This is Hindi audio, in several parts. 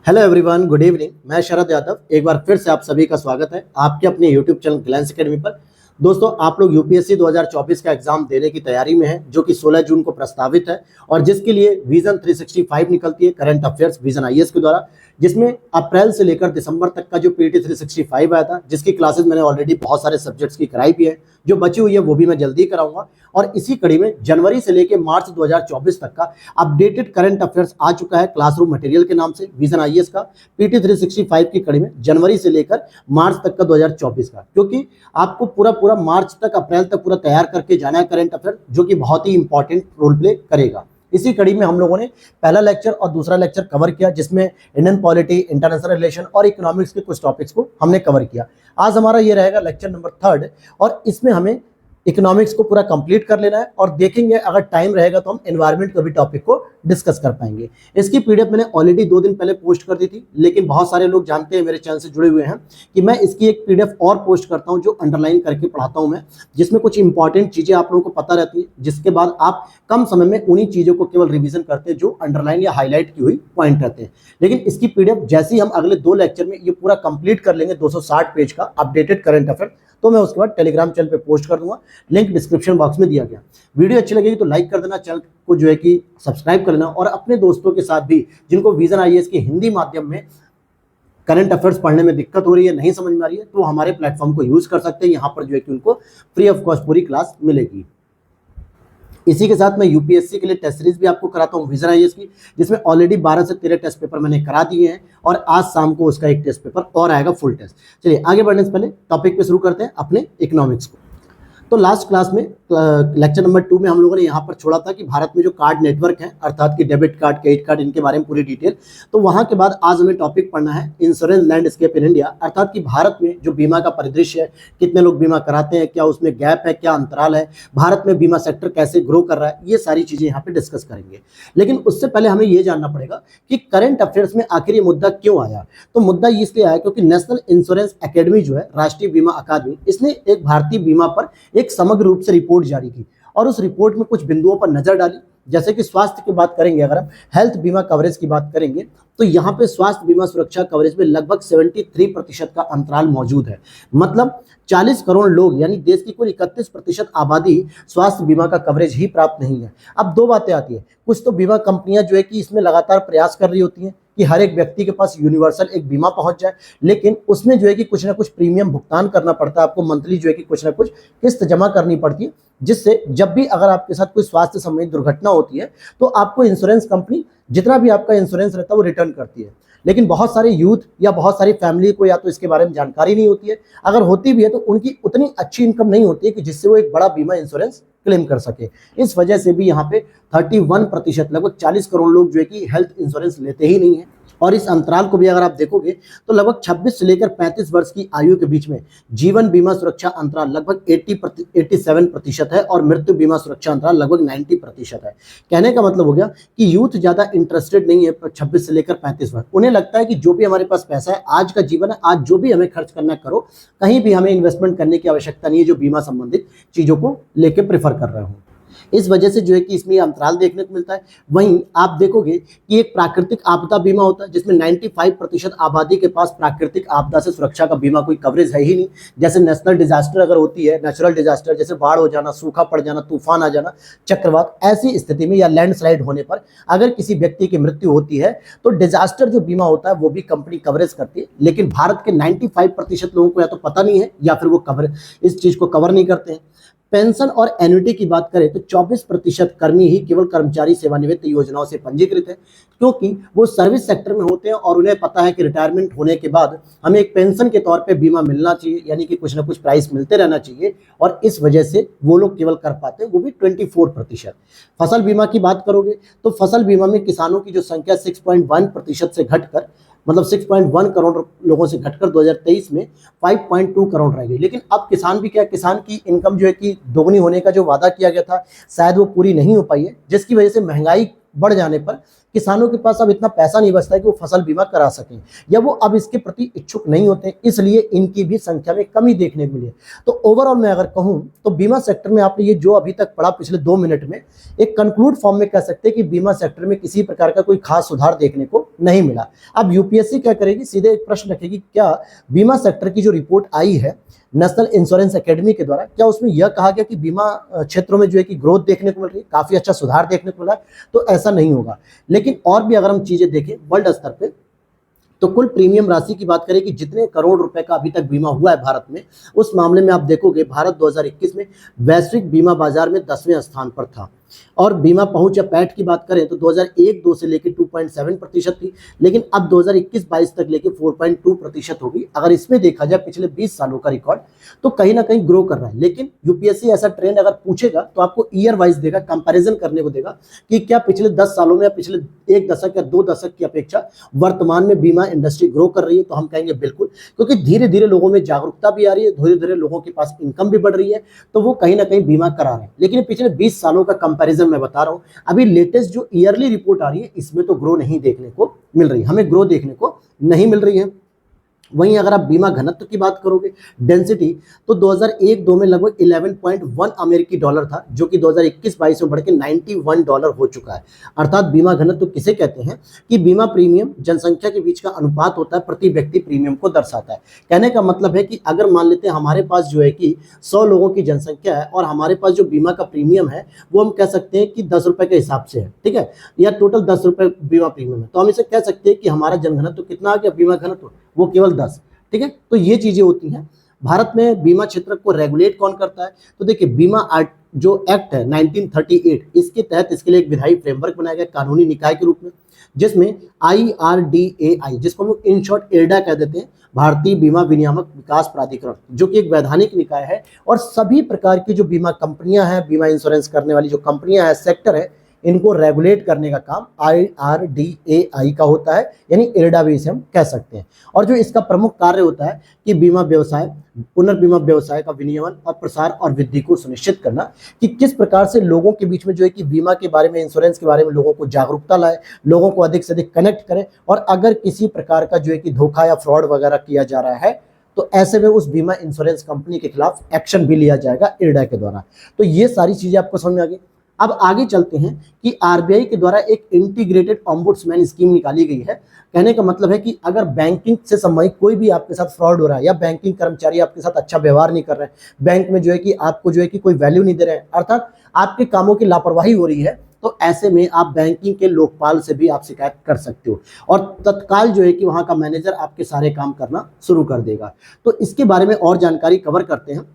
Hello everyone, good evening. मैं शरद यादव एक बार फिर से आप सभी का स्वागत है आपके अपने यूट्यूब चैनल ग्लैंस एकेडमी पर। दोस्तों, आप लोग यूपीएससी 2024 का एग्जाम देने की तैयारी में हैं, जो कि 16 जून को प्रस्तावित है और जिसके लिए विजन 365 निकलती है करंट अफेयर्स विजन आईएएस के द्वारा, जिसमें अप्रैल से लेकर दिसंबर तक का जो पीटी 365 आया था, जिसकी क्लासेस मैंने ऑलरेडी बहुत सारे सब्जेक्ट्स की कराई भी है। जो बची हुई है वो भी मैं जल्दी कराऊंगा और इसी कड़ी में जनवरी से लेकर मार्च 2024 तक का अपडेटेड करंट अफेयर्स आ चुका है क्लासरूम मटेरियल के नाम से विजन आईएएस का। पीटी 365 की कड़ी में जनवरी से लेकर मार्च तक का 2024 का, क्योंकि आपको पूरा पूरा मार्च तक अप्रैल तक पूरा तैयार करके जाना है करंट अफेयर, जो कि बहुत ही इंपॉर्टेंट रोल प्ले करेगा। इसी कड़ी में हम लोगों ने पहला लेक्चर और दूसरा लेक्चर कवर किया, जिसमें इंडियन पॉलिटी, इंटरनेशनल रिलेशन और इकोनॉमिक्स के कुछ टॉपिक्स को हमने कवर किया। आज हमारा ये रहेगा लेक्चर नंबर 3 और इसमें हमें इकोनॉमिक्स को पूरा कंप्लीट कर लेना है और देखेंगे अगर टाइम रहेगा तो हम एनवायरनमेंट के भी टॉपिक को डिस्कस कर पाएंगे। इसकी पीडीएफ मैंने ऑलरेडी 2 दिन पहले पोस्ट कर दी थी, लेकिन बहुत सारे लोग जानते हैं, मेरे चैनल से जुड़े हुए हैं, कि मैं इसकी एक पीडीएफ और पोस्ट करता हूं जो अंडरलाइन करके पढ़ाता हूं मैं, जिसमें कुछ इंपॉर्टेंट चीजें आप लोगों को पता रहती है, जिसके बाद आप कम समय में उन्हीं चीजों को केवल रिवीजन करते हैं जो अंडरलाइन या हाईलाइट की हुई पॉइंट रहते हैं। लेकिन इसकी पीडीएफ जैसे ही हम अगले 2 लेक्चर में ये पूरा कंप्लीट कर लेंगे 260 पेज का अपडेटेड करंट अफेयर, तो मैं उसके बाद टेलीग्राम चैनल पे पोस्ट कर दूंगा, लिंक डिस्क्रिप्शन बॉक्स में दिया गया। वीडियो अच्छी लगेगी तो लाइक कर देना, चैनल को जो है कि सब्सक्राइब कर लेना और अपने दोस्तों के साथ भी जिनको विजन आईएएस के हिंदी माध्यम में करंट अफेयर्स पढ़ने में दिक्कत हो रही है, नहीं समझ में आ रही है, तो हमारे प्लेटफॉर्म को यूज कर सकते हैं। यहाँ पर जो है कि उनको फ्री ऑफ कॉस्ट पूरी क्लास मिलेगी। इसी के साथ मैं यूपीएससी के लिए टेस्ट सीरीज भी आपको कराता हूँ विजन आईएएस की, जिसमें ऑलरेडी 12 से 13 टेस्ट पेपर मैंने करा दिए हैं और आज शाम को उसका एक टेस्ट पेपर और आएगा फुल टेस्ट। चलिए आगे बढ़ने से पहले टॉपिक पे शुरू करते हैं अपने इकोनॉमिक्स को। तो लास्ट क्लास में लेक्चर नंबर 2 में हम लोगों ने यहाँ पर छोड़ा था कि भारत में जो कार्ड नेटवर्क है, अर्थात कि डेबिट कार्ड, क्रेडिट कार्ड, इनके बारे में पूरी डिटेल। तो वहाँ के बाद आज हमें टॉपिक पढ़ना है इंश्योरेंस लैंडस्केप इन इंडिया, अर्थात कि भारत में जो बीमा का परिदृश्य है, कितने लोग बीमा कराते हैं, क्या उसमें गैप है, क्या अंतराल है, भारत में बीमा सेक्टर कैसे ग्रो कर रहा है, ये सारी चीजें यहाँ पे डिस्कस करेंगे। लेकिन उससे पहले हमें ये जानना पड़ेगा कि करंट अफेयर्स में आखिर ये मुद्दा क्यों आया। तो मुद्दा इसलिए आया क्योंकि नेशनल इंश्योरेंस एकेडमी जो है, राष्ट्रीय बीमा अकादमी, इसने एक भारतीय बीमा पर एक समग्र रूप से रिपोर्ट जारी की और उस रिपोर्ट में कुछ बिंदुओं पर नजर डाली। जैसे कि स्वास्थ्य की बात करेंगे, अगर हम हेल्थ बीमा कवरेज की बात करेंगे तो यहाँ पे स्वास्थ्य बीमा सुरक्षा कवरेज में लगभग 73% का अंतराल मौजूद है। मतलब 40 करोड़ लोग, यानी देश की कुल 31% आबादी स्वास्थ्य बीमा का कवरेज ही प्राप्त नहीं है। अब 2 बातें आती है, कुछ तो बीमा कंपनियां जो है कि इसमें लगातार प्रयास कर रही होती हैं कि हर एक व्यक्ति के पास यूनिवर्सल एक बीमा पहुंच जाए, लेकिन उसमें जो है कि कुछ ना कुछ प्रीमियम भुगतान करना पड़ता है, आपको मंथली जो है कि कुछ ना कुछ किस्त जमा करनी पड़ती है, जिससे जब भी अगर आपके साथ कोई स्वास्थ्य संबंधी दुर्घटना होती है तो आपको इंश्योरेंस कंपनी जितना भी आपका इंश्योरेंस रहता है वो रिटर्न करती है। लेकिन बहुत सारे यूथ या बहुत सारी फैमिली को या तो इसके बारे में जानकारी नहीं होती है, अगर होती भी है तो उनकी उतनी अच्छी इनकम नहीं होती है कि जिससे वो एक बड़ा बीमा इंश्योरेंस क्लेम कर सके। इस वजह से भी यहाँ पे 31%, लगभग 40 करोड़ लोग जो है कि हेल्थ इंश्योरेंस लेते ही नहीं है। और इस अंतराल को भी अगर आप देखोगे तो लगभग 26 से लेकर 35 वर्ष की आयु के बीच में जीवन बीमा सुरक्षा अंतराल लगभग 87% है और मृत्यु बीमा सुरक्षा अंतराल लगभग 90% है। कहने का मतलब हो गया कि यूथ ज्यादा इंटरेस्टेड नहीं है 26 से लेकर 35 वर्ष। उन्हें लगता है कि जो भी हमारे पास पैसा है, आज का जीवन है, आज जो भी हमें खर्च करना करो, कहीं भी हमें इन्वेस्टमेंट करने की आवश्यकता नहीं है जो बीमा संबंधित चीजों को लेकर प्रेफर कर रहे हो। इस वजह से जो है कि इसमें अंतराल देखने को मिलता है। वहीं आप देखोगे कि एक प्राकृतिक आपदा बीमा होता है जिसमें 95% आबादी के पास प्राकृतिक आपदा से सुरक्षा का बीमा कोई कवरेज है ही नहीं। जैसे नेशनल डिजास्टर अगर होती है, नेचुरल डिजास्टर जैसे बाढ़ हो जाना, सूखा पड़ जाना, तूफान आ जाना, चक्रवात, ऐसी स्थिति में या लैंडस्लाइड होने पर अगर किसी व्यक्ति की मृत्यु होती है तो डिजास्टर जो बीमा होता है वो भी कंपनी कवरेज करती है। लेकिन भारत के 95% लोगों को या तो पता नहीं है या फिर वो इस चीज को कवर नहीं करते हैं। पेंशन और एन्युटी की बात करें तो 24% कर्मी ही केवल कर्मचारी सेवानिवृत्ति योजनाओं से पंजीकृत है, क्योंकि वो सर्विस सेक्टर में होते हैं और उन्हें पता है कि रिटायरमेंट होने के बाद हमें एक पेंशन के तौर पे बीमा मिलना चाहिए, यानी कि कुछ ना कुछ प्राइस मिलते रहना चाहिए, और इस वजह से वो लोग केवल कर पाते हैं, वो भी 24%। फसल बीमा की बात करोगे तो फसल बीमा में किसानों की जो संख्या 6.1% से घटकर, मतलब 6.1 करोड़ लोगों से घटकर 2023 में 5.2 करोड़ रह गई। लेकिन अब किसान भी क्या, किसान की इनकम जो है कि दोगुनी होने का जो वादा किया गया था शायद वो पूरी नहीं हो पाई है, जिसकी वजह से महंगाई बढ़ जाने पर किसानों के पास अब इतना पैसा नहीं बचता है कि वो फसल बीमा करा सकें, या वो अब इसके प्रति इच्छुक नहीं होते, इसलिए इनकी भी संख्या में कमी देखने को मिली है। तो ओवरऑल मैं अगर कहूं तो बीमा सेक्टर में आपने ये जो अभी तक पढ़ा पिछले 2 मिनट में, एक कंक्लूड फॉर्म में कह सकते हैं कि बीमा सेक्टर में किसी प्रकार का कोई खास सुधार देखने को नहीं मिला। अब यूपीएससी क्या करेगी, सीधे एक प्रश्न रखेगी, क्या बीमा सेक्टर की जो रिपोर्ट आई है नेशनल इंश्योरेंस एकेडमी के द्वारा, क्या उसमें यह कहा गया कि बीमा क्षेत्रों में जो है कि ग्रोथ देखने को मिल रही है, काफी अच्छा सुधार देखने को मिला है? तो ऐसा नहीं होगा। लेकिन और भी अगर हम चीजें देखें वर्ल्ड स्तर पे, तो कुल प्रीमियम राशि की बात करें कि जितने करोड़ रुपए का अभी तक बीमा हुआ है भारत में, उस मामले में आप देखोगे भारत 2021 में वैश्विक बीमा बाजार में 10वें स्थान पर था। और बीमा पहुंच या पैठ की बात करें तो 2001-2 से लेकर 2.7% थी, लेकिन अब 2021-22 तक लेकर 4.2% होगी। अगर इसमें देखा जाए पिछले 20 सालों का रिकॉर्ड, तो कहीं ना कहीं ग्रो कर रहा है। लेकिन यूपीएससी ऐसा ट्रेंड अगर पूछेगा तो आपको ईयर वाइज देगा, कंपैरिजन करने को देगा कि क्या पिछले 10 सालों में या पिछले 1 दशक या 2 दशक की अपेक्षा वर्तमान में बीमा इंडस्ट्री ग्रो कर रही है, तो हम कहेंगे बिल्कुल, क्योंकि धीरे धीरे लोगों में जागरूकता भी आ रही है, धीरे धीरे लोगों के पास इनकम भी बढ़ रही है, तो वो कहीं ना कहीं बीमा करा रहे हैं। लेकिन पिछले 20 सालों का कंपैरिजन मैं बता रहा हूं, अभी लेटेस्ट जो ईयरली रिपोर्ट आ रही है इसमें तो ग्रो नहीं देखने को मिल रही, हमें ग्रो देखने को नहीं मिल रही है। वहीं अगर आप बीमा घनत्व की बात करोगे, डेंसिटी, तो 2001-2 में लगभग 11.1 अमेरिकी डॉलर था, जो कि 2021-22 में बढ़ के $91 हो चुका है। अर्थात बीमा घनत्व किसे कहते हैं कि बीमा प्रीमियम जनसंख्या के बीच का अनुपात होता है, प्रति व्यक्ति प्रीमियम को दर्शाता है। कहने का मतलब है कि अगर मान लेते हैं हमारे पास जो है कि 100 लोगों की जनसंख्या है और हमारे पास जो बीमा का प्रीमियम है वो हम कह सकते हैं कि 10 रुपए के हिसाब से है, ठीक है, या टोटल 10 रुपए बीमा प्रीमियम है, तो हम इसे कह सकते हैं कि हमारा जनघनत्व कितना आ गया, बीमा घनत्व वो केवल 10, ठीक है। तो ये चीजें होती हैं। भारत में बीमा क्षेत्र को रेगुलेट कौन करता है, तो देखिए बीमा जो एक्ट है 1938, इसके तहत इसके लिए एक विधायी फ्रेमवर्क बनाया गया कानूनी निकाय के रूप में, जिसमें IRDAI, जिसको हम इन शॉर्ट इरडा कह देते हैं, भारतीय बीमा विनियामक विकास प्राधिकरण, जो कि एक वैधानिक निकाय है और सभी प्रकार की जो बीमा कंपनियां हैं, बीमा इंश्योरेंस करने वाली जो कंपनियां हैं, सेक्टर है, इनको रेगुलेट करने का काम IRDAI का होता है, यानी इरडा भी इसे हम कह सकते हैं। और जो इसका प्रमुख कार्य होता है कि बीमा व्यवसाय, पुनर्बीमा व्यवसाय का विनियमन और प्रसार और वृद्धि को सुनिश्चित करना, कि किस प्रकार से लोगों के बीच में जो है कि बीमा के बारे में, इंश्योरेंस के बारे में लोगों को जागरूकता लाए, लोगों को अधिक से अधिक कनेक्ट करें, और अगर किसी प्रकार का जो है कि धोखा या फ्रॉड वगैरह किया जा रहा है तो ऐसे में उस बीमा इंश्योरेंस कंपनी के खिलाफ एक्शन भी लिया जाएगा इरडा के द्वारा। तो ये सारी चीजें आपको समझ में आ गई। अब आगे चलते हैं कि आरबीआई के द्वारा एक इंटीग्रेटेड ऑम्बुड्समैन स्कीम निकाली गई है। कहने का मतलब है कि अगर बैंकिंग से संबंधित कोई भी आपके साथ फ्रॉड हो रहा है या बैंकिंग कर्मचारी आपके साथ अच्छा व्यवहार नहीं कर रहे हैं, बैंक में जो है कि आपको जो है कि कोई वैल्यू नहीं दे रहे हैं, अर्थात आपके कामों की लापरवाही हो रही है, तो ऐसे में आप बैंकिंग के लोकपाल से भी आप शिकायत कर सकते हो और तत्काल जो है कि वहां का मैनेजर आपके सारे काम करना शुरू कर देगा। तो इसके बारे में और जानकारी कवर करते हैं।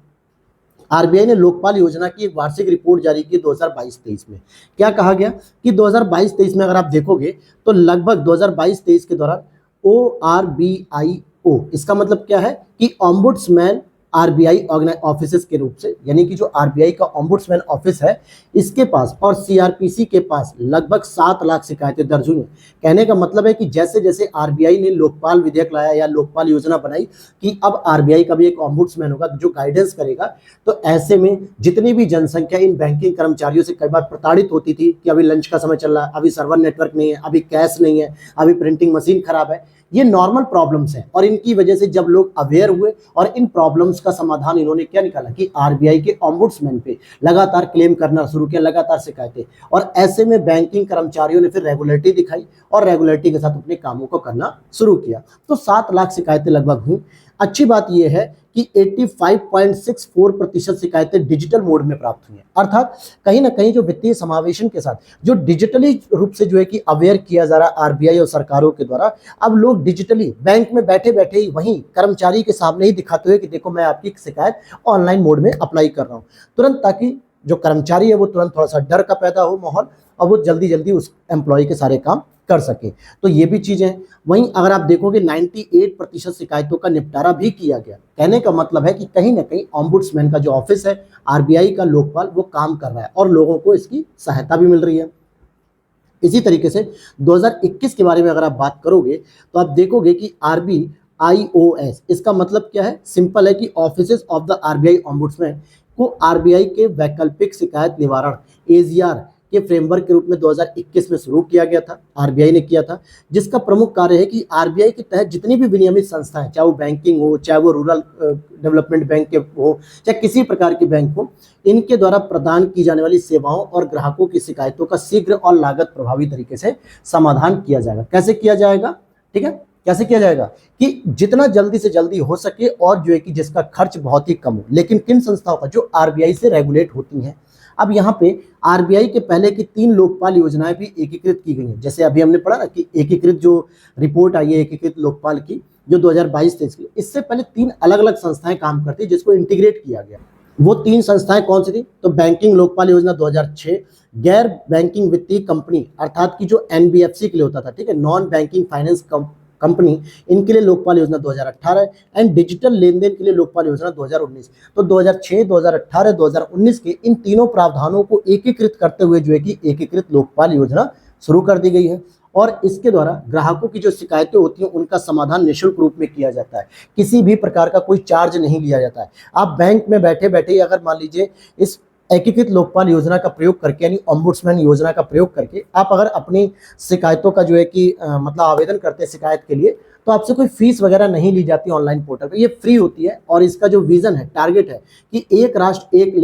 आरबीआई ने लोकपाल योजना की एक वार्षिक रिपोर्ट जारी की 2022-23 में। क्या कहा गया कि 2022-23 में अगर आप देखोगे तो लगभग 2022-23 के दौरान ORBIO, इसका मतलब क्या है कि ऑम्बुड्समैन आरबीआई ऑफिस के रूप से, यानी कि जो आरबीआई का ऑम्बुड्समैन ऑफिस है इसके पास और सीआरपीसी के पास लगभग 7 लाख शिकायतें दर्ज हुई। कहने का मतलब है कि जैसे जैसे आरबीआई ने लोकपाल विधेयक लाया या लोकपाल योजना बनाई कि अब आरबीआई का भी एक ऑम्बुड्समैन होगा जो गाइडेंस करेगा, तो ऐसे में जितनी भी जनसंख्या इन बैंकिंग कर्मचारियों से कई बार प्रताड़ित होती थी कि अभी लंच का समय चल रहा है, अभी सर्वर नेटवर्क नहीं है, अभी कैश नहीं है, अभी प्रिंटिंग मशीन खराब है, ये नॉर्मल प्रॉब्लम्स हैं। और इनकी वजह से जब लोग अवेयर हुए और इन प्रॉब्लम्स का समाधान इन्होंने क्या निकाला कि आरबीआई के ऑम्बुड्समैन पे लगातार क्लेम करना शुरू किया, लगातार शिकायतें, और ऐसे में बैंकिंग कर्मचारियों ने फिर रेगुलरिटी दिखाई और रेगुलरिटी के साथ अपने कामों को करना शुरू किया। तो 7 लाख शिकायतें लगभग हुई। अच्छी बात यह है कि 85.64% शिकायतें डिजिटल मोड में प्राप्त हुई हैं, अर्थात कहीं ना कहीं जो वित्तीय समावेशन के साथ जो डिजिटली रूप से जो है कि अवेयर किया जा रहा है आरबीआई और सरकारों के द्वारा, अब लोग डिजिटली बैंक में बैठे बैठे ही वहीं कर्मचारी के सामने ही दिखाते हुए कि देखो मैं आपकी शिकायत ऑनलाइन मोड में अप्लाई कर रहा हूँ तुरंत, ताकि जो कर्मचारी है वो तुरंत थोड़ा सा डर का पैदा हो माहौल और वो जल्दी जल्दी उस एम्प्लॉय के सारे काम कर सके। तो ये भी चीजें हैं। वहीं अगर आप देखोगे 98% शिकायतों का निपटारा भी किया गया। कहने का मतलब है कि कहीं ना कहीं ऑम्बुड्समैन का जो ऑफिस है आरबीआई का लोकपाल वो काम कर रहा है और लोगों को इसकी सहायता भी मिल रही है। इसी तरीके से 2021 के बारे में अगर आप बात करोगे तो आप देखोगे कि RBIOS, इसका मतलब क्या है, सिंपल है कि offices of the RBI ombudsman को आरबीआई के वैकल्पिक शिकायत निवारण AGR के फ्रेमवर्क के रूप में 2021 में शुरू किया गया था, आरबीआई ने किया था, जिसका प्रमुख कार्य है कि आरबीआई के तहत जितनी भी विनियमित संस्थाएं, चाहे वो बैंकिंग हो, चाहे वो रूरल डेवलपमेंट बैंक के हो, चाहे किसी प्रकार की बैंक हो, इनके द्वारा प्रदान की जाने वाली सेवाओं और ग्राहकों की शिकायतों का शीघ्र और लागत प्रभावी तरीके से समाधान किया जाएगा। कैसे किया जाएगा? ठीक है, कैसे किया जाएगा कि जितना जल्दी से जल्दी हो सके और जो है कि जिसका खर्च बहुत ही कम हो। लेकिन किन संस्थाओं का? जो आरबीआई से रेगुलेट होती हैं। अब यहाँ पे आरबीआई के पहले की 3 लोकपाल योजनाएं भी एकीकृत की गई हैं। जैसे अभी हमने पढ़ा ना कि एकीकृत जो रिपोर्ट आई है एकीकृत लोकपाल की, जो 2022-23 की, इससे पहले 3 अलग अलग संस्थाएं काम करती है जिसको इंटीग्रेट किया गया। वो 3 संस्थाएं कौन सी थी? तो बैंकिंग लोकपाल योजना 2006, गैर बैंकिंग वित्तीय कंपनी अर्थात की जो एनबीएफसी के लिए होता था, ठीक है, नॉन बैंकिंग फाइनेंस कंपनी, इनके लिए लोकपाल योजना 2018 एंड डिजिटल लेन देन के लिए लोकपाल योजना 2019। तो 2006, 2018, 2019 के इन तीनों प्रावधानों को एकीकृत करते हुए जो है कि एकीकृत लोकपाल योजना शुरू कर दी गई है और इसके द्वारा ग्राहकों की जो शिकायतें होती हैं उनका समाधान निःशुल्क रूप में किया जाता है। किसी भी प्रकार का कोई चार्ज नहीं लिया जाता है। आप बैंक में बैठे बैठे अगर मान लीजिए इस एकीकृत लोकपाल योजना का प्रयोग करके यानी ओम्बुड्समैन योजना का प्रयोग करके आप अगर अपनी शिकायतों का जो है कि मतलब आवेदन करते हैं शिकायत के लिए, तो आपसे कोई फीस वगैरह नहीं ली जाती ऑनलाइन पोर्टल पर। ये फ्री होती है और इसका जो विजन है, टारगेट है कि एक राष्ट्र एक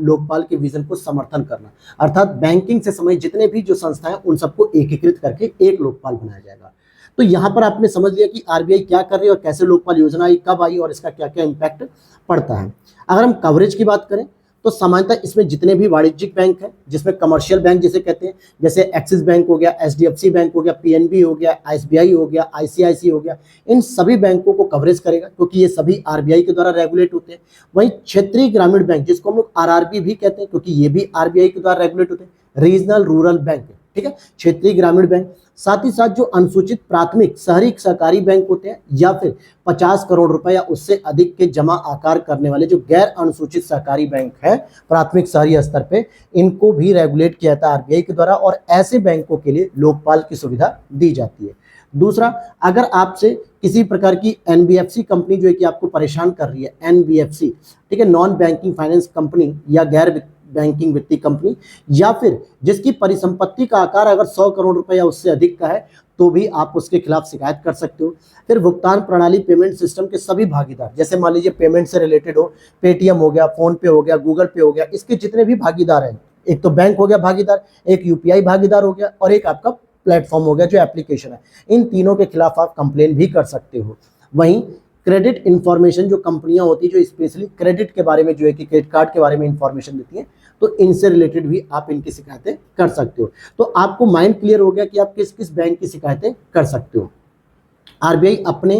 लोकपाल के विजन को समर्थन करना, अर्थात बैंकिंग से संबंधित जितने भी जो संस्थाएं उन सबको एकीकृत करके एक लोकपाल बनाया जाएगा। तो यहाँ पर आपने समझ लिया कि आरबीआई क्या कर रही है और कैसे लोकपाल योजना आई, कब आई और इसका क्या क्या इम्पैक्ट पड़ता है। अगर हम कवरेज की बात करें तो सामान्यतः इसमें जितने भी वाणिज्यिक बैंक हैं, जिसमें कमर्शियल बैंक जिसे कहते हैं, जैसे एक्सिस बैंक हो गया, एचडीएफसी बैंक हो गया, पीएनबी हो गया, एसबीआई हो गया, आईसीआईसी हो गया, इन सभी बैंकों को कवरेज करेगा क्योंकि ये सभी आरबीआई के द्वारा रेगुलेट होते हैं। वहीं क्षेत्रीय ग्रामीण बैंक जिसको हम लोग आरआरबी भी कहते हैं क्योंकि ये भी आरबीआई के द्वारा रेगुलेट होते हैं, रीजनल रूरल बैंक, ठीक है, क्षेत्रीय ग्रामीण बैंक। साथ ही साथ जो अनुसूचित प्राथमिक शहरी सहकारी बैंक होते हैं या फिर 50 करोड़ रुपए या उससे अधिक के जमा आकार करने वाले जो गैर अनुसूचित सहकारी बैंक है प्राथमिक शहरी स्तर पे, इनको भी रेगुलेट किया जाता है आरबीआई के द्वारा और ऐसे बैंकों के लिए लोकपाल की सुविधा दी जाती है। दूसरा, अगर आपसे किसी प्रकार की एनबीएफसी कंपनी जो है कि आपको परेशान कर रही है, एनबीएफसी, ठीक है, नॉन बैंकिंग फाइनेंस कंपनी या गैर बैंकिंग वित्तीय कंपनी, या फिर जिसकी परिसंपत्ति का आकार अगर 100 करोड़ रुपए या उससे अधिक का है तो भी आप उसके खिलाफ शिकायत कर सकते हो। फिर भुगतान प्रणाली पेमेंट सिस्टम के सभी भागीदार, जैसे मान लीजिए पेमेंट से रिलेटेड हो, पेटीएम हो गया, फोन पे हो गया, गूगल पे हो गया, इसके जितने भी भागीदार हैं, एक तो बैंक हो गया भागीदार, एक यूपीआई भागीदार हो गया और एक आपका प्लेटफॉर्म हो गया जो एप्लीकेशन है, इन तीनों के खिलाफ आप कंप्लेन भी कर सकते हो। वहीं क्रेडिट इंफॉर्मेशन जो कंपनियां होती है जो स्पेशली क्रेडिट के बारे में जो है कि क्रेडिट कार्ड के बारे में इंफॉर्मेशन देती हैं, तो इनसे रिलेटेड भी आप इनकी शिकायतें कर सकते हो। तो आपको माइंड क्लियर हो गया कि आप किस किस बैंक की शिकायतें कर सकते हो। आरबीआई अपने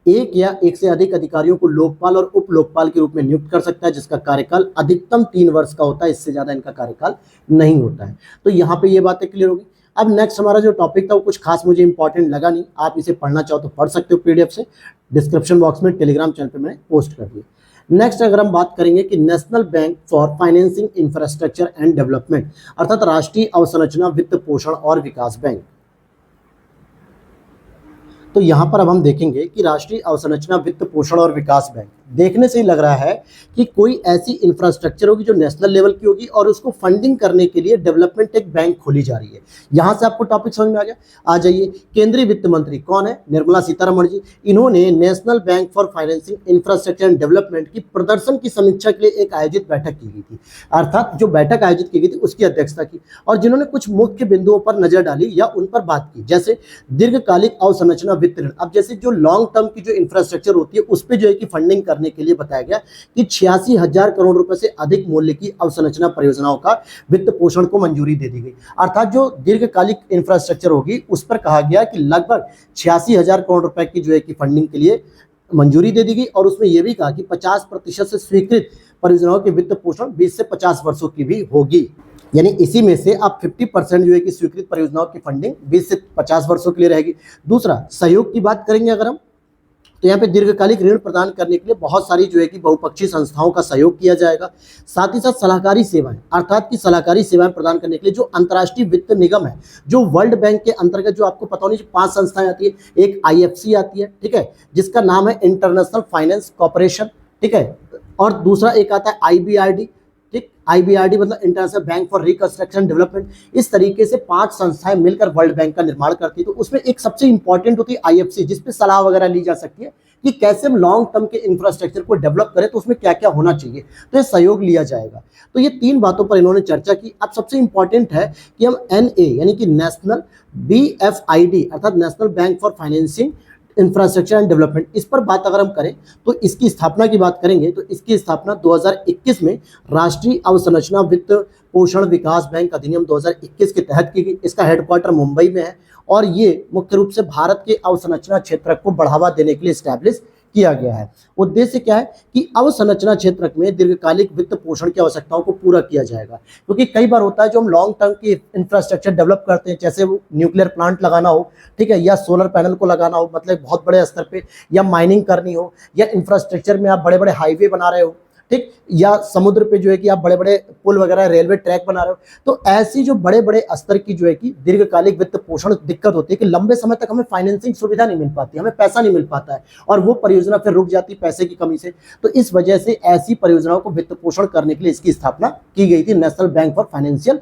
एक या एक से अधिक अधिकारियों को लोकपाल और उप लोकपाल के रूप में नियुक्त कर सकता है जिसका कार्यकाल अधिकतम 3 वर्ष का होता है, इससे ज्यादा इनका कार्यकाल नहीं होता है। तो यहाँ पे ये बातें क्लियर होगी। अब नेक्स्ट हमारा जो टॉपिक था वो कुछ खास मुझे इंपॉर्टेंट लगा नहीं, आप इसे पढ़ना चाहो तो पढ़ सकते हो पीडीएफ से, डिस्क्रिप्शन बॉक्स में टेलीग्राम चैनल पे मैंने पोस्ट कर दिया। नेक्स्ट अगर हम बात करेंगे कि national bank for financing infrastructure and development अर्थात राष्ट्रीय अवसंरचना वित्त पोषण और विकास बैंक, तो यहां पर अब हम देखेंगे कि राष्ट्रीय अवसंरचना वित्त पोषण और विकास बैंक देखने से ही लग रहा है कि कोई ऐसी इंफ्रास्ट्रक्चर होगी जो नेशनल लेवल की होगी और उसको फंडिंग करने के लिए डेवलपमेंट एक बैंक खोली जा रही है। यहां से आपको टॉपिक समझ में आ गया। आ जाइए, केंद्रीय वित्त मंत्री कौन है? निर्मला सीतारमण जी। इन्होंने national bank for financing infrastructure and development की प्रदर्शन की समीक्षा के लिए एक आयोजित बैठक की गई थी, अर्थात जो बैठक आयोजित की गई थी उसकी अध्यक्षता की और जिन्होंने कुछ मुख्य बिंदुओं पर नजर डाली या उन पर बात की, जैसे दीर्घकालिक अवसंरचना वित्त ऋण। अब जैसे जो लॉन्ग टर्म की जो इंफ्रास्ट्रक्चर होती है उस पर जो है कि फंडिंग करने के लिए बताया गया कि 86,000 करोड़ रुपए से अधिक मूल्य की अवसंरचना परियोजनाओं का वित्त पोषण को मंजूरी दे दी गई। अर्थात जो दीर्घकालिक इंफ्रास्ट्रक्चर होगी उस पर कहा गया कि लगभग 86,000 करोड़ रुपए की जो है कि फंडिंग के लिए मंजूरी दे दी गई और उसमें यह भी कहा कि 50% से स्वीकृत परियोजनाओं के वित्त पोषण 20 से 50 वर्षों की भी होगी। यानी इसी में से आप 50% जो है कि स्वीकृत परियोजनाओं की फंडिंग 20 से 50 वर्षों के लिए रहेगी। दूसरा, सहयोग की बात करेंगे अगर हम, तो यहाँ पे दीर्घकालिक ऋण प्रदान करने के लिए बहुत सारी जो है कि बहुपक्षीय संस्थाओं का सहयोग किया जाएगा। साथ ही साथ सलाहकारी सेवाएं, अर्थात की सलाहकारी सेवाएं प्रदान करने के लिए जो अंतर्राष्ट्रीय वित्त निगम है, जो वर्ल्ड बैंक के अंतर्गत जो आपको पता होनी चाहिए 5 संस्थाएं आती है, एक आईएफसी आती है, ठीक है, जिसका नाम है इंटरनेशनल फाइनेंस कॉर्पोरेशन, ठीक है, और दूसरा एक आता है आईबीआरडी, ठीक, IBRD मतलब international bank for reconstruction development. इस तरीके से 5 संस्थाएं मिलकर वर्ल्ड बैंक का निर्माण करती है। तो उसमें एक सबसे इंपॉर्टेंट होती है IFC, जिसपे सलाह वगैरह ली जा सकती है कि कैसे हम लॉन्ग टर्म के इंफ्रास्ट्रक्चर को डेवलप करें, तो उसमें क्या क्या होना चाहिए, तो ये सहयोग लिया जाएगा। तो ये 3 बातों पर इन्होंने चर्चा की। अब सबसे इंपॉर्टेंट है कि हम NA यानी कि नेशनल BFID अर्थात national bank for financing infrastructure and development, इस पर बात अगर हम करें तो इसकी स्थापना की बात करेंगे तो इसकी स्थापना 2021 में राष्ट्रीय अवसंरचना वित्त पोषण विकास बैंक अधिनियम 2021 के तहत की गई। इसका हेडक्वार्टर मुंबई में है और ये मुख्य रूप से भारत के अवसंरचना क्षेत्र को बढ़ावा देने के लिए स्टैब्लिश किया गया है। उद्देश्य क्या है कि अवसंरचना क्षेत्र में दीर्घकालिक वित्त पोषण की आवश्यकताओं को पूरा किया जाएगा, क्योंकि कई बार होता है जो हम लॉन्ग टर्म की इंफ्रास्ट्रक्चर डेवलप करते हैं, जैसे वो न्यूक्लियर प्लांट लगाना हो, ठीक है, या सोलर पैनल को लगाना हो, मतलब बहुत बड़े स्तर पे, या माइनिंग करनी हो, या इंफ्रास्ट्रक्चर में आप बड़े बड़े हाईवे बना रहे हो, ठीक, या समुद्र पे जो है कि आप बड़े बड़े पुल वगैरह रेलवे ट्रैक बना रहे हो, तो ऐसी जो बड़े बड़े स्तर की जो है कि दीर्घकालिक वित्त पोषण दिक्कत होती है कि लंबे समय तक हमें फाइनेंसिंग सुविधा नहीं मिल पाती, हमें पैसा नहीं मिल पाता है और वो परियोजना फिर रुक जाती पैसे की कमी से। तो इस वजह से ऐसी परियोजनाओं को वित्त पोषण करने के लिए इसकी स्थापना की गई थी, नेशनल बैंक फॉर फाइनेंशियल,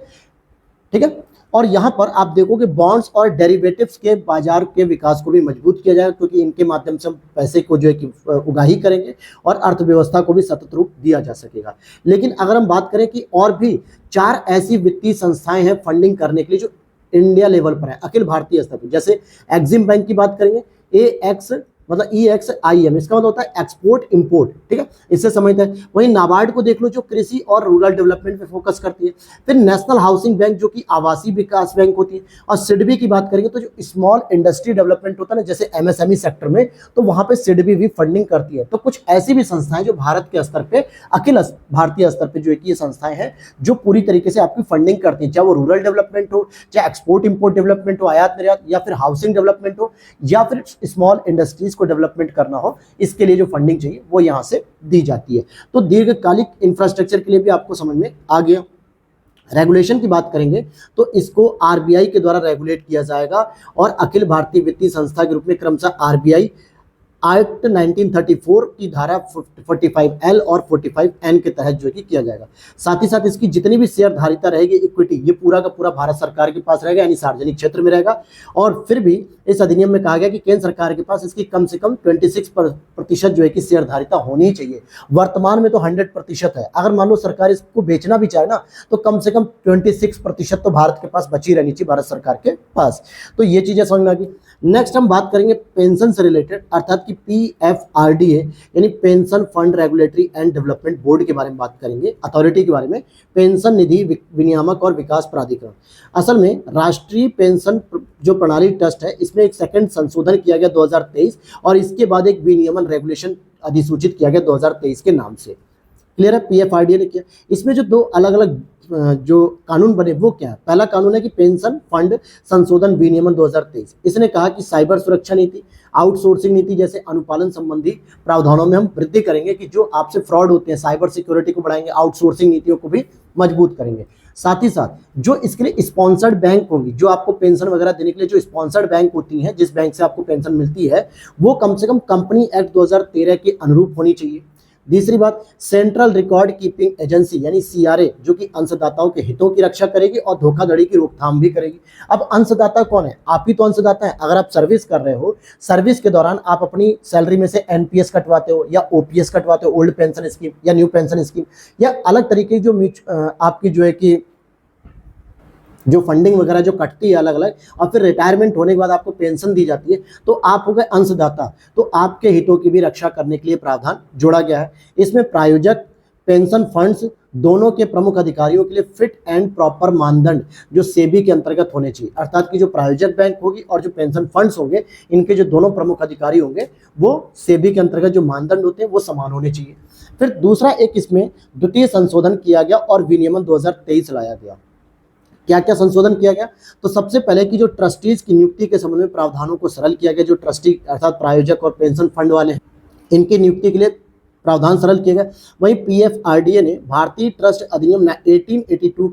ठीक है। और यहाँ पर आप देखोगे बॉन्ड्स और डेरिवेटिव्स के बाजार के विकास को भी मजबूत किया जाएगा, क्योंकि इनके माध्यम से हम पैसे को जो है कि उगाही करेंगे और अर्थव्यवस्था को भी सतत रूप दिया जा सकेगा। लेकिन अगर हम बात करें कि और भी 4 ऐसी वित्तीय संस्थाएं हैं फंडिंग करने के लिए जो इंडिया लेवल पर है, अखिल भारतीय स्तर पर, जैसे एक्सिम बैंक की बात करेंगे, AX मतलब EXIM, इसका मतलब होता है एक्सपोर्ट इंपोर्ट, ठीक है, इससे समझते हैं। वहीं नाबार्ड को देख लो जो कृषि और रूरल डेवलपमेंट पे फोकस करती है। फिर नेशनल हाउसिंग बैंक जो कि आवासीय विकास बैंक होती है। और सिडबी की बात करेंगे तो जो स्मॉल इंडस्ट्री डेवलपमेंट होता है ना, जैसे MSME सेक्टर में, तो वहां पे सिडबी भी फंडिंग करती है। तो कुछ ऐसी भी संस्थाएं जो भारत के स्तर पे, अखिल भारतीय स्तर पे जो है कि ये संस्थाएं हैं जो पूरी तरीके से आपकी फंडिंग करती है, चाहे वो रूरल डेवलपमेंट हो, चाहे एक्सपोर्ट इंपोर्ट डेवलपमेंट हो, आयात निर्यात, या फिर हाउसिंग डेवलपमेंट हो, या फिर स्मॉल इंडस्ट्रीज को डेवलपमेंट करना हो, इसके लिए जो फंडिंग चाहिए वो यहां से दी जाती है। तो दीर्घकालिक इंफ्रास्ट्रक्चर के लिए भी आपको समझ में आ गया। रेगुलेशन की बात करेंगे तो इसको RBI के द्वारा रेगुलेट किया जाएगा और अखिल भारतीय वित्तीय संस्था के रूप में क्रमशः RBI एक्ट 1934 की धारा 45L और 45N के तहत जो है किया जाएगा। साथ ही साथ इसकी जितनी भी शेयर धारिता रहेगी, इक्विटी, ये पूरा का पूरा भारत सरकार के पास रहेगा, यानी सार्वजनिक क्षेत्र में रहेगा। और फिर भी इस अधिनियम में कहा गया कि केंद्र सरकार के पास इसकी कम से कम 26% जो है कि शेयर धारिता होनी ही चाहिए। वर्तमान में तो 100% है। अगर मान लो सरकार इसको बेचना भी चाहे ना, तो कम से कम 26% तो भारत के पास बची रहनी चाहिए, भारत सरकार के पास। तो ये चीजें समझ में आ गई। नेक्स्ट हम बात करेंगे पेंशन से रिलेटेड, अर्थात कि PFRDA यानी pension fund regulatory and development board के बारे में बात करेंगे, अथॉरिटी के बारे में, पेंशन निधि विनियामक और विकास प्राधिकरण। असल में राष्ट्रीय पेंशन जो प्रणाली ट्रस्ट है, इसमें एक सेकंड संशोधन किया गया 2023 और इसके बाद एक विनियमन रेगुलेशन अधिसूचित किया गया 2023 के नाम से। क्लियर है, PFRDA ने किया। इसमें जो 2 अलग अलग जो कानून बने वो क्या है? पहला कानून है कि पेंशन फंड संशोधन विनियमन 2023। इसने कहा कि साइबर सुरक्षा नीति, आउटसोर्सिंग नीति जैसे अनुपालन संबंधी प्रावधानों में हम वृद्धि करेंगे कि जो आपसे फ्रॉड होते हैं, साइबर सिक्योरिटी को बढ़ाएंगे, आउटसोर्सिंग नीतियों को भी मजबूत करेंगे। साथ ही साथ जो इसके लिए स्पॉन्सर्ड बैंक होंगी, जो आपको पेंशन वगैरह देने के लिए जो स्पॉन्सर्ड बैंक होती हैं, जिस बैंक से आपको पेंशन मिलती है, वो कम से कम कंपनी एक्ट 2013 के अनुरूप होनी चाहिए। दूसरी बात, सेंट्रल रिकॉर्ड कीपिंग एजेंसी यानी CRA, जो कि अंशदाताओं के हितों की रक्षा करेगी और धोखाधड़ी की रोकथाम भी करेगी। अब अंशदाता कौन है? आप ही तो अंशदाता है। अगर आप सर्विस कर रहे हो, सर्विस के दौरान आप अपनी सैलरी में से NPS कटवाते हो या OPS कटवाते हो, ओल्ड पेंशन स्कीम या न्यू पेंशन स्कीम, या अलग तरीके की जो आपकी जो है कि जो फंडिंग वगैरह जो कटती है अलग अलग, और फिर रिटायरमेंट होने के बाद आपको पेंशन दी जाती है, तो आप हो गए अंशदाता। तो आपके हितों की भी रक्षा करने के लिए प्रावधान जोड़ा गया है। इसमें प्रायोजक पेंशन फंड्स दोनों के प्रमुख अधिकारियों के लिए फिट एंड प्रॉपर मानदंड जो सेबी के अंतर्गत होने चाहिए, अर्थात कि जो प्रायोजक बैंक होगी और जो पेंशन फंड्स होंगे, इनके जो दोनों प्रमुख अधिकारी होंगे वो सेबी के अंतर्गत जो मानदंड होते हैं वो समान होने चाहिए। फिर दूसरा एक इसमें द्वितीय संशोधन किया गया और विनियमन 2023 लाया गया। क्या क्या संशोधन किया गया? तो सबसे पहले कि जो ट्रस्टीज की नियुक्ति के संबंध में प्रावधानों को सरल किया गया। जो ट्रस्टी अर्थात प्रायोजक और पेंशन फंड वाले हैं, इनकी नियुक्ति के लिए प्रावधान सरल किए गए। वहीं PFRDA ने भारतीय ट्रस्ट अधिनियम 1882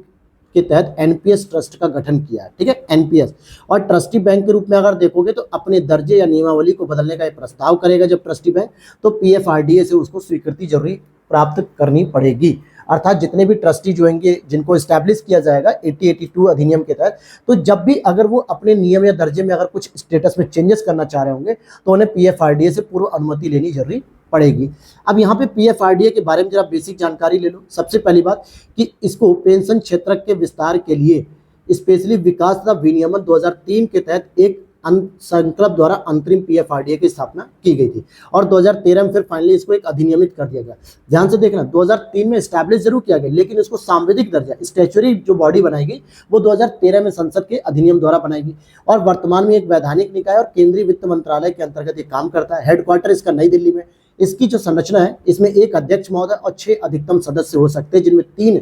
के तहत NPS ट्रस्ट का गठन किया है, ठीक है, NPS। और ट्रस्टी बैंक के रूप में अगर देखोगे तो अपने दर्जे या नियमावली को बदलने का एक प्रस्ताव करेगा जब ट्रस्टी बैंक, तो PFRDA से उसको स्वीकृति जरूरी प्राप्त करनी पड़ेगी। अर्थात जितने भी ट्रस्टी जो होंगे जिनको इस्टेब्लिश किया जाएगा 8082 अधिनियम के तहत, तो जब भी अगर वो अपने नियम या दर्जे में अगर कुछ स्टेटस में चेंजेस करना चाह रहे होंगे तो उन्हें पीएफआरडीए से पूर्व अनुमति लेनी जरूरी पड़ेगी। अब यहाँ पे पीएफआरडीए के बारे में जरा बेसिक जानकारी ले लो। सबसे पहली बात कि इसको पेंशन क्षेत्र के विस्तार के लिए स्पेशली विकास तथा विनियमन 2003 के तहत एक संकल्प द्वारा अंतरिम पीएफआरडीए की स्थापना की गई थी और 2013 में फिर फाइनली इसको एक अधिनियमित कर दिया गया। ध्यान से देखना, 2003 में एस्टैब्लिश जरूर किया गया लेकिन इसको सांविधिक दर्जा स्टैच्यूटरी जो बॉडी बनाई गई वो 2013 में संसद के अधिनियम द्वारा बनाई गई और वर्तमान में एक वैधानिक निकाय और केंद्रीय वित्त मंत्रालय के अंतर्गत ये काम करता है। हेडक्वार्टर इसका नई दिल्ली में। इसकी जो संरचना है इसमें एक अध्यक्ष महोदय और 6 अधिकतम सदस्य हो सकते हैं जिनमें 3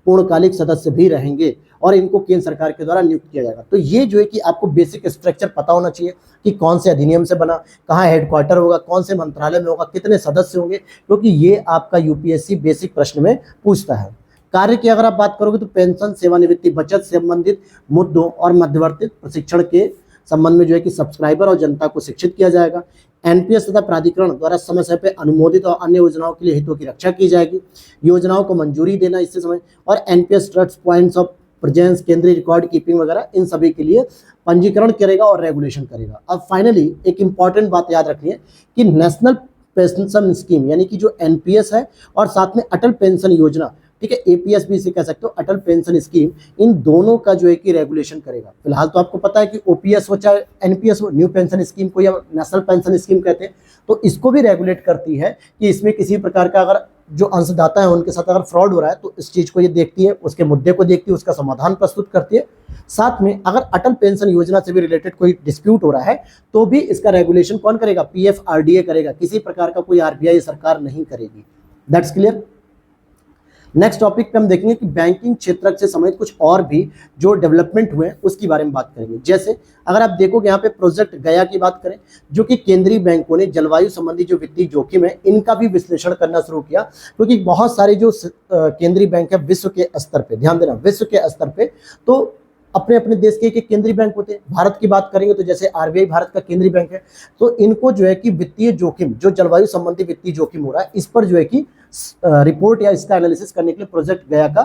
पूर्णकालिक सदस्य भी रहेंगे और इनको केंद्र सरकार के द्वारा नियुक्त किया जाएगा। तो ये जो है कि आपको बेसिक स्ट्रक्चर पता होना चाहिए कि कौन से अधिनियम से बना, कहाँ हेडक्वार्टर होगा, कौन से मंत्रालय में होगा, कितने सदस्य होंगे, क्योंकि ये आपका यूपीएससी बेसिक प्रश्न में पूछता है। कार्य की अगर आप बात करोगे तो पेंशन, सेवानिवृत्ति, बचत से संबंधित मुद्दों और मध्यवर्ती प्रशिक्षण के संबंध में जो है कि सब्सक्राइबर और जनता को शिक्षित किया जाएगा। एनपीएस तथा प्राधिकरण द्वारा समय समय पर अनुमोदित और अन्य योजनाओं के लिए हितों की रक्षा की जाएगी। योजनाओं को मंजूरी देना इससे समय और NPS trust points of presence, केंद्रीय रिकॉर्ड कीपिंग वगैरह इन सभी के लिए पंजीकरण करेगा और रेगुलेशन करेगा। अब फाइनली एक इंपॉर्टेंट बात याद रखनी है कि नेशनल पेंशन स्कीम यानी कि जो एनपीएस है और साथ में अटल पेंशन योजना, ठीक है, एपीएस भी इसे कह सकते हो, अटल पेंशन स्कीम, इन दोनों का जो है कि रेगुलेशन करेगा। फिलहाल तो आपको पता है कि ओपीएस हो चाहे एनपीएस हो, न्यू पेंशन स्कीम को या नेशनल पेंशन स्कीम कहते हैं, तो इसको भी रेगुलेट करती है कि इसमें किसी प्रकार का अगर जो अंशदाता है उनके साथ अगर फ्रॉड हो रहा है तो इस चीज को ये देखती है, उसके मुद्दे को देखती है, उसका समाधान प्रस्तुत करती है। साथ में अगर अटल पेंशन योजना से भी रिलेटेड कोई डिस्प्यूट हो रहा है तो भी इसका रेगुलेशन कौन करेगा? पीएफआरडीए करेगा, किसी प्रकार का कोई आरबीआई सरकार नहीं करेगी। That's clear. नेक्स्ट टॉपिक पे हम देखेंगे कि बैंकिंग क्षेत्र से संबंधित कुछ और भी जो डेवलपमेंट हुए हैं उसकी बारे में बात करेंगे। जैसे अगर आप देखोगे यहाँ पे प्रोजेक्ट गया की बात करें, जो कि केंद्रीय बैंकों ने जलवायु संबंधी जो वित्तीय जोखिम है इनका भी विश्लेषण करना शुरू किया, क्योंकि बहुत सारे जो केंद्रीय बैंक है विश्व के स्तर पे, ध्यान देना विश्व के स्तर पे, तो अपने अपने देश के एक केंद्रीय बैंक होते हैं। भारत की बात करेंगे तो जैसे आरबीआई भारत का केंद्रीय बैंक है, तो इनको जो है कि वित्तीय जोखिम, जो जलवायु संबंधी वित्तीय जोखिम हो रहा है, इस पर जो है कि रिपोर्ट या इसका एनालिसिस करने के लिए प्रोजेक्ट गया का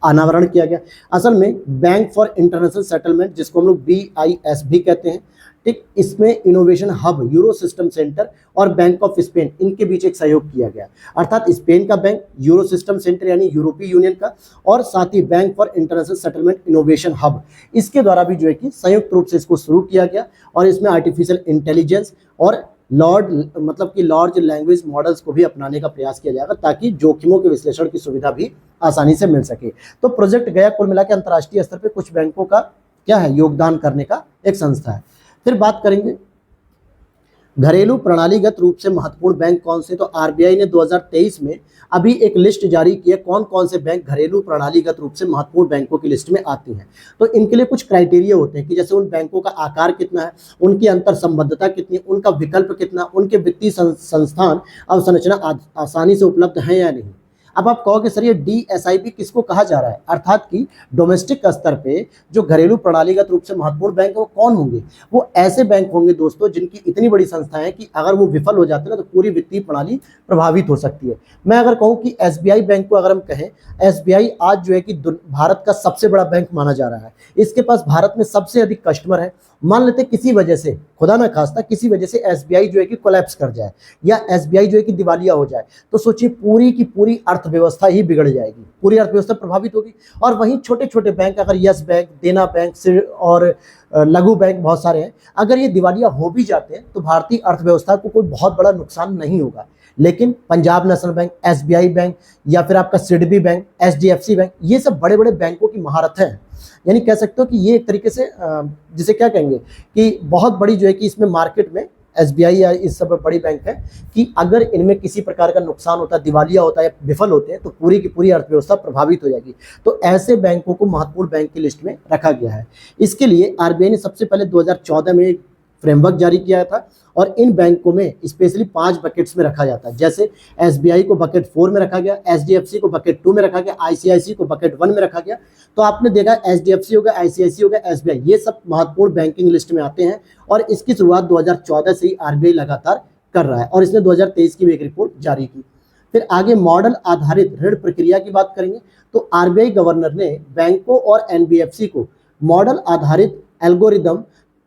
अनावरण किया गया। असल में बैंक फॉर इंटरनेशनल सेटलमेंट, जिसको हम लोग BIS भी कहते हैं, ठीक, इसमें innovation hub, euro system centre और बैंक ऑफ स्पेन, इनके बीच एक सहयोग किया गया। अर्थात स्पेन का बैंक, यूरो सिस्टम सेंटर यानी यूरोपीय यूनियन का, और साथ ही bank for international settlement innovation hub, इसके द्वारा भी जो है कि संयुक्त रूप से इसको शुरू किया गया और इसमें आर्टिफिशियल इंटेलिजेंस और लार्ज लैंग्वेज मॉडल्स को भी अपनाने का प्रयास किया जाएगा ताकि जोखिमों के विश्लेषण की सुविधा भी आसानी से मिल सके। तो प्रोजेक्ट गया कुल मिला के अंतर्राष्ट्रीय स्तर पे कुछ बैंकों का क्या है, योगदान करने का एक संस्था है। फिर बात करेंगे घरेलू प्रणालीगत रूप से महत्वपूर्ण बैंक कौन से, तो आरबीआई ने 2023 में अभी एक लिस्ट जारी की है कौन कौन से बैंक घरेलू प्रणालीगत रूप से महत्वपूर्ण बैंकों की लिस्ट में आती हैं। तो इनके लिए कुछ क्राइटेरिया होते हैं कि जैसे उन बैंकों का आकार कितना है, उनकी अंतर संबद्धता कितनी, उनका विकल्प कितना, उनके वित्तीय संस्थान अवसंरचना आसानी से उपलब्ध है या नहीं। अब आप कहोगे सर ये DSIB किसको कहा जा रहा है, अर्थात कि डोमेस्टिक स्तर पे जो घरेलू प्रणालीगत रूप से महत्वपूर्ण बैंक है वो कौन होंगे? वो ऐसे बैंक होंगे दोस्तों जिनकी इतनी बड़ी संस्था है कि अगर वो विफल हो जाते हैं ना तो पूरी वित्तीय प्रणाली प्रभावित हो सकती है। मैं अगर कहूँ कि SBI बैंक को अगर हम कहें, SBI आज जो है कि भारत का सबसे बड़ा बैंक माना जा रहा है, इसके पास भारत में सबसे अधिक कस्टमर है। मान लेते किसी वजह से, खुदा ना खास्ता, किसी वजह से SBI जो है कि कोलैप्स कर जाए या SBI जो है कि दिवालिया हो जाए, तो सोचिए पूरी की पूरी अर्थव्यवस्था ही बिगड़ जाएगी, पूरी अर्थव्यवस्था प्रभावित होगी। और वहीं छोटे छोटे बैंक, अगर यस बैंक, देना बैंक और लघु बैंक बहुत सारे हैं, अगर ये दिवालिया हो भी जाते हैं तो भारतीय अर्थव्यवस्था को कोई बहुत बड़ा नुकसान नहीं होगा। लेकिन Punjab national bank, SBI bank या फिर आपका सिडबी बैंक, HDFC बैंक, ये सब बड़े बड़े बैंकों की महारत है। यानी कह सकते हो कि ये एक तरीके से जिसे क्या कहेंगे कि बहुत बड़ी जो है कि इसमें मार्केट में SBI या इस सब बड़ी बैंक है कि अगर इनमें किसी प्रकार का नुकसान होता है, दिवालिया होता है या विफल होते हैं तो पूरी की पूरी अर्थव्यवस्था प्रभावित हो जाएगी। तो ऐसे बैंकों को महत्वपूर्ण बैंक की लिस्ट में रखा गया है। इसके लिए आरबीआई ने सबसे पहले 2014 में एक फ्रेमवर्क जारी किया था और इन बैंकों में स्पेशली 5 बकेट्स में रखा जाता है। जैसे SBI को बकेट 4 में रखा गया, HDFC को बकेट 2 में रखा गया, ICICI को बकेट 1 में रखा गया। तो आपने देखा HDFC हो गया, ICICI हो गया, SBI, ये सब महत्वपूर्ण बैंकिंग लिस्ट में आते हैं और इसकी शुरुआत 2014 से ही आरबीआई लगातार कर रहा है और इसने 2023 की भी एक रिपोर्ट जारी की। फिर आगे मॉडल आधारित ऋण प्रक्रिया की बात करेंगे, तो आरबीआई गवर्नर ने बैंकों और एनबीएफसी को मॉडल आधारित एल्गोरिदम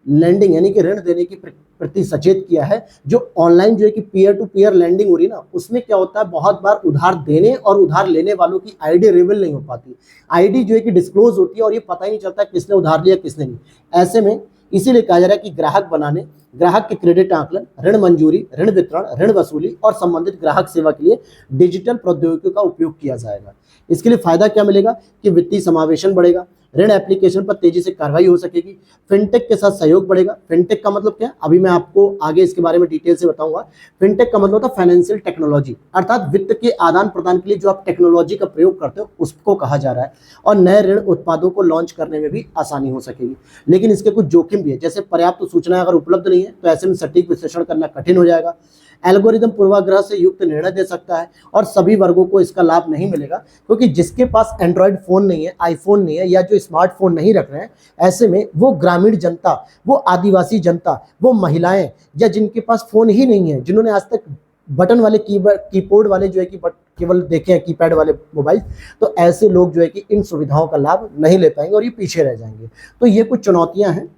लैंडिंग यानी कि ऋण देने की प्रति सचेत किया है। जो ऑनलाइन जो है कि पीयर टू पीयर लैंडिंग हो रही है ना, उसमें क्या होता है, बहुत बार उधार देने और उधार लेने वालों की आईडी रिवील नहीं हो पाती, आईडी जो है कि डिस्क्लोज होती है और ये पता ही नहीं चलता किसने उधार लिया किसने नहीं। ऐसे में इसीलिए कहा जा रहा है कि ग्राहक बनाने, ग्राहक के क्रेडिट आकलन, ऋण मंजूरी, ऋण वितरण, ऋण वसूली और संबंधित ग्राहक सेवा के लिए डिजिटल प्रौद्योगिकियों का उपयोग किया जाएगा। इसके लिए फायदा क्या मिलेगा कि वित्तीय समावेशन बढ़ेगा, ऋण एप्लीकेशन पर तेजी से कार्रवाई हो सकेगी, फिनटेक के साथ सहयोग बढ़ेगा। फिनटेक का मतलब क्या है, अभी मैं आपको आगे इसके बारे में डिटेल से बताऊंगा। फिनटेक का मतलब होता है फाइनेंशियल टेक्नोलॉजी, अर्थात वित्त के आदान प्रदान के लिए जो आप टेक्नोलॉजी का प्रयोग करते हो उसको कहा जा रहा है। और नए ऋण उत्पादों को लॉन्च करने में भी आसानी हो सकेगी, लेकिन इसके कुछ जोखिम भी है, जैसे पर्याप्त सूचना अगर उपलब्ध नहीं है तो ऐसे में सटीक विश्लेषण करना कठिन हो जाएगा। एल्गोरिदम पूर्वाग्रह से युक्त निर्णय दे सकता है और सभी वर्गों को इसका लाभ नहीं मिलेगा, क्योंकि जिसके पास एंड्रॉयड फोन नहीं है, आईफोन नहीं है या जो स्मार्टफोन नहीं रख रहे हैं, ऐसे में वो ग्रामीण जनता, वो आदिवासी जनता, वो महिलाएं या जिनके पास फोन ही नहीं है, जिन्होंने आज तक बटन वाले कीबोर्ड वाले जो है कि केवल देखे हैं कीपैड वाले मोबाइल, तो ऐसे लोग जो है कि इन सुविधाओं का लाभ नहीं ले पाएंगे और ये पीछे रह जाएंगे। तो ये कुछ चुनौतियां हैं।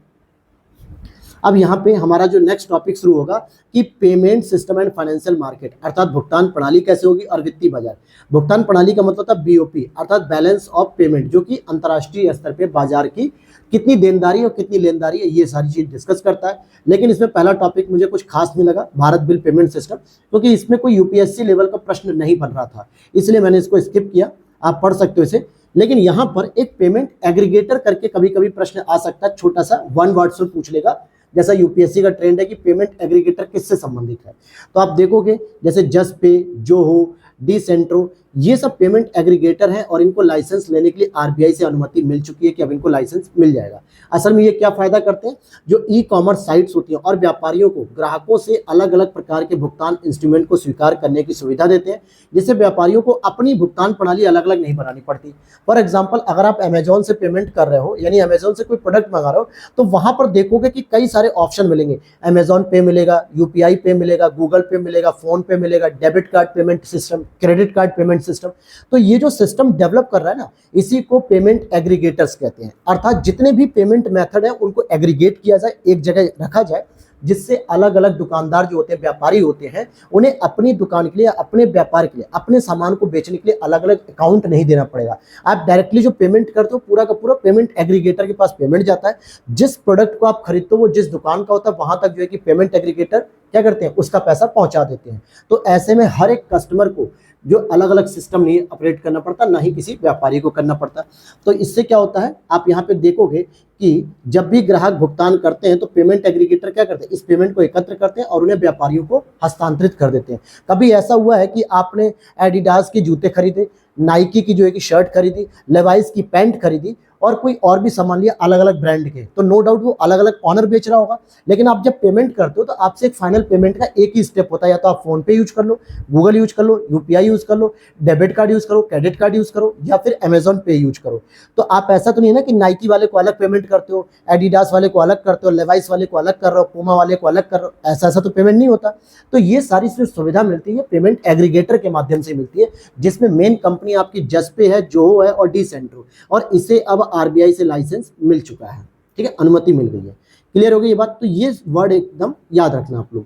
अब यहाँ पे हमारा जो नेक्स्ट टॉपिक शुरू होगा कि payment system and financial market, अर्थात भुगतान प्रणाली कैसे होगी और वित्तीय बाजार। भुगतान प्रणाली का मतलब था बीओपी, अर्थात बैलेंस ऑफ पेमेंट, जो कि अंतर्राष्ट्रीय स्तर पे बाजार की कितनी देनदारी और कितनी लेनदारी है, ये सारी चीज डिस्कस करता है। लेकिन इसमें पहला टॉपिक मुझे कुछ खास नहीं लगा, भारत बिल पेमेंट सिस्टम, क्योंकि इसमें कोई यूपीएससी लेवल का प्रश्न नहीं बन रहा था, इसलिए मैंने इसको स्किप किया। आप पढ़ सकते हो इसे। लेकिन यहाँ पर एक पेमेंट एग्रीगेटर करके कभी कभी प्रश्न आ सकता है, छोटा सा 1 वर्ड से पूछ लेगा, जैसा यूपीएससी का ट्रेंड है कि पेमेंट एग्रीगेटर किससे संबंधित है। तो आप देखोगे जैसे जस्ट पे, जोहो, डीसेंट्रो, ये सब पेमेंट एग्रीगेटर हैं और इनको लाइसेंस लेने के लिए आरबीआई से अनुमति मिल चुकी है कि अब इनको लाइसेंस मिल जाएगा। असल में ये क्या फायदा करते हैं, जो ई कॉमर्स साइट्स होती हैं और व्यापारियों को ग्राहकों से अलग अलग प्रकार के भुगतान इंस्ट्रूमेंट को स्वीकार करने की सुविधा देते हैं, जिससे व्यापारियों को अपनी भुगतान प्रणाली अलग अलग नहीं बनानी पड़ती। फॉर एग्जाम्पल, अगर आप अमेजोन से पेमेंट कर रहे हो, यानी अमेजोन से कोई प्रोडक्ट मंगा रहे हो, तो वहां पर देखोगे कि कई सारे ऑप्शन मिलेंगे। अमेजोन पे मिलेगा, यूपीआई पे मिलेगा, गूगल पे मिलेगा, फोन पे मिलेगा, debit card payment system, credit card payment system. तो ये जो सिस्टम डेवलप कर रहा है ना, इसी को पेमेंट एग्रीगेटर्स कहते हैं। अर्थात जितने भी पेमेंट मेथड है उनको एग्रीगेट किया जाए, एक जगह रखा जाए, जिससे अलग अलग दुकानदार जो होते हैं, व्यापारी होते हैं, उन्हें अपनी दुकान के लिए, अपने व्यापार के लिए, अपने सामान को बेचने के लिए अलग अलग अकाउंट नहीं देना पड़ेगा। आप डायरेक्टली जो पेमेंट करते हो पूरा का पूरा पेमेंट एग्रीगेटर के पास पेमेंट जाता है। जिस प्रोडक्ट को आप खरीदते हो वो जिस दुकान का होता है, वहां तक जो है कि पेमेंट एग्रीगेटर क्या करते हैं, उसका पैसा पहुंचा देते हैं। तो ऐसे में हर एक कस्टमर को जो अलग अलग सिस्टम नहीं ऑपरेट करना पड़ता, ना ही किसी व्यापारी को करना पड़ता। तो इससे क्या होता है, आप यहाँ पे देखोगे कि जब भी ग्राहक भुगतान करते हैं तो पेमेंट एग्रीगेटर क्या करते हैं, इस पेमेंट को एकत्र करते हैं और उन्हें व्यापारियों को हस्तांतरित कर देते हैं। कभी ऐसा हुआ है कि आपने एडिडास के जूते खरीदे, नाइकी की जो है कि शर्ट खरीदी, लेवाइस की पैंट खरीदी और कोई और भी सामान लिया अलग अलग ब्रांड के, तो नो डाउट वो अलग अलग ऑनर बेच रहा होगा। लेकिन आप जब पेमेंट करते हो तो आपसे एक फाइनल पेमेंट का एक ही स्टेप होता है, या तो आप फोन पे यूज कर लो, गूगल यूज कर लो, यूपीआई यूज कर लो, डेबिट कार्ड यूज करो, क्रेडिट कार्ड यूज करो, या फिर अमेजोन पे यूज करो। तो आप ऐसा तो नहीं है ना कि नाइकी वाले को अलग पेमेंट करते हो, एडिडास वाले को अलग करते हो, लेवाइस वाले को अलग कर रहे हो, पूमा वाले को अलग कर रहे हो, ऐसा तो पेमेंट नहीं होता। तो ये सारी सुविधा मिलती है पेमेंट एग्रीगेटर के माध्यम से मिलती है, जिसमें मेन कंपनी आपकी जस्पे है, जोहो है और डीसेंट्रो, और इसे अब आरबीआई से लाइसेंस मिल चुका है। ठीक है, अनुमति मिल गई है। क्लियर हो गई ये बात। तो ये वर्ड एकदम याद रखना आप लोग,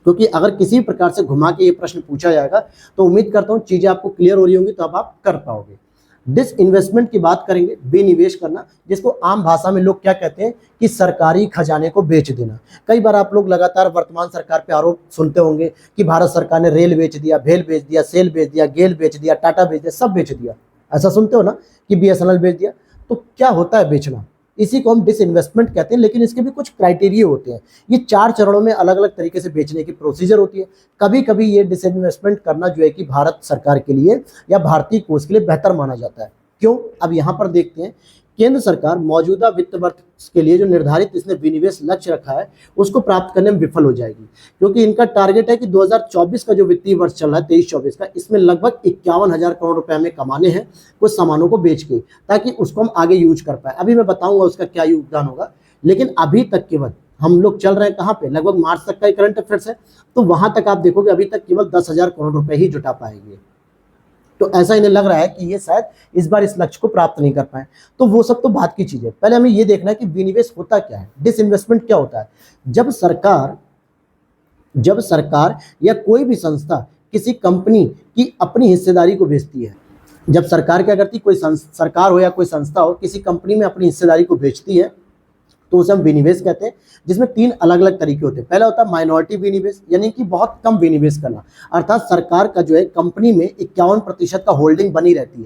क्योंकि अगर किसी प्रकार से घुमा के ये प्रश्न पूछा जाएगा तो उम्मीद करता हूं चीजें आपको क्लियर हो रही होंगी, तो अब आप कर पाओगे। डिसइन्वेस्टमेंट की बात करेंगे, बेनिवेश करना, जिसको आम भाषा में लोग क्या कहते हैं कि सरकारी खजाने को बेच देना। कई बार आप लोग लगातार वर्तमान सरकार पे आरोप सुनते होंगे कि भारत सरकार ने रेल बेच दिया, भेल बेच दिया, सेल बेच दिया, गेल बेच दिया, टाटा बेच दिया, सब बेच दिया। ऐसा सुनते हो ना कि बीएसएनएल बेच दिया। तो क्या होता है बेचना, इसी को हम डिसइन्वेस्टमेंट कहते हैं। लेकिन इसके भी कुछ क्राइटेरिया होते हैं। ये 4 चरणों में अलग अलग तरीके से बेचने की प्रोसीजर होती है। कभी कभी ये डिसइन्वेस्टमेंट करना जो है कि भारत सरकार के लिए या भारतीय कोष के लिए बेहतर माना जाता है। क्यों, अब यहाँ पर देखते हैं। केंद्र सरकार मौजूदा वित्त वर्ष के लिए जो निर्धारित इसने विनिवेश लक्ष्य रखा है उसको प्राप्त करने में विफल हो जाएगी, क्योंकि इनका टारगेट है कि 2024 का जो वित्तीय वर्ष चल रहा है 23-24 का, इसमें लगभग 51,000 करोड़ रुपए हमें कमाने हैं कुछ सामानों को बेच के, ताकि उसको हम आगे यूज कर पाए। अभी मैं बताऊंगा उसका क्या योगदान होगा, लेकिन अभी तक केवल हम लोग चल रहे हैं कहाँ पे, लगभग मार्च तक का ही करंट अफेयर्स है, तो वहां तक आप देखोगे अभी तक केवल 10,000 करोड़ रुपए ही जुटा पाएंगे। तो ऐसा इन्हें लग रहा है कि ये शायद इस बार इस लक्ष्य को प्राप्त नहीं कर पाए। तो वो सब तो बात की चीज है, पहले हमें ये देखना है कि विनिवेश होता क्या है, डिसइन्वेस्टमेंट क्या होता है। जब सरकार या कोई भी संस्था किसी कंपनी की अपनी हिस्सेदारी को बेचती है, जब सरकार क्या करती, कोई सरकार हो या कोई संस्था हो किसी कंपनी में अपनी हिस्सेदारी को बेचती है, तो उसे हम विनिवेश कहते हैं, जिसमें 3 अलग अलग तरीके होते हैं। पहला होता है माइनॉरिटी विनिवेश, यानी कि बहुत कम विनिवेश करना, अर्थात सरकार का जो है कंपनी में 51% का होल्डिंग बनी रहती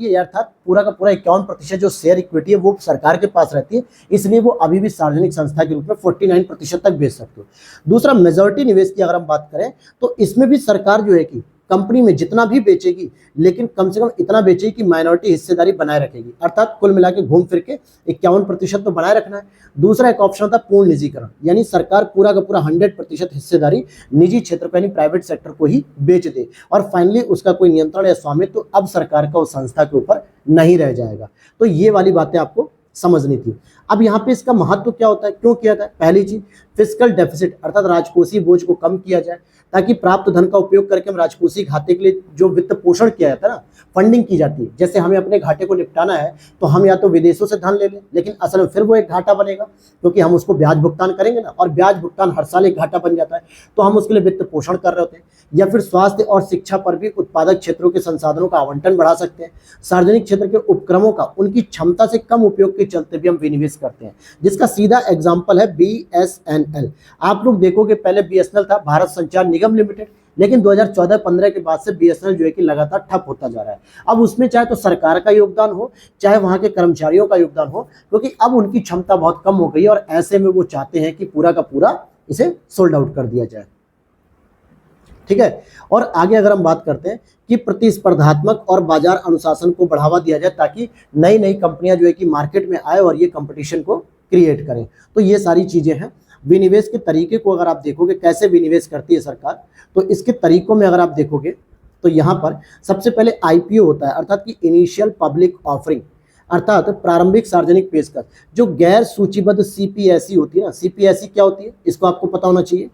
है, अर्थात पूरा का पूरा 51% जो शेयर इक्विटी है वो सरकार के पास रहती है, इसलिए वो अभी भी सार्वजनिक संस्था के रूप में 49% तक बेच सकते हो। दूसरा मेजॉरिटी निवेश की अगर हम बात करें तो इसमें भी सरकार जो है कि कंपनी में जितना भी बेचेगी, लेकिन कम से कम इतना बेचेगी कि माइनॉरिटी हिस्सेदारी बनाए रखेगी, अर्थात कुल मिला के घूम फिर के 51% तो बनाए रखना है। दूसरा एक ऑप्शन होता है पूर्ण निजीकरण, यानी सरकार पूरा का पूरा 100% हिस्सेदारी निजी क्षेत्र पर यानी प्राइवेट सेक्टर को ही बेच दे, और फाइनली उसका कोई नियंत्रण या स्वामित्व तो अब सरकार का उस संस्था के ऊपर नहीं रह जाएगा। तो ये वाली बातें आपको समझनी थी। अब यहाँ पे इसका महत्व क्या होता है, क्यों किया जाता है। पहली चीज फिस्कल डेफिसिट, अर्थात राजकोषीय बोझ को कम किया जाए, ताकि प्राप्त धन का उपयोग करके हम राजकोषीय घाटे के लिए जो वित्त पोषण किया जाता है ना, फंडिंग की जाती है। जैसे हमें अपने घाटे को निपटाना है तो हम या तो विदेशों से धन ले लें, लेकिन असल में फिर वो एक घाटा बनेगा, क्योंकि हम उसको ब्याज भुगतान करेंगे ना, और ब्याज भुगतान हर साल एक घाटा बन जाता है, तो हम उसके लिए वित्त पोषण कर रहे होते हैं। या फिर स्वास्थ्य और शिक्षा पर भी उत्पादक क्षेत्रों के संसाधनों का आवंटन बढ़ा सकते हैं। सार्वजनिक क्षेत्र के उपक्रमों का उनकी क्षमता से कम उपयोग के चलते भी हम विनिवेश करते हैं, जिसका सीधा एग्जाम्पल है BSNL। आप लोग देखोगे पहले BSNL था, भारत संचार निगम लिमिटेड, लेकिन 2014-15 के बाद से BSNL जो है कि लगातार ठप होता जा रहा है। अब उसमें चाहे तो सरकार का योगदान हो, चाहे वहां के कर्मचारियों का योगदान हो, क्योंकि अब उनकी क्षमता बहुत कम हो गई है, और ऐसे में वो चाहते हैं कि पूरा का पूरा इसे सोल्ड आउट कर दिया जाए। ठीक है, और आगे अगर हम बात करते हैं कि प्रतिस्पर्धात्मक और बाजार अनुशासन को बढ़ावा दिया जाए, ताकि नई नई कंपनियां जो है कि मार्केट में आए और ये कंपटीशन को क्रिएट करें। तो ये सारी चीजें हैं। विनिवेश के तरीके को अगर आप देखोगे कैसे विनिवेश करती है सरकार, तो इसके तरीकों में अगर आप देखोगे तो यहाँ पर सबसे पहले IPO होता है, अर्थात कि इनिशियल पब्लिक ऑफरिंग, अर्थात प्रारंभिक सार्वजनिक पेशकश। जो गैर सूचीबद्ध CPSE होती है ना, CPSE क्या होती है इसको आपको पता होना चाहिए।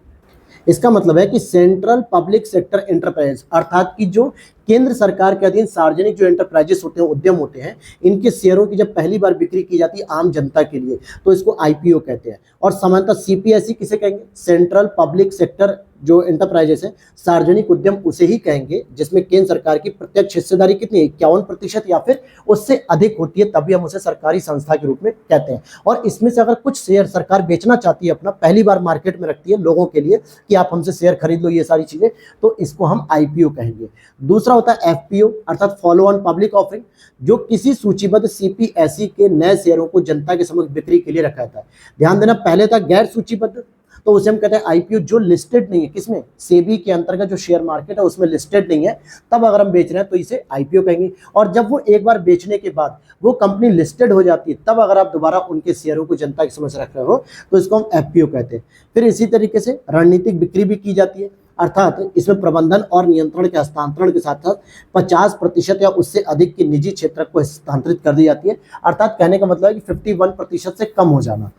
इसका मतलब है कि सेंट्रल पब्लिक सेक्टर एंटरप्राइज, अर्थात कि जो केंद्र सरकार के अधीन सार्वजनिक जो एंटरप्राइजेस होते हैं, उद्यम होते हैं, इनके शेयरों की जब पहली बार बिक्री की जाती है आम जनता के लिए, तो इसको IPO कहते हैं। और सामान्यतः CPSE किसे कहेंगे, सेंट्रल पब्लिक सेक्टर जो एंटरप्राइजेस है, सार्वजनिक उद्यम उसे ही कहेंगे जिसमें केंद्र सरकार की प्रत्यक्ष हिस्सेदारी कितनी है, 51% या फिर उससे अधिक होती है, तभी हम उसे सरकारी संस्था के रूप में कहते हैं। और इसमें से अगर कुछ शेयर सरकार बेचना चाहती है, अपना पहली बार मार्केट में रखती है लोगों के लिए कि आप हमसे शेयर खरीद लो, ये सारी चीजें, तो इसको हम IPO कहेंगे। दूसरा होता है FPO, अर्थात फॉलो ऑन पब्लिक ऑफरिंग, जो किसी सूचीबद्ध CPSE के नए शेयरों को जनता के समक्ष बिक्री के लिए रखा जाता है। ध्यान देना, पहले था गैर सूचीबद्ध, तो उसे हम कहते हैं IPO, जो लिस्टेड नहीं है, किसमें, सेबी के अंतर्गत जो शेयर मार्केट है उसमें लिस्टेड नहीं है, तब अगर हम बेच रहे हैं तो इसे IPO कहेंगे। और जब वो एक बार बेचने के बाद वो कंपनी लिस्टेड हो जाती है, तब अगर आप दोबारा उनके शेयरों को जनता के समक्ष रख रहे हो तो इसको हम FPO कहते हैं। फिर इसी तरीके से रणनीतिक बिक्री भी की जाती है, अर्थात इसमें प्रबंधन और नियंत्रण के हस्तांतरण के साथ साथ 50% या उससे अधिक की निजी क्षेत्र को हस्तांतरित कर दी जाती है। अर्थात कहने का मतलब है कि 51% से कम हो जाना,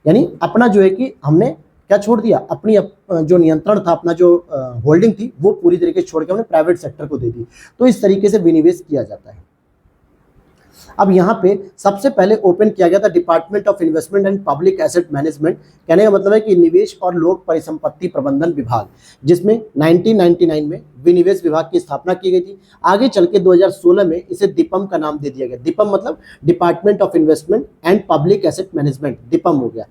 यानी अपना जो है कि हमने क्या छोड़ दिया, अपनी जो नियंत्रण था, अपना जो होल्डिंग थी, वो पूरी तरीके से छोड़ के हमने प्राइवेट सेक्टर को दे दी। तो इस तरीके से विनिवेश किया जाता है। अब यहाँ पे सबसे पहले ओपन किया गया था department of investment and public asset management, कहने का मतलब है कि निवेश और लोक परिसंपत्ति प्रबंधन विभाग, जिसमें 1999 में विनिवेश विभाग की स्थापना की गई थी। आगे चल के 2016 में इसे DIPAM का नाम दे दिया गया। DIPAM मतलब department of investment and public asset management, DIPAM हो गया।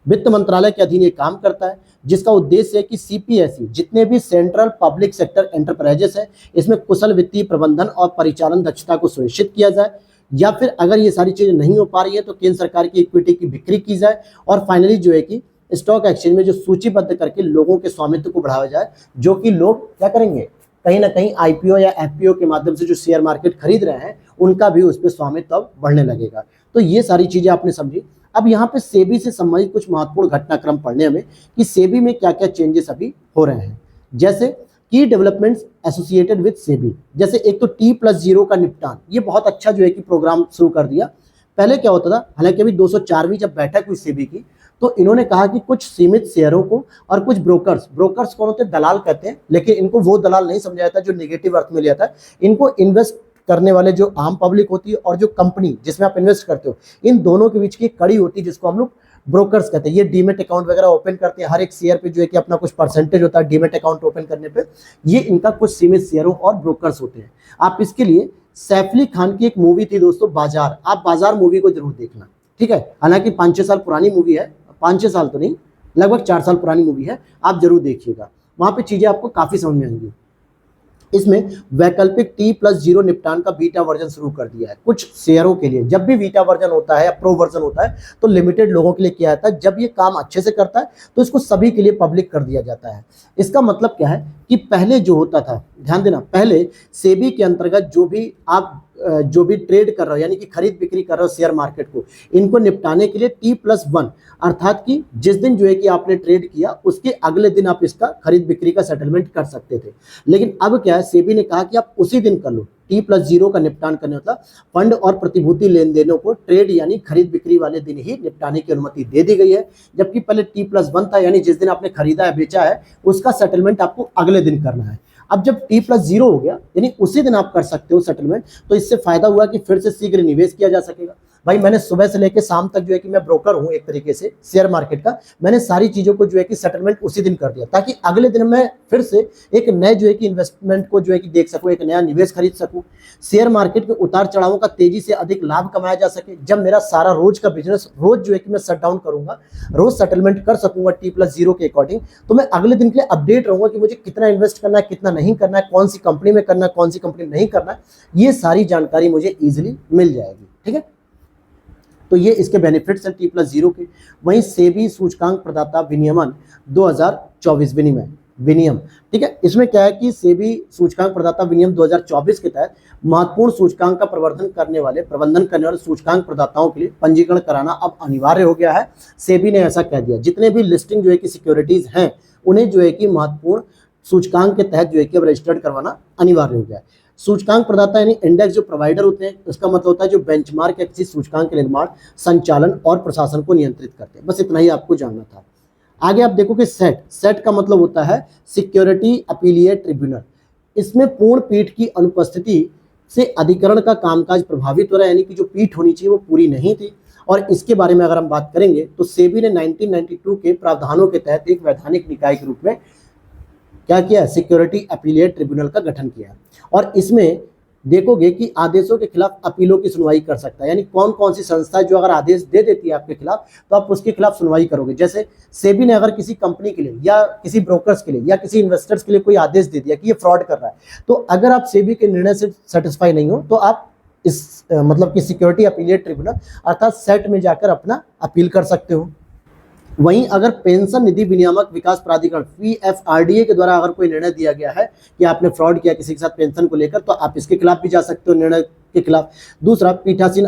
वित्त मंत्रालय के अधीन ये काम करता है, जिसका उद्देश्य है कि CPSE जितने भी सेंट्रल पब्लिक सेक्टर एंटरप्राइजेस है, इसमें कुशल वित्तीय प्रबंधन और परिचालन दक्षता को सुनिश्चित किया जाए, या फिर अगर ये सारी चीजें नहीं हो पा रही है तो केंद्र सरकार की इक्विटी की बिक्री की जाए, और फाइनली जो है कि स्टॉक एक्सचेंज में जो सूचीबद्ध करके लोगों के स्वामित्व को बढ़ाया जाए, जो कि लोग क्या करेंगे, कहीं ना कहीं IPO या FPO के माध्यम से जो शेयर मार्केट खरीद रहे हैं उनका भी उस पर स्वामित्व अब बढ़ने लगेगा। तो ये सारी चीजें आपने समझी। अब यहाँ पे सेबी से संबंधित कुछ महत्वपूर्ण घटनाक्रम पढ़ने में कि सेबी में क्या क्या चेंजेस अभी हो रहे हैं। जैसे की डेवलपमेंट्स एसोसिएटेड विद सेबी, जैसे एक तो T+0 का निपटान, ये बहुत अच्छा जो है कि प्रोग्राम शुरू कर दिया। पहले क्या होता था, हालांकि अभी 204वीं जब बैठक हुई सेबी की, तो इन्होंने कहा कि कुछ सीमित शेयरों को और कुछ ब्रोकर्स, ब्रोकर्स कौन होते हैं, दलाल कहते हैं, लेकिन इनको वो दलाल नहीं समझा जाता जो नेगेटिव अर्थ में लिया था। इनको इन्वेस्ट करने वाले जो आम पब्लिक होती है और जो कंपनी जिसमें आप इन्वेस्ट करते हो, इन दोनों के बीच की कड़ी होती है जिसको हम लोग ब्रोकर्स कहते हैं। ये डीमेट अकाउंट वगैरह ओपन करते हैं, हर एक शेयर पे जो है कि अपना कुछ परसेंटेज होता है डीमेट अकाउंट ओपन करने पे। ये इनका कुछ सीमित शेयरों और ब्रोकर्स होते हैं। आप इसके लिए सैफ अली खान की एक मूवी थी दोस्तों, बाजार, आप बाजार मूवी को जरूर देखना, ठीक है। हालांकि 5-6 साल पुरानी मूवी है, 5-6 साल तो नहीं, लगभग 4 साल पुरानी मूवी है, आप जरूर देखिएगा, वहां पे चीजें आपको काफी समझ में आएंगी। इसमें वैकल्पिक T+0 निपटान का बीटा वर्जन शुरू कर दिया है कुछ शेयरों के लिए। जब भी बीटा वर्जन होता है या प्रो वर्जन होता है तो लिमिटेड लोगों के लिए किया जाता है। जब ये काम अच्छे से करता है तो इसको सभी के लिए पब्लिक कर दिया जाता है। इसका मतलब क्या है कि पहले जो होता था, ध्यान देना, पहले सेबी के अंतर्गत जो भी ट्रेड कर रहे हो यानी कि खरीद बिक्री कर रहे हो शेयर मार्केट को, इनको निपटाने के लिए T+1 अर्थात कि जिस दिन जो है कि आपने ट्रेड किया उसके अगले दिन आप इसका खरीद बिक्री का सेटलमेंट कर सकते थे। लेकिन अब क्या है, सेबी ने कहा कि आप उसी दिन कर लो। T+0 का निपटान करने मतलब फंड और प्रतिभूति लेन देनों को ट्रेड यानी खरीद बिक्री वाले दिन ही निपटाने की अनुमति दे दी गई है। जबकि पहले T+1 था, यानी जिस दिन आपने खरीदा है बेचा है उसका सेटलमेंट आपको अगले दिन करना है। अब जब T+0 हो गया यानी उसी दिन आप कर सकते हो सेटलमेंट, तो इससे फायदा हुआ कि फिर से शीघ्र निवेश किया जा सकेगा। भाई मैंने सुबह से लेकर शाम तक जो है कि मैं ब्रोकर हूं एक तरीके से शेयर मार्केट का, मैंने सारी चीजों को जो है कि सेटलमेंट उसी दिन कर दिया ताकि अगले दिन मैं फिर से एक नए जो है कि इन्वेस्टमेंट को जो है कि देख सकूं, एक नया निवेश खरीद सकूं, शेयर मार्केट के उतार चढ़ावों का तेजी से अधिक लाभ कमाया जा सके। जब मेरा सारा रोज का बिजनेस रोज जो है कि मैं शट डाउन करूंगा, रोज सेटलमेंट कर सकूंगा T+0 के अकॉर्डिंग, तो मैं अगले दिन के लिए अपडेट रहूंगा कि मुझे कितना इन्वेस्ट करना है, कितना नहीं करना है, कौन सी कंपनी में करना है, कौन सी कंपनी नहीं करना है, ये सारी जानकारी मुझे ईजिली मिल जाएगी, ठीक है। तो ये इसके बेनिफिट्स हैं T+0 के। वहीं सेबी सूचकांक प्रदाता विनियमन 2024 विनियम, ठीक है। इसमें क्या है कि सेबी सूचकांक प्रदाता विनियम 2024 के तहत महत्वपूर्ण सूचकांक का प्रबंधन करने वाले सूचकांक प्रदाताओं के लिए पंजीकरण कराना अब अनिवार्य हो गया है। सेबी ने ऐसा कह दिया, जितने भी लिस्टिंग जो है कि सिक्योरिटीज हैं उन्हें जो है कि महत्वपूर्ण सूचकांक के तहत जो है कि अब रजिस्टर्ड करवाना अनिवार्य हो गया है। सूचकांक प्रदाता यानी इंडेक्स जो प्रोवाइडर होते हैं, उसका मतलब होता है जो बेंचमार्क या किसी सूचकांक के निर्माण, संचालन और प्रशासन को नियंत्रित करते हैं। बस इतना ही आपको जानना था। आगे आप देखो कि सेट का मतलब होता है सिक्योरिटी अपीलिएट ट्रिब्यूनल। इसमें पूर्ण पीठ की अनुपस्थिति से अधिकरण का कामकाज प्रभावित हो रहा है, यानी कि जो पीठ होनी चाहिए वो पूरी नहीं थी। और इसके बारे में अगर हम बात करेंगे तो सेबी ने 1992 के प्रावधानों के तहत एक वैधानिक निकाय के रूप में क्या किया, सिक्योरिटी अपीलिएट ट्रिब्यूनल का गठन किया। और इसमें देखोगे कि आदेशों के खिलाफ अपीलों की सुनवाई कर सकता है, यानी कौन कौन सी संस्था जो अगर आदेश दे देती है आपके खिलाफ तो आप उसके खिलाफ सुनवाई करोगे। जैसे सेबी ने अगर किसी कंपनी के लिए या किसी ब्रोकर्स के लिए या किसी इन्वेस्टर्स के लिए कोई आदेश दे दिया कि ये फ्रॉड कर रहा है, तो अगर आप सेबी के निर्णय से सेटिस्फाई नहीं हो तो आप इस मतलब कि सिक्योरिटी अपीलिएट ट्रिब्यूनल अर्थात सेट में जाकर अपना अपील कर सकते हो। वहीं अगर पेंशन निधि विनियामक विकास प्राधिकरण PFRDA के द्वारा अगर कोई निर्णय दिया गया है कि आपने फ्रॉड किया किसी के साथ पेंशन को लेकर, तो आप इसके खिलाफ भी जा सकते हो, निर्णय के खिलाफ। दूसरा पीठासीन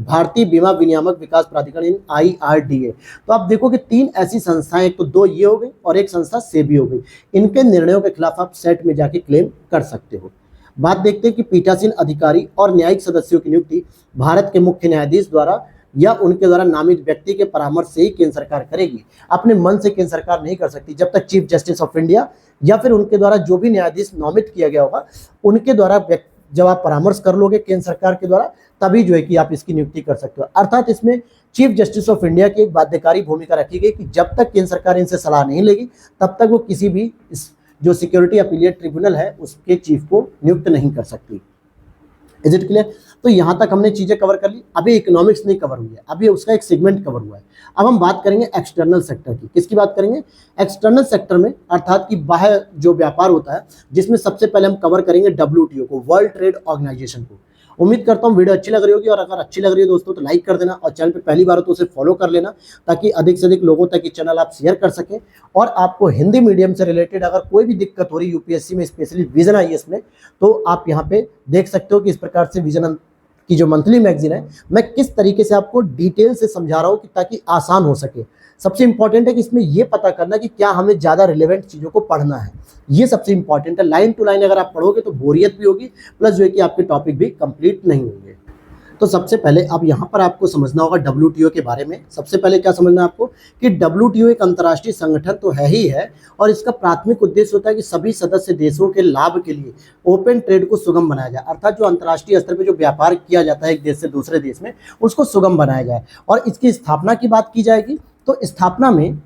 भारतीय बीमा विनियामक विकास प्राधिकरण IRDA। तो आप देखो कि 3 ऐसी संस्थाएं, एक तो 2 ये हो गई और एक संस्था सेबी हो गई, इनके निर्णयों के खिलाफ आप सेट में जाके क्लेम कर सकते हो। बात देखते हैं कि पीठासीन अधिकारी और न्यायिक सदस्यों की नियुक्ति भारत के मुख्य न्यायाधीश द्वारा या उनके द्वारा नामित व्यक्ति के परामर्श से ही केंद्र सरकार करेगी। अपने मन से केंद्र सरकार नहीं कर सकती। जब तक चीफ जस्टिस ऑफ इंडिया या फिर उनके द्वारा जो भी न्यायाधीश नॉमिनेट किया गया होगा उनके द्वारा जब आप परामर्श कर लोगे केंद्र सरकार के द्वारा, तभी जो है कि आप इसकी नियुक्ति कर सकते हो। अर्थात इसमें चीफ जस्टिस ऑफ इंडिया की एक बाध्यकारी भूमिका रखी गई कि जब तक केंद्र सरकार इनसे सलाह नहीं लेगी तब तक वो किसी भी जो सिक्योरिटी अपीलिएट ट्रिब्यूनल है उसके चीफ को नियुक्त नहीं कर सकती। Is it clear? तो यहाँ तक हमने चीजें कवर कर ली। अभी इकोनॉमिक्स नहीं कवर हुई है, अभी उसका एक सेगमेंट कवर हुआ है। अब हम बात करेंगे एक्सटर्नल सेक्टर की। किसकी बात करेंगे? एक्सटर्नल सेक्टर में अर्थात कि बाह्य जो व्यापार होता है, जिसमें सबसे पहले हम कवर करेंगे WTO को, वर्ल्ड ट्रेड ऑर्गेनाइजेशन को। उम्मीद करता हूँ वीडियो अच्छी लग रही होगी, और अगर अच्छी लग रही है दोस्तों तो लाइक कर देना, और चैनल पे पहली बार हो तो उसे फॉलो कर लेना ताकि अधिक से अधिक लोगों तक ये चैनल आप शेयर कर सकें। और आपको हिंदी मीडियम से रिलेटेड अगर कोई भी दिक्कत हो रही UPSC में, स्पेशली विजन IAS में, तो आप यहाँ पे देख सकते हो कि इस प्रकार से विजन की जो मंथली मैगजीन है मैं किस तरीके से आपको डिटेल से समझा रहा हूँ ताकि आसान हो सके। सबसे इंपॉर्टेंट है कि इसमें ये पता करना कि क्या हमें ज़्यादा रिलेवेंट चीज़ों को पढ़ना है, ये सबसे इंपॉर्टेंट है। लाइन टू लाइन अगर आप पढ़ोगे तो बोरियत भी होगी, प्लस जो है कि आपके टॉपिक भी कंप्लीट नहीं होंगे। तो सबसे पहले अब यहाँ पर आपको समझना होगा डब्ल्यूटीओ के बारे में। सबसे पहले क्या समझना है आपको कि डब्ल्यूटीओ एक अंतर्राष्ट्रीय संगठन तो है ही है, और इसका प्राथमिक उद्देश्य होता है कि सभी सदस्य देशों के लाभ के लिए ओपन ट्रेड को सुगम बनाया जाए, अर्थात जो अंतर्राष्ट्रीय स्तर पर जो व्यापार किया जाता है एक देश से दूसरे देश में, उसको सुगम बनाया जाए। और इसकी स्थापना की बात की जाएगी तो स्थापना में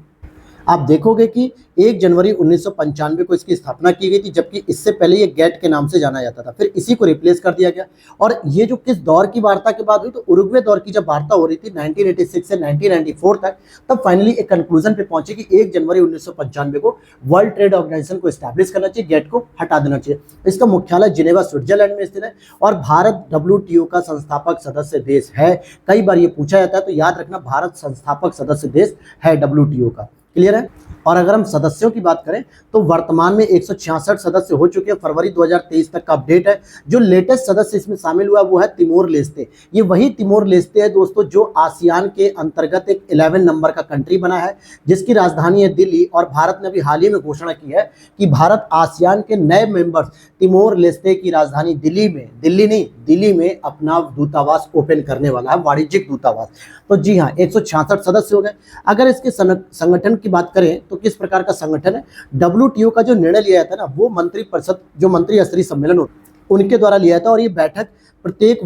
आप देखोगे कि 1 जनवरी 1995 को इसकी स्थापना की गई थी, जबकि इससे पहले ये गेट के नाम से जाना जाता था, फिर इसी को रिप्लेस कर दिया गया। और ये जो किस दौर की वार्ता के बाद हुई, तो उरुग्वे दौर की जब वार्ता हो रही थी 1986 से 1994 तक, तब फाइनली एक कंक्लूजन पे पहुंचे कि 1 जनवरी 1995 को वर्ल्ड ट्रेड ऑर्गेनाइजेशन को एस्टैब्लिश करना चाहिए, गेट को हटा देना चाहिए। इसका मुख्यालय जिनेवा स्विट्जरलैंड में स्थित है, और भारत डब्ल्यूटीओ का संस्थापक सदस्य देश है। कई बार ये पूछा जाता है, तो याद रखना भारत संस्थापक सदस्य देश है डब्ल्यूटीओ का। क्लियर है। और अगर हम सदस्यों की बात करें तो वर्तमान में 166 सदस्य हो चुके हैं, फरवरी 2023 तक का अपडेट है। जो लेटेस्ट सदस्य इसमें शामिल हुआ वो है तिमोर लेस्ते। ये वही तिमोर लेस्ते है दोस्तों जो आसियान के अंतर्गत एक 11 नंबर का कंट्री बना है, जिसकी राजधानी है दिल्ली। और भारत ने अभी हाल ही में घोषणा की है कि भारत आसियान के नए मेंबर्स तिमोर लेस्ते की राजधानी दिल्ली में अपना दूतावास ओपन करने वाला है, वाणिज्यिक दूतावास। तो जी हाँ, 166 सदस्य हो गए। अगर इसके संगठन की बात करें तो किस प्रकार का संगठन है, डब्ल्यूटीओ का जो निर्णय लिया जाता है ना, वो मंत्री परिषद, जो मंत्री स्तरीय सम्मेलन होता है उनके द्वारा लिया जाता है। और ये बैठक प्रत्येक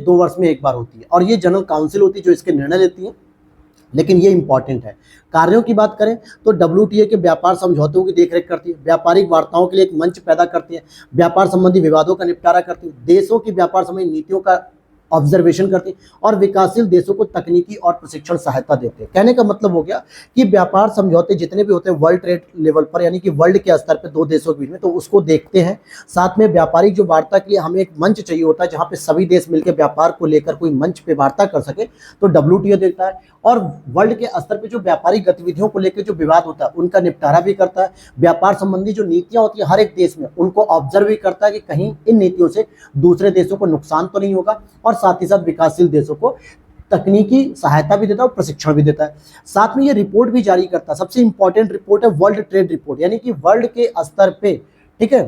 2 वर्ष में एक बार होती है, और ये जनरल काउंसिल होती है जो इसके निर्णय लेती है। लेकिन ये इंपॉर्टेंट है। कार्यों की बात करें तो डब्ल्यूटीओ के व्यापार समझौतों की देखरेख करती है, व्यापारिक वार्ताओं के लिए एक मंच पैदा करती है, व्यापार संबंधी विवादों का निपटारा करती है, देशों की व्यापार संबंधी नीतियों का ऑब्जर्वेशन करती है, और विकासशील देशों को तकनीकी और प्रशिक्षण सहायता देते हैं। कहने का मतलब हो गया कि व्यापार समझौते जितने भी होते हैं वर्ल्ड ट्रेड लेवल पर, यानी कि वर्ल्ड के स्तर पर 2 देशों के बीच में, तो उसको देखते हैं। साथ में व्यापारिक जो वार्ता के लिए हमें एक मंच चाहिए होता है जहां पे सभी देश मिलकर व्यापार को लेकर कोई मंच पे वार्ता कर सके, तो डब्ल्यूटीओ देखता है। और वर्ल्ड के स्तर पर जो व्यापारिक गतिविधियों को लेकर जो विवाद होता है उनका निपटारा भी करता है। व्यापार संबंधी जो नीतियां होती है हर एक देश में, उनको ऑब्जर्व भी करता है कि कहीं इन नीतियों से दूसरे देशों को नुकसान तो नहीं होगा, और साथ ही साथ विकासशील देशों को तकनीकी सहायता भी देता है और प्रशिक्षण भी देता है। साथ में ये रिपोर्ट भी जारी करता है। सबसे इंपॉर्टेंट रिपोर्ट है वर्ल्ड ट्रेड रिपोर्ट, यानी कि वर्ल्ड के स्तर पे, ठीक है,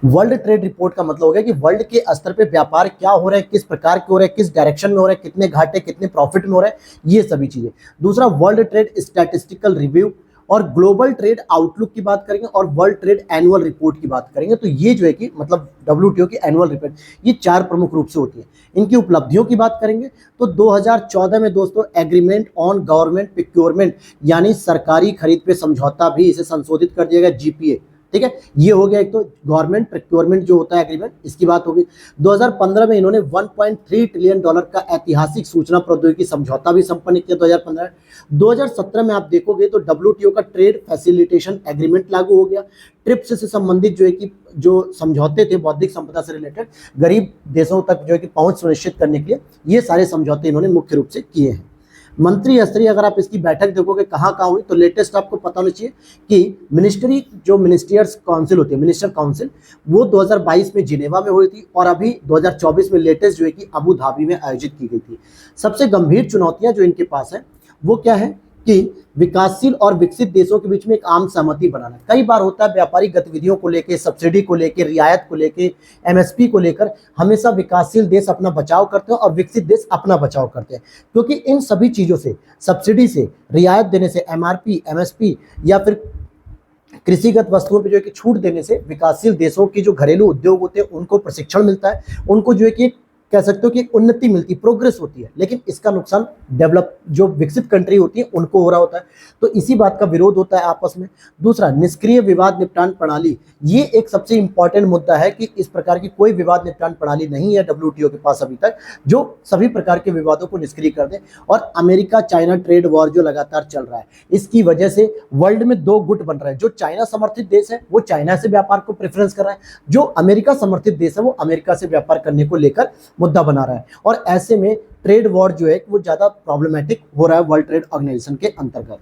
वर्ल्ड ट्रेड रिपोर्ट का मतलब हो गया कि वर्ल्ड के स्तर पे व्यापार क्या हो रहा है, किस प्रकार के हो रहा है, किस डायरेक्शन में हो रहा है, कितने घाटे कितने प्रॉफिट में हो रहा है, ये सभी चीजें। दूसरा वर्ल्ड ट्रेड स्टैटिस्टिकल रिव्यू और ग्लोबल ट्रेड आउटलुक की बात करेंगे, और वर्ल्ड ट्रेड एनुअल रिपोर्ट की बात करेंगे। तो ये जो है कि मतलब डब्ल्यूटीओ की एनुअल रिपोर्ट, ये 4 प्रमुख रूप से होती है। इनकी उपलब्धियों की बात करेंगे तो 2014 में दोस्तों एग्रीमेंट ऑन गवर्नमेंट प्रोक्योरमेंट, यानी सरकारी खरीद पे समझौता भी इसे संशोधित कर दिया गया, जीपीए। ठीक है, ये हो गया एक तो गवर्नमेंट प्रोक्योरमेंट जो होता है एग्रीमेंट, इसकी बात होगी। 2015 में इन्होंने $1.3 ट्रिलियन का ऐतिहासिक सूचना प्रौद्योगिकी समझौता भी संपन्न किया 2015। 2017 में आप देखोगे तो डब्ल्यूटीओ का ट्रेड फैसिलिटेशन एग्रीमेंट लागू हो गया। ट्रिप्स से संबंधित जो है कि जो समझौते थे बौद्धिक संपदा से रिलेटेड, गरीब देशों तक जो है कि पहुंच सुनिश्चित करने के लिए, ये सारे समझौते इन्होंने मुख्य रूप से किए हैं। मंत्री स्तरीय अगर आप इसकी बैठक देखोगे कहाँ कहाँ हुई, तो लेटेस्ट आपको पता होना चाहिए कि मिनिस्टर्स काउंसिल होती है, मिनिस्टर काउंसिल, वो 2022 में जिनेवा में हुई थी, और अभी 2024 में लेटेस्ट जो है कि अबू धाबी में आयोजित की गई थी। सबसे गंभीर चुनौतियां जो इनके पास है वो क्या है कि विकासशील और विकसित देशों के बीच में एक आम सहमति बनाना। कई बार होता है व्यापारिक गतिविधियों को लेकर, सब्सिडी को लेकर, रियायत को लेकर, एमएसपी को लेकर, हमेशा विकासशील देश अपना बचाव करते हैं और विकसित देश अपना बचाव करते हैं, क्योंकि इन सभी चीज़ों से, सब्सिडी से, रियायत देने से, एमआरपी, एमएसपी या फिर कृषिगत वस्तुओं पर जो है कि छूट देने से विकासशील देशों के जो घरेलू उद्योग होते हैं उनको प्रशिक्षण मिलता है, उनको जो है कि कह सकते हो कि उन्नति मिलती, प्रोग्रेस होती है। लेकिन इसका नुकसान डेवलप जो विकसित कंट्री होती है उनको हो रहा होता है, तो इसी बात का विरोध होता है आपस में। दूसरा, निष्क्रिय विवाद निपटान प्रणाली, ये एक सबसे इंपॉर्टेंट मुद्दा है कि इस प्रकार की कोई विवाद निपटान प्रणाली नहीं है डब्ल्यूटीओ के पास अभी तक, जो सभी प्रकार के विवादों को निष्क्रिय कर दे। और अमेरिका चाइना ट्रेड वॉर जो लगातार चल रहा है, इसकी वजह से वर्ल्ड में 2 गुट बन रहे हैं। जो चाइना समर्थित देश है वो चाइना से व्यापार को प्रेफरेंस कर रहा है, जो अमेरिका समर्थित देश है वो अमेरिका से व्यापार करने को लेकर मुद्दा बना रहा है। और ऐसे में ट्रेड वॉर जो है वो ज्यादा प्रॉब्लमेटिक हो रहा है वर्ल्ड ट्रेड ऑर्गेनाइजेशन के अंतर्गत।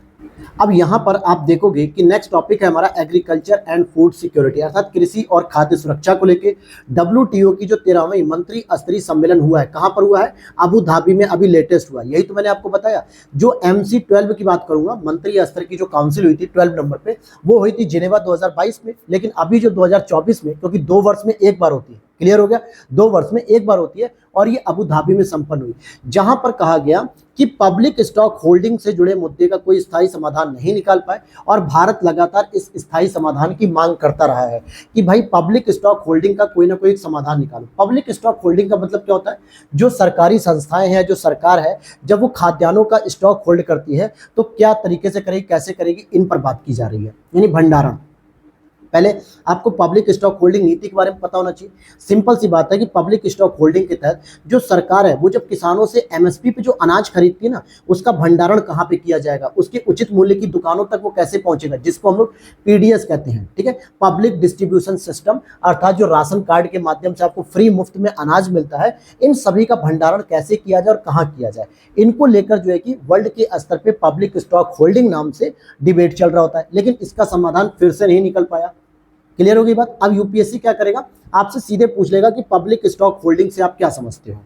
अब यहां पर आप देखोगे कि नेक्स्ट टॉपिक है हमारा एग्रीकल्चर एंड फूड सिक्योरिटी, अर्थात कृषि और खाद्य सुरक्षा को लेकर डब्ल्यूटीओ की जो 13वां मंत्री स्तरीय सम्मेलन हुआ है, कहां पर हुआ है, अबू धाबी में अभी लेटेस्ट हुआ। यही तो मैंने आपको बताया। जो MC12 की बात करूंगा, मंत्री स्तर की जो काउंसिल हुई थी 12 नंबर पे, वो हुई थी जिनेवा 2022 में। लेकिन अभी जो 2024 में, क्योंकि 2 वर्ष में एक बार होती है, क्लियर हो गया। 2 वर्ष में एक बार होती है और ये अबू धाबी में संपन्न हुई, जहां पर कहा गया कि पब्लिक स्टॉक होल्डिंग से जुड़े मुद्दे का कोई स्थायी समाधान नहीं निकाल पाए और भारत लगातार इस स्थायी समाधान की मांग करता रहा है कि भाई पब्लिक स्टॉक होल्डिंग का कोई ना कोई एक समाधान निकालो। पब्लिक स्टॉक होल्डिंग का मतलब क्या होता है, जो सरकारी संस्थाएं हैं, जो सरकार है, जब वो खाद्यान्नों का स्टॉक होल्ड करती है तो क्या तरीके से करेगी, कैसे करेगी, इन पर बात की जा रही है, यानी भंडारण। पहले आपको पब्लिक स्टॉक होल्डिंग नीति के बारे में पता होना चाहिए। सिंपल सी बात है कि पब्लिक स्टॉक होल्डिंग के तहत जो सरकार है वो जब किसानों से एमएसपी पे जो अनाज खरीदती है ना, उसका भंडारण कहाँ पे किया जाएगा, उसके उचित मूल्य की दुकानों तक वो कैसे पहुंचेगा, जिसको हम लोग पीडीएस कहते हैं, ठीक है, पब्लिक डिस्ट्रीब्यूशन सिस्टम, अर्थात जो राशन कार्ड के माध्यम से आपको फ्री मुफ्त में अनाज मिलता है, इन सभी का भंडारण कैसे किया जाए और कहाँ किया जाए, इनको लेकर जो है कि वर्ल्ड के स्तर पे पब्लिक स्टॉक होल्डिंग नाम से डिबेट चल रहा होता है, लेकिन इसका समाधान फिर से नहीं निकल पाया। क्लियर हो गई बात। अब यूपीएससी क्या करेगा, आपसे सीधे पूछ लेगा कि पब्लिक स्टॉक होल्डिंग से आप क्या समझते हो,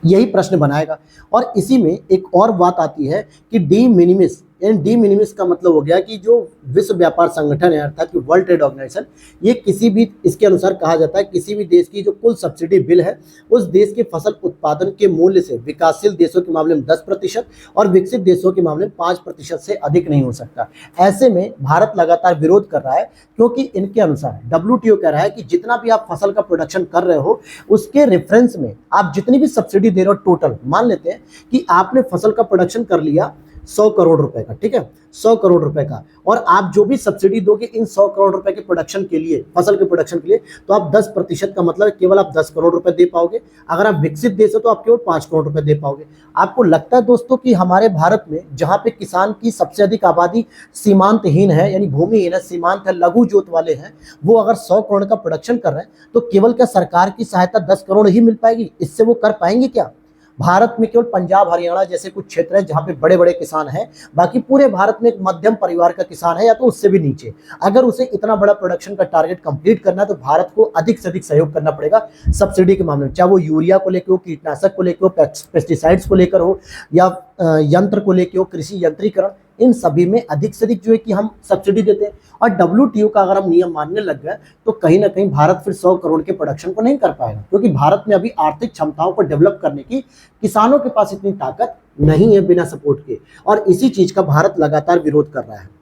यही प्रश्न बनाएगा। और इसी में एक और बात आती है कि डी मिनिमिस, यानी डी मिनिमिस का मतलब हो गया कि जो विश्व व्यापार संगठन है अर्थात कि वर्ल्ड ट्रेड ऑर्गेनाइजेशन, ये किसी भी, इसके अनुसार कहा जाता है किसी भी देश की जो कुल सब्सिडी बिल है उस देश के फसल उत्पादन के मूल्य से विकासशील देशों के मामले में 10% और विकसित देशों के मामले में 5% से अधिक नहीं हो सकता। ऐसे में भारत लगातार विरोध कर रहा है क्योंकि इनके अनुसार WTO कह रहा है कि जितना भी आप फसल का प्रोडक्शन कर रहे हो उसके रेफरेंस में आप जितनी भी सब्सिडी दे रहे हो, टोटल मान लेते हैं कि आपने फसल का प्रोडक्शन कर लिया 100 करोड़ रुपए का, ठीक है, 100 करोड़ रुपए का, और आप जो भी सब्सिडी दोगे इन 100 करोड़ रुपए के प्रोडक्शन के लिए, फसल के प्रोडक्शन के लिए, तो आप 10% का मतलब केवल आप 10 करोड़ रुपए दे पाओगे। अगर आप विकसित देश हो तो आप केवल 5 करोड़ रुपए दे पाओगे। आपको लगता है दोस्तों कि हमारे भारत में जहां पे किसान की सबसे अधिक आबादी सीमांतहीन है, यानी भूमिहीन है, सीमांत है, लघु जोत वाले हैं, वो अगर 100 करोड़ का प्रोडक्शन कर रहे हैं तो केवल क्या सरकार की सहायता 10 करोड़ ही मिल पाएगी, इससे वो कर पाएंगे क्या? भारत में केवल पंजाब हरियाणा जैसे कुछ क्षेत्र है जहां पे बड़े बड़े किसान हैं, बाकी पूरे भारत में एक मध्यम परिवार का किसान है या तो उससे भी नीचे। अगर उसे इतना बड़ा प्रोडक्शन का टारगेट कंप्लीट करना है तो भारत को अधिक से अधिक सहयोग करना पड़ेगा सब्सिडी के मामले में, चाहे वो यूरिया को लेकर हो, कीटनाशक को लेकर हो, पेस्टिसाइड्स को लेकर हो, या यंत्र को लेकर हो, कृषि यंत्रीकरण, इन सभी में अधिक से अधिक जो है कि हम सब्सिडी देते हैं। और WTO का अगर हम नियम मानने लग गए तो कहीं ना कहीं भारत फिर 100 करोड़ के प्रोडक्शन को नहीं कर पाएगा, क्योंकि भारत में अभी आर्थिक क्षमताओं को डेवलप करने की किसानों के पास इतनी ताकत नहीं है बिना सपोर्ट के, और इसी चीज का भारत लगातार विरोध कर रहा है।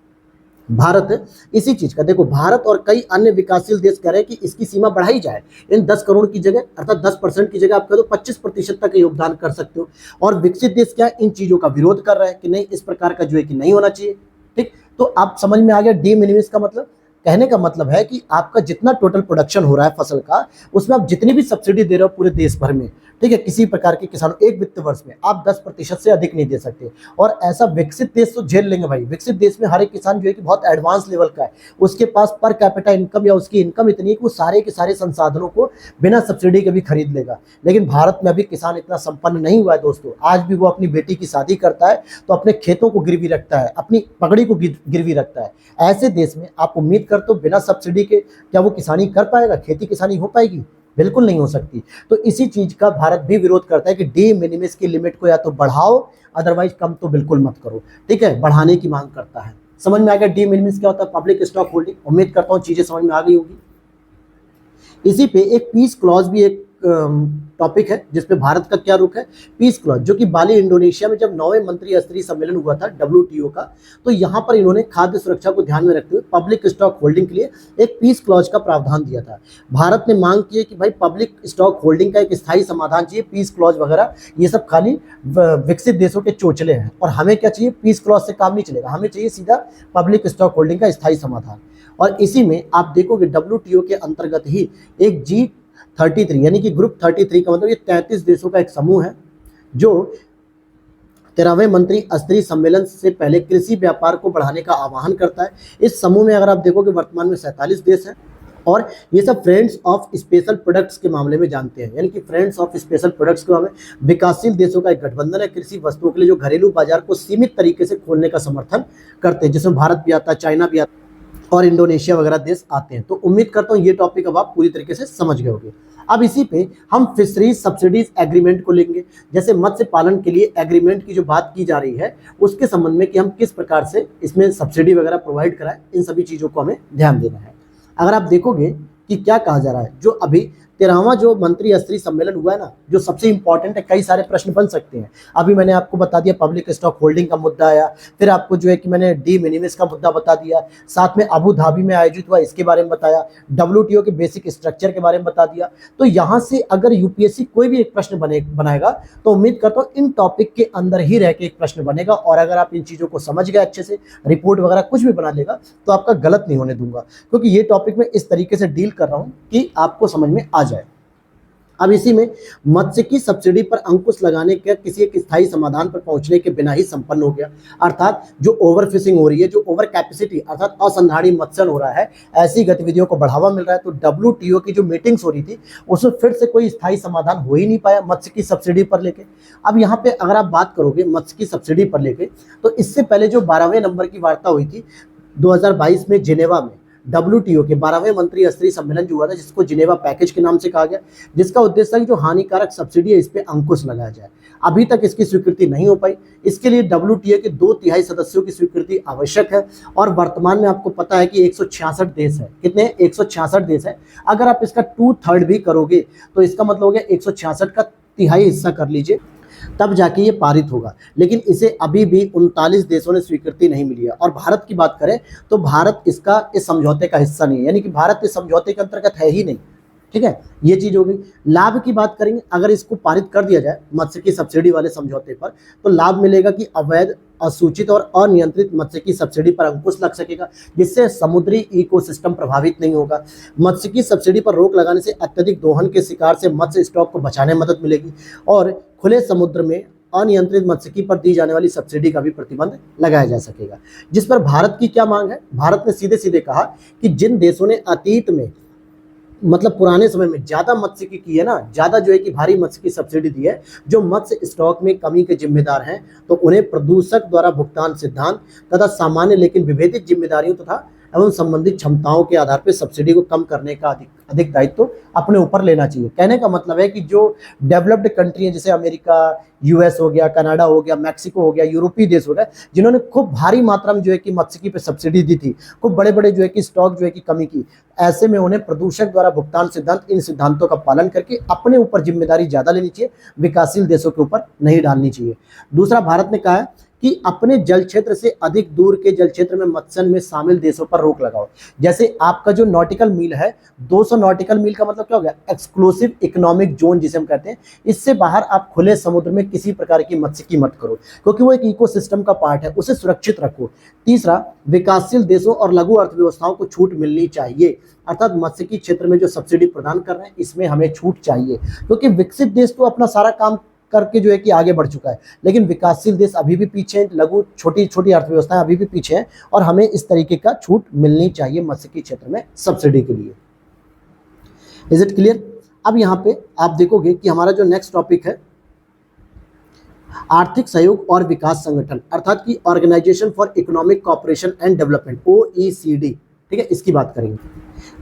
भारत इसी चीज का, देखो भारत और कई अन्य विकासशील देश कह रहे हैं कि इसकी सीमा बढ़ाई जाए, इन 10 करोड़ की जगह अर्थात 10% की जगह आप कह दो 25% तक योगदान कर सकते हो। और विकसित देश क्या इन चीजों का विरोध कर रहे हैं कि नहीं, इस प्रकार का जो है कि नहीं होना चाहिए। ठीक, तो आप समझ में आ गया डी मिनिमिस का मतलब। कहने का मतलब है कि आपका जितना टोटल प्रोडक्शन हो रहा है फसल का, उसमें आप जितनी भी सब्सिडी दे रहे हो पूरे देश भर में, ठीक है, किसी प्रकार के किसानों एक वित्त वर्ष में आप 10% से अधिक नहीं दे सकते। और ऐसा विकसित देश तो झेल लेंगे भाई। विकसित देश में हर एक किसान जो है कि बहुत एडवांस लेवल का है, उसके पास पर कैपिटा इनकम या उसकी इनकम इतनी है कि वो सारे के सारे संसाधनों को बिना सब्सिडी के भी खरीद लेगा। लेकिन भारत में अभी किसान इतना संपन्न नहीं हुआ है दोस्तों। आज भी वो अपनी बेटी की शादी करता है तो अपने खेतों को गिरवी रखता है, अपनी पगड़ी को गिरवी रखता है। ऐसे देश में आप उम्मीद करते हो बिना सब्सिडी के क्या वो किसानी कर पाएगा, खेती किसानी हो पाएगी? बिल्कुल नहीं हो सकती। तो इसी चीज का भारत भी विरोध करता है कि डी मिनिमिस की लिमिट को या तो बढ़ाओ, अदरवाइज कम तो बिल्कुल मत करो। ठीक है, बढ़ाने की मांग करता है। समझ में आ गया डी मिनिमिस क्या होता है, पब्लिक स्टॉक होल्डिंग। उम्मीद करता हूं चीजें समझ में आ गई होगी। इसी पे एक पीस क्लॉज भी एक टॉपिक है जिसपे भारत का क्या रुख है। पीस क्लॉज जो कि बाली इंडोनेशिया में जब 9वें मंत्री स्तरीय सम्मेलन हुआ था WTO का, तो यहाँ पर इन्होंने खाद्य सुरक्षा को ध्यान में रखते हुए पब्लिक स्टॉक होल्डिंग के लिए एक पीस क्लॉज का प्रावधान दिया था। भारत ने मांग की है कि भाई पब्लिक स्टॉक होल्डिंग का एक स्थायी समाधान चाहिए। पीस क्लॉज वगैरह ये सब खाली विकसित देशों के चोचले हैं, और हमें क्या चाहिए, पीस क्लॉज से काम नहीं चलेगा, हमें चाहिए सीधा पब्लिक स्टॉक होल्डिंग का स्थायी समाधान। और इसी में आप देखोगे WTO के अंतर्गत ही एक G33 यानी कि ग्रुप 33 का मतलब ये 33 देशों का एक समूह है जो 13वें मंत्री स्तरीय सम्मेलन से पहले कृषि व्यापार को बढ़ाने का आह्वान करता है। इस समूह में अगर आप देखोगे वर्तमान में 47 देश हैं, और ये सब फ्रेंड्स ऑफ स्पेशल प्रोडक्ट्स के मामले में जानते हैं, यानी कि फ्रेंड्स ऑफ स्पेशल प्रोडक्ट्स के मामले में विकासशील देशों का एक गठबंधन है कृषि वस्तुओं के लिए जो घरेलू बाजार को सीमित तरीके से खोलने का समर्थन करते हैं, जिसमें भारत भी आता है, चाइना भी आता है और इंडोनेशिया वगैरह देश आते हैं। तो उम्मीद करता हूँ ये टॉपिक अब आप पूरी तरीके से समझ गए होंगे। अब इसी पे हम फिशरीज सब्सिडीज एग्रीमेंट को लेंगे। जैसे मत्स्य पालन के लिए एग्रीमेंट की जो बात की जा रही है उसके संबंध में कि हम किस प्रकार से इसमें सब्सिडी वगैरह प्रोवाइड कराएं, इन सभी चीज़ों को हमें ध्यान देना है। अगर आप देखोगे कि क्या कहा जा रहा है, जो अभी 13वां जो मंत्री स्तरीय सम्मेलन हुआ है ना, जो सबसे इंपॉर्टेंट है, कई सारे प्रश्न बन सकते हैं। अभी मैंने आपको बता दिया पब्लिक स्टॉक होल्डिंग का मुद्दा आया, फिर आपको जो है कि मैंने डी मिनिमिस का मुद्दा बता दिया, साथ में अबू धाबी में आयोजित हुआ इसके बारे में बताया, डब्ल्यूटीओ के बेसिक स्ट्रक्चर के बारे में बता दिया। तो यहाँ से अगर यूपीएससी कोई भी एक प्रश्न बनाएगा तो उम्मीद करता हूँ इन टॉपिक के अंदर ही रह के एक प्रश्न बनेगा, और अगर आप इन चीज़ों को समझ गए अच्छे से, रिपोर्ट वगैरह कुछ भी बना लेगा तो आपका गलत नहीं होने दूंगा, क्योंकि ये टॉपिक मैं इस तरीके से डील कर रहा हूँ कि आपको समझ में आ जाए। अब इसी में मत्स्य की सब्सिडी पर अंकुश लगाने का किसी एक स्थायी समाधान पर पहुंचने के बिना ही संपन्न हो गया, अर्थात जो ओवर फिशिंग हो रही है, जो ओवर कैपेसिटी अर्थात असंधारी मत्स्य हो रहा है, ऐसी गतिविधियों को बढ़ावा मिल रहा है। तो डब्ल्यूटीओ की जो मीटिंग्स हो रही थी उसमें फिर से कोई स्थायी समाधान हो ही नहीं पाया मत्स्य की सब्सिडी पर लेके। अब यहाँ पे अगर आप बात करोगे मत्स्य की सब्सिडी पर लेके, तो इससे पहले जो 12वें नंबर की वार्ता हुई थी 2022 में जिनेवा में, डब्ल्यूटीओ के 12वें मंत्री स्तरीय सम्मेलन जो हुआ था, जिसको जिनेवा पैकेज के नाम से कहा गया, जिसका उद्देश्य है कि जो हानिकारक सब्सिडी है इस पे अंकुश लगाया जाए। अभी तक इसकी स्वीकृति नहीं हो पाई। इसके लिए डब्ल्यूटीओ के 2/3 सदस्यों की स्वीकृति आवश्यक है, और वर्तमान में आपको पता है कि 166 देश है। कितने? 166 देश है। अगर आप इसका 2/3 भी करोगे तो इसका मतलब हो गया 166 का तिहाई हिस्सा कर लीजिए, तब जाके ये पारित होगा। लेकिन इसे अभी भी 39 देशों ने स्वीकृति नहीं मिली है। और भारत की बात करें तो भारत इस समझौते का हिस्सा नहीं है, यानी कि भारत इस समझौते के अंतर्गत है ही नहीं। ठीक है, ये चीज हो गई। लाभ की बात करेंगे, अगर इसको पारित कर दिया जाए मत्स्य की सब्सिडी वाले समझौते पर, तो लाभ मिलेगा कि अवैध, असूचित और अनियंत्रित मत्स्य की सब्सिडी पर अंकुश लग सकेगा, जिससे समुद्री इकोसिस्टम प्रभावित नहीं होगा। मत्स्य की सब्सिडी पर रोक लगाने से अत्यधिक दोहन के शिकार से मत्स्य स्टॉक को बचाने में मदद मिलेगी, और खुले समुद्र में अनियंत्रित मत्स्यिकी पर दी जाने वाली सब्सिडी का भी प्रतिबंध लगाया जा सकेगा। जिस पर भारत की क्या मांग है? भारत ने सीधे सीधे कहा कि जिन देशों ने अतीत में, मतलब पुराने समय में ज्यादा मत्स्यिकी की है ना, ज्यादा जो है कि भारी मत्स्य की सब्सिडी दी है, जो मत्स्य स्टॉक में कमी के जिम्मेदार हैं, तो उन्हें प्रदूषक द्वारा भुगतान सिद्धांत तथा सामान्य लेकिन विभेदित जिम्मेदारियों तथा एवं संबंधित क्षमताओं के आधार पर सब्सिडी को कम करने का अधिक दायित्व अपने ऊपर लेना चाहिए। कहने का मतलब है कि जो डेवलप्ड कंट्री है, जैसे अमेरिका, यूएस हो गया, कनाडा हो गया, मैक्सिको हो गया, यूरोपीय देश हो गया, जिन्होंने खूब भारी मात्रा में जो है कि मत्स्यिकी पे सब्सिडी दी थी, खूब बड़े बड़े जो है कि स्टॉक जो है कि कमी की, ऐसे में उन्हें प्रदूषक द्वारा भुगतान सिद्धांत, इन सिद्धांतों का पालन करके अपने ऊपर जिम्मेदारी ज्यादा लेनी चाहिए, विकासशील देशों के ऊपर नहीं डालनी चाहिए। दूसरा, भारत ने कहा है कि अपने जल क्षेत्र से अधिक दूर के जल क्षेत्र में मत्स्य में शामिल देशों पर रोक लगाओ। जैसे आपका जो नॉटिकल मील है, 200 नॉटिकल मील का मतलब क्या हो गया? एक्सक्लूसिव इकोनॉमिक जोन जिसे हम कहते हैं। इससे बाहर आप खुले समुद्र में किसी प्रकार की मत्स्यिकी मत करो, क्योंकि वो एक इकोसिस्टम का पार्ट है, उसे सुरक्षित रखो। तीसरा, विकासशील देशों और लघु अर्थव्यवस्थाओं को छूट मिलनी चाहिए, अर्थात मत्स्यिकी क्षेत्र में जो सब्सिडी प्रदान कर रहे हैं इसमें हमें छूट चाहिए, क्योंकि विकसित देश तो अपना सारा काम करके जो है कि आगे बढ़ चुका है, लेकिन विकासशील देश अभी भी पीछे हैं, लघु छोटी छोटी अर्थव्यवस्थाएं अभी भी पीछे हैं, और हमें इस तरीके का छूट मिलनी चाहिए मत्स्यिकी क्षेत्र में सब्सिडी के लिए। Is it clear? अब यहाँ पे आप देखोगे कि हमारा जो नेक्स्ट टॉपिक है आर्थिक सहयोग और विकास संगठन, अर्थात की organisation for economic cooperation and development, OECD। ठीक है, इसकी बात करेंगे।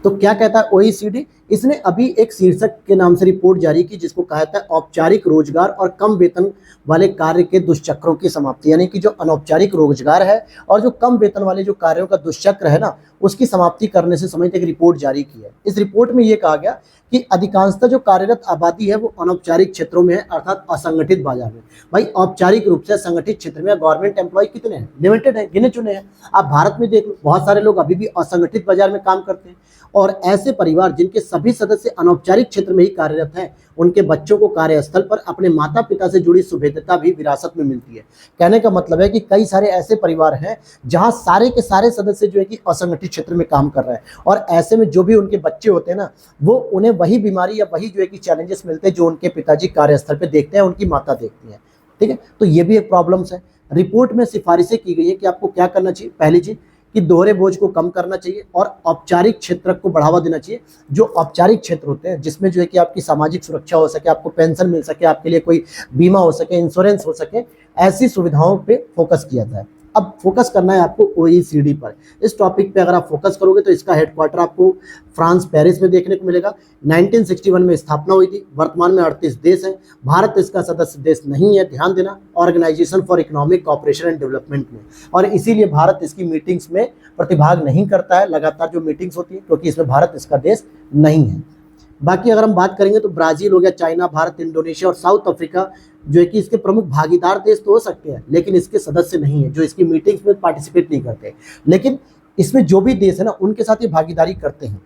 तो क्या कहता है OECD? इसने अभी एक शीर्षक के नाम से रिपोर्ट जारी की, जिसको कहा जाता है औपचारिक रोजगार और कम वेतन वाले कार्य के दुष्चक्रों की समाप्ति। यानी कि जो अनौपचारिक रोजगार है और जो कम वेतन वाले जो कार्यों का दुष्चक्र है ना, उसकी समाप्ति करने से संबंधित एक रिपोर्ट जारी की है। इस रिपोर्ट में ये कहा गया कि अधिकांशतः जो कार्यरत आबादी है वो अनौपचारिक क्षेत्रों में है, अर्थात असंगठित बाजार में। भाई औपचारिक रूप से संगठित क्षेत्र में गवर्नमेंट एम्प्लॉय कितने हैं? लिमिटेड है, गिने चुने हैं। आप भारत में देख लो, बहुत सारे लोग अभी भी असंगठित बाजार में काम करते हैं, और ऐसे परिवार जिनके सभी सदस्य अनौपचारिक क्षेत्र में ही कार्यरत हैं, उनके बच्चों को कार्यस्थल पर अपने माता पिता से जुड़ी सुभेद्यता भी विरासत में मिलती है। कहने का मतलब है कि कई सारे ऐसे परिवार हैं जहां सारे के सारे सदस्य जो है कि असंगठित क्षेत्र में काम कर रहे हैं, और ऐसे में जो भी उनके बच्चे होते हैं ना, वो उन्हें वही बीमारी या वही जो है कि चैलेंजेस मिलते हैं जो उनके पिताजी कार्यस्थल पर देखते हैं, उनकी माता देखती है। ठीक है, तो ये भी एक प्रॉब्लम्स है। रिपोर्ट में सिफारिशें की गई है कि आपको क्या करना चाहिए। पहली चीज कि दोहरे बोझ को कम करना चाहिए और औपचारिक क्षेत्र को बढ़ावा देना चाहिए। जो औपचारिक क्षेत्र होते हैं, जिसमें जो है कि आपकी सामाजिक सुरक्षा हो सके, आपको पेंशन मिल सके, आपके लिए कोई बीमा हो सके, इंश्योरेंस हो सके, ऐसी सुविधाओं पे फोकस किया जाए। अब फोकस करना है आपको OECD पर। इस टॉपिक पे अगर आप फोकस करोगे तो इसका हेडक्वार्टर आपको फ्रांस पेरिस में देखने को मिलेगा। 1961 में स्थापना हुई थी। वर्तमान में 38 देश हैं। भारत इसका सदस्य देश नहीं है, ध्यान देना, organisation for economic cooperation and development में, और इसीलिए भारत इसकी मीटिंग्स में प्रतिभाग नहीं करता है। लगातार जो मीटिंग्स होती है, क्योंकि इसमें भारत इसका देश नहीं है। बाकी अगर हम बात करेंगे तो ब्राजील हो गया, चाइना, भारत, इंडोनेशिया और साउथ अफ्रीका जो है कि इसके प्रमुख भागीदार देश तो हो सकते हैं, लेकिन इसके सदस्य नहीं है, जो इसकी मीटिंग्स में पार्टिसिपेट नहीं करते। लेकिन इसमें जो भी देश है ना, उनके साथ ये भागीदारी करते हैं।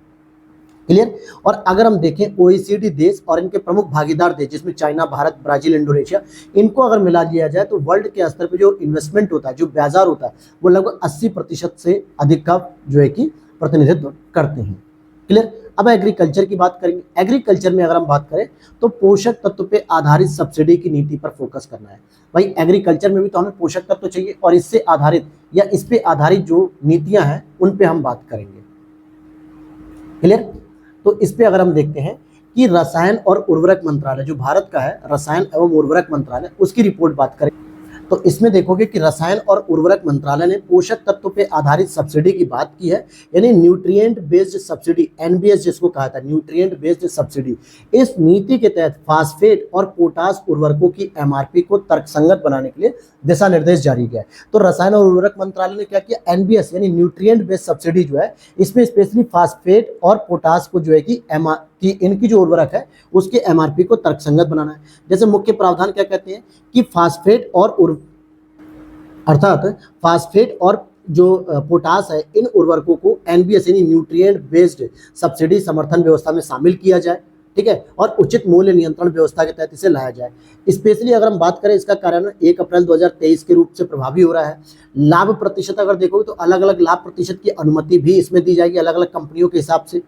क्लियर। और अगर हम देखें ओईसीडी देश और इनके प्रमुख भागीदार देश जिसमें चाइना, भारत, ब्राजील, इंडोनेशिया, इनको अगर मिला लिया जाए तो वर्ल्ड के स्तर पे जो इन्वेस्टमेंट होता है, जो बाजार होता है, वो लगभग 80% से अधिक का जो है कि प्रतिनिधित्व करते हैं। क्लियर। अब एग्रीकल्चर की बात करेंगे। एग्रीकल्चर में अगर हम बात करें तो पोषक तत्व पे आधारित सब्सिडी की नीति पर फोकस करना है। भाई एग्रीकल्चर में भी तो हमें पोषक तत्व चाहिए और इससे आधारित या इस पे आधारित जो नीतियां हैं उन पे हम बात करेंगे। क्लियर। तो इस पे अगर हम देखते हैं कि रसायन और उर्वरक मंत्रालय जो भारत का है, रसायन एवं उर्वरक मंत्रालय, उसकी रिपोर्ट बात करें तो इसमें देखोगे कि रसायन और उर्वरक मंत्रालय ने पोषक तत्व पे आधारित सब्सिडी की बात की है, यानी न्यूट्रिएंट बेस्ड सब्सिडी, एनबीएस जिसको कहा था, न्यूट्रिएंट बेस्ड सब्सिडी। इस नीति के तहत फास्फेट और पोटास उर्वरकों की एमआरपी को तर्कसंगत बनाने के लिए दिशा निर्देश जारी किया है। तो रसायन और उर्वरक मंत्रालय ने क्या किया, एनबीएस यानी न्यूट्रिएंट बेस्ड सब्सिडी जो है, इसमें स्पेशली फास्फेट और पोटास को जो है कि इनकी जो उर्वरक है उसके एमआरपी को तर्कसंगत बनाना है। जैसे मुख्य प्रावधान क्या कहते हैं कि फास्फेट और अर्थात फास्फेट और जो पोटास है, इन उर्वरकों को एनबीएस यानी न्यूट्रिएंट बेस्ड सब्सिडी समर्थन व्यवस्था में शामिल किया जाए। ठीक है। और उचित मूल्य नियंत्रण व्यवस्था के तहत इसे लाया जाए। स्पेशली अगर हम बात करें, इसका कार्यान्वयन 1 अप्रैल 2023 के रूप से प्रभावी हो रहा है। लाभ प्रतिशत अगर देखोगे तो अलग अलग लाभ प्रतिशत की अनुमति भी इसमें दी जाएगी अलग अलग कंपनियों के हिसाब से।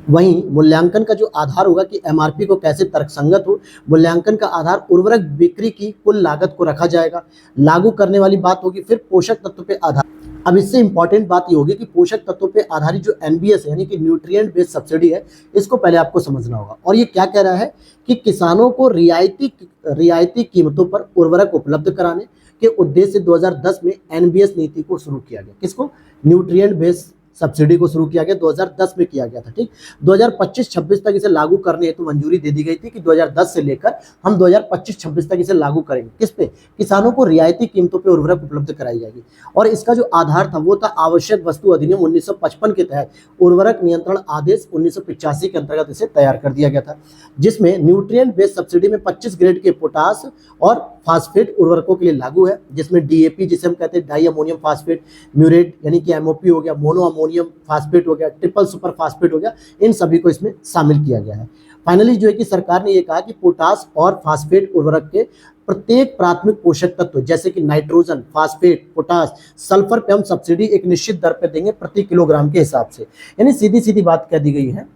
वहीं मूल्यांकन का जो आधार होगा कि एमआरपी को कैसे तर्कसंगत हो, मूल्यांकन का आधार उर्वरक बिक्री की कुल लागत को रखा जाएगा। लागू करने वाली बात होगी फिर पोषक तत्व पे आधार। अब इससे इंपॉर्टेंट बात ये होगी कि पोषक तत्वों पे आधारित जो एनबीएस है यानी कि न्यूट्रिएंट बेस्ड सब्सिडी है, इसको पहले आपको समझना होगा। और ये क्या कह रहा है कि किसानों को रियायती कीमतों पर उर्वरक उपलब्ध कराने के उद्देश्य से 2010 में एनबीएस नीति को शुरू किया गया। किसको, न्यूट्रिएंट बेस्ड सब्सिडी को शुरू किया गया, 2010 में किया गया था। ठीक, 2025-26 तक इसे लागू करने हेतु मंजूरी दे दी गई थी कि 2010 से लेकर हम 2025-26 तक इसे लागू करेंगे। किस पे, किसानों को रियायती कीमतों पे उर्वरक उपलब्ध कराई जाएगी। और इसका जो आधार था वो था आवश्यक वस्तु अधिनियम 1955 के तहत उर्वरक नियंत्रण आदेश 1985 के अंतर्गत इसे तैयार कर दिया गया था, जिसमें न्यूट्रिएंट बेस्ड सब्सिडी में 25 ग्रेड के पोटास और फास्फेट उर्वरकों के लिए लागू है, जिसमें डीएपी जिसे हम कहते हैं डाई अमोनियम फास्फेट, म्यूरेट यानी कि एमओपी हो गया, मोनो अमोनियम फास्फेट हो गया, ट्रिपल सुपर फास्फेट हो गया, इन सभी को इसमें शामिल किया गया है। फाइनली जो है कि सरकार ने ये कहा कि पोटास और फास्फेट उर्वरक के प्रत्येक प्राथमिक पोषक तत्व जैसे कि नाइट्रोजन, फास्फेट, पोटास, सल्फर पे हम सब्सिडी एक निश्चित दर पे देंगे प्रति किलोग्राम के हिसाब से। यानी सीधी सीधी बात कह दी गई है।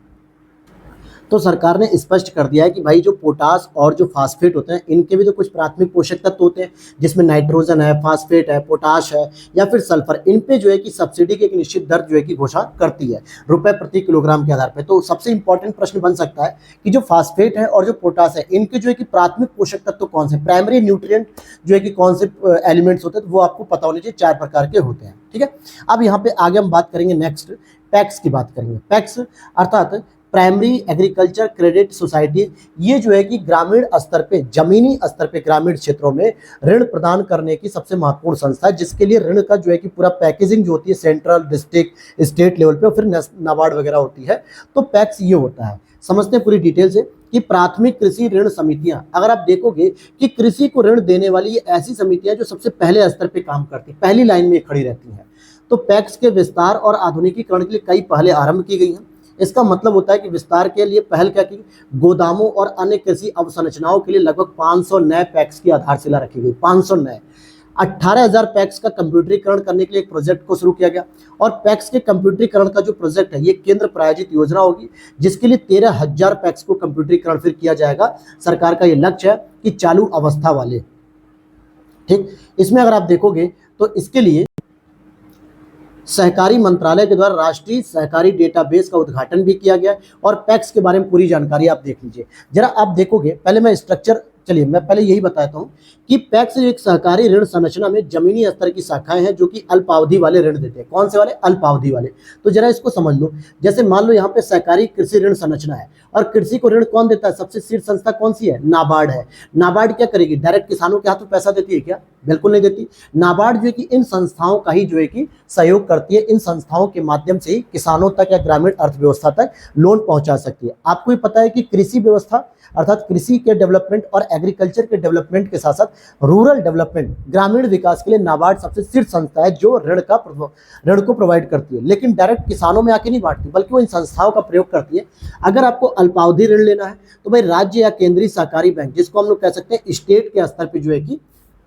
तो सरकार ने स्पष्ट कर दिया है कि भाई जो पोटास और जो फास्फेट होते हैं इनके भी तो कुछ प्राथमिक पोषक तत्व होते हैं, जिसमें नाइट्रोजन है, फास्फेट है, पोटाश है या फिर सल्फर, इन पे जो है कि सब्सिडी की एक निश्चित दर जो है कि घोषणा करती है रुपए प्रति किलोग्राम के आधार पर। तो सबसे इंपॉर्टेंट प्रश्न बन सकता है कि जो फास्फेट है और जो पोटास है इनके जो है कि प्राथमिक पोषक तत्व कौन से, प्राइमरी न्यूट्रिएंट जो है कि कौन से एलिमेंट्स होते हैं, वो आपको पता होने चाहिए। 4 प्रकार के होते हैं। ठीक है। अब यहाँ पे आगे हम बात करेंगे, नेक्स्ट पैक्स की बात करेंगे। पैक्स अर्थात प्राइमरी एग्रीकल्चर क्रेडिट सोसाइटी, ये जो है कि ग्रामीण स्तर पे, जमीनी स्तर पे ग्रामीण क्षेत्रों में ऋण प्रदान करने की सबसे महत्वपूर्ण संस्था है, जिसके लिए ऋण का जो है कि पूरा पैकेजिंग जो होती है सेंट्रल, डिस्ट्रिक्ट, स्टेट लेवल पे और फिर नाबार्ड वगैरह होती है। तो पैक्स ये होता है। समझते हैं पूरी डिटेल से कि प्राथमिक कृषि ऋण समितियां, अगर आप देखोगे कि कृषि को ऋण देने वाली ये ऐसी समितियां जो सबसे पहले स्तर पे काम करती, पहली लाइन में खड़ी रहती हैं। तो पैक्स के विस्तार और आधुनिकीकरण के लिए कई पहले आरंभ की गई हैं। इसका मतलब होता है कि विस्तार के लिए पहल क्या की, गोदामों और अन्य कृषि अवसंरचनाओं के लिए लगभग 500 नए पैक्स की आधारशिला रखी गई। 500 नए, 18,000 पैक्स का कंप्यूटरीकरण करने के लिए एक प्रोजेक्ट को शुरू किया गया। और पैक्स के कंप्यूटरीकरण का जो प्रोजेक्ट है ये केंद्र प्रायोजित योजना होगी, जिसके लिए 13,000 पैक्स को कंप्यूटरीकरण फिर किया जाएगा। सरकार का ये लक्ष्य है कि चालू अवस्था वाले। ठीक, इसमें अगर आप देखोगे तो इसके लिए सहकारी मंत्रालय के द्वारा राष्ट्रीय सहकारी डेटाबेस का उद्घाटन भी किया गया और पैक्स के बारे में पूरी जानकारी आप देख लीजिए। जरा आप देखोगे, पहले मैं स्ट्रक्चर चलिए मैं पहले यही बताता हूँ कि पैक्स एक सहकारी ऋण संरचना में जमीनी स्तर की शाखाएं हैं जो कि अल्पावधि वाले ऋण देते हैं। कौन से वाले? अल्पावधि वाले। तो जरा इसको समझ लो। जैसे मान लो यहाँ पे सहकारी कृषि ऋण संरचना है और कृषि को ऋण कौन देता है? सबसे शीर्ष संस्था कौन सी है? नाबार्ड है। नाबार्ड क्या करेगी? डायरेक्ट किसानों के हाथ में पैसा देती है क्या? बिल्कुल नहीं देती। नाबार्ड जो है कि इन संस्थाओं का ही जो है कि सहयोग करती है। इन संस्थाओं के माध्यम से ही किसानों तक या ग्रामीण अर्थव्यवस्था तक लोन पहुंचा सकती है। आपको ये पता है कि कृषि व्यवस्था अर्थात कृषि के डेवलपमेंट और एग्रीकल्चर के डेवलपमेंट के साथ साथ रूरल डेवलपमेंट, ग्रामीण विकास के लिए नाबार्ड सबसे शीर्ष संस्था है जो ऋण को प्रोवाइड करती है, लेकिन डायरेक्ट किसानों में आके नहीं बांटती बल्कि वो इन संस्थाओं का प्रयोग करती है। अगर आपको अल्पावधि ऋण लेना है तो भाई राज्य या केंद्रीय सहकारी बैंक, जिसको हम लोग कह सकते हैं स्टेट के स्तर पर जो है कि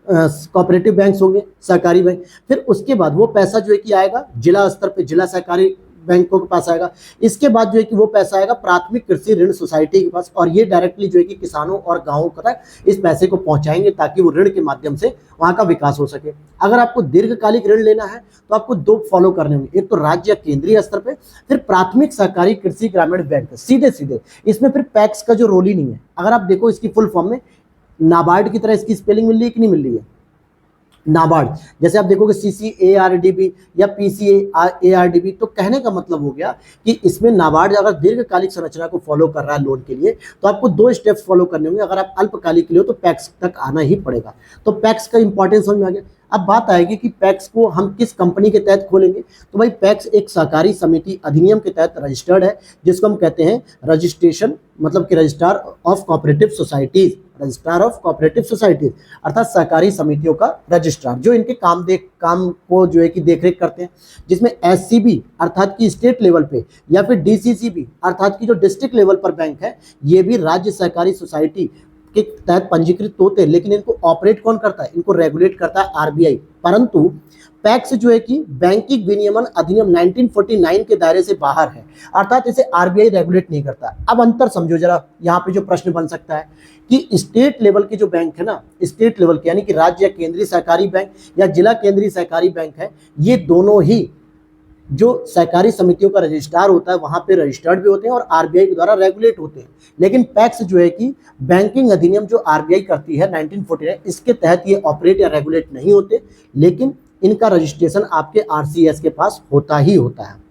कोऑपरेटिव बैंक्स होंगे, सहकारी बैंक, फिर उसके बाद वो पैसा जो है कि आएगा जिला स्तर पे, जिला सहकारी बैंकों के पास आएगा। इसके बाद जो है कि वो पैसा आएगा प्राथमिक कृषि ऋण सोसाइटी के पास और ये डायरेक्टली जो है कि किसानों और गांवों तक इस पैसे को पहुंचाएंगे ताकि वो ऋण के माध्यम से वहां का विकास हो सके। अगर आपको दीर्घकालिक ऋण लेना है तो आपको दो फॉलो करने होंगे, एक तो राज्य या केंद्रीय स्तर पे, फिर प्राथमिक सहकारी कृषि ग्रामीण बैंक। सीधे सीधे इसमें फिर पैक्स का जो रोल ही नहीं है। अगर आप देखो इसकी फुल फॉर्म में नाबार्ड की तरह इसकी स्पेलिंग मिल रही है कि नहीं मिल रही है? नाबार्ड, जैसे आप देखोगे CCARDB या PCARDB, तो कहने का मतलब हो गया कि इसमें नाबार्ड अगर दीर्घकालिक संरचना को फॉलो कर रहा है लोन के लिए तो आपको दो स्टेप्स फॉलो करने होंगे। अगर आप अल्पकालिक के लिए हो तो पैक्स तक आना ही पड़ेगा। तो पैक्स का इंपॉर्टेंस समझ में आ गया। अब बात आएगी कि पैक्स को हम किस कंपनी के तहत खोलेंगे। तो भाई पैक्स एक सहकारी समिति अधिनियम के तहत रजिस्टर्ड है, जिसको हम कहते हैं रजिस्ट्रेशन, मतलब कि registrar of cooperative societies, registrar of cooperative societies अर्थात सहकारी समितियों का रजिस्ट्रार, जो इनके काम को जो है कि देखरेख करते हैं। जिसमें SCB अर्थात की स्टेट लेवल पे या फिर DCCB अर्थात की जो डिस्ट्रिक्ट लेवल पर बैंक है, ये भी राज्य सहकारी सोसाइटी के तहत पंजीकृत होते हैं, लेकिन इनको ऑपरेट कौन करता है? इनको रेगुलेट करता है RBI। परंतु पैक्स जो है कि बैंकिंग विनियमन अधिनियम 1949 के दायरे से बाहर है, अर्थात इसे RBI रेगुलेट नहीं करता। अब अंतर समझो जरा, यहाँ पे जो प्रश्न बन सकता है कि स्टेट लेवल के जो बैंक है ना, स्टेट लेवल के यानी कि राज्य या केंद्रीय सहकारी बैंक या जिला केंद्रीय सहकारी बैंक है, ये दोनों ही जो सहकारी समितियों का रजिस्ट्रार होता है वहां पे रजिस्टर्ड भी होते हैं और RBI के द्वारा रेगुलेट होते हैं। लेकिन पैक्स जो है कि बैंकिंग अधिनियम जो RBI करती है 1949, इसके तहत ये ऑपरेट या रेगुलेट नहीं होते, लेकिन इनका रजिस्ट्रेशन आपके RCS के पास होता ही होता है।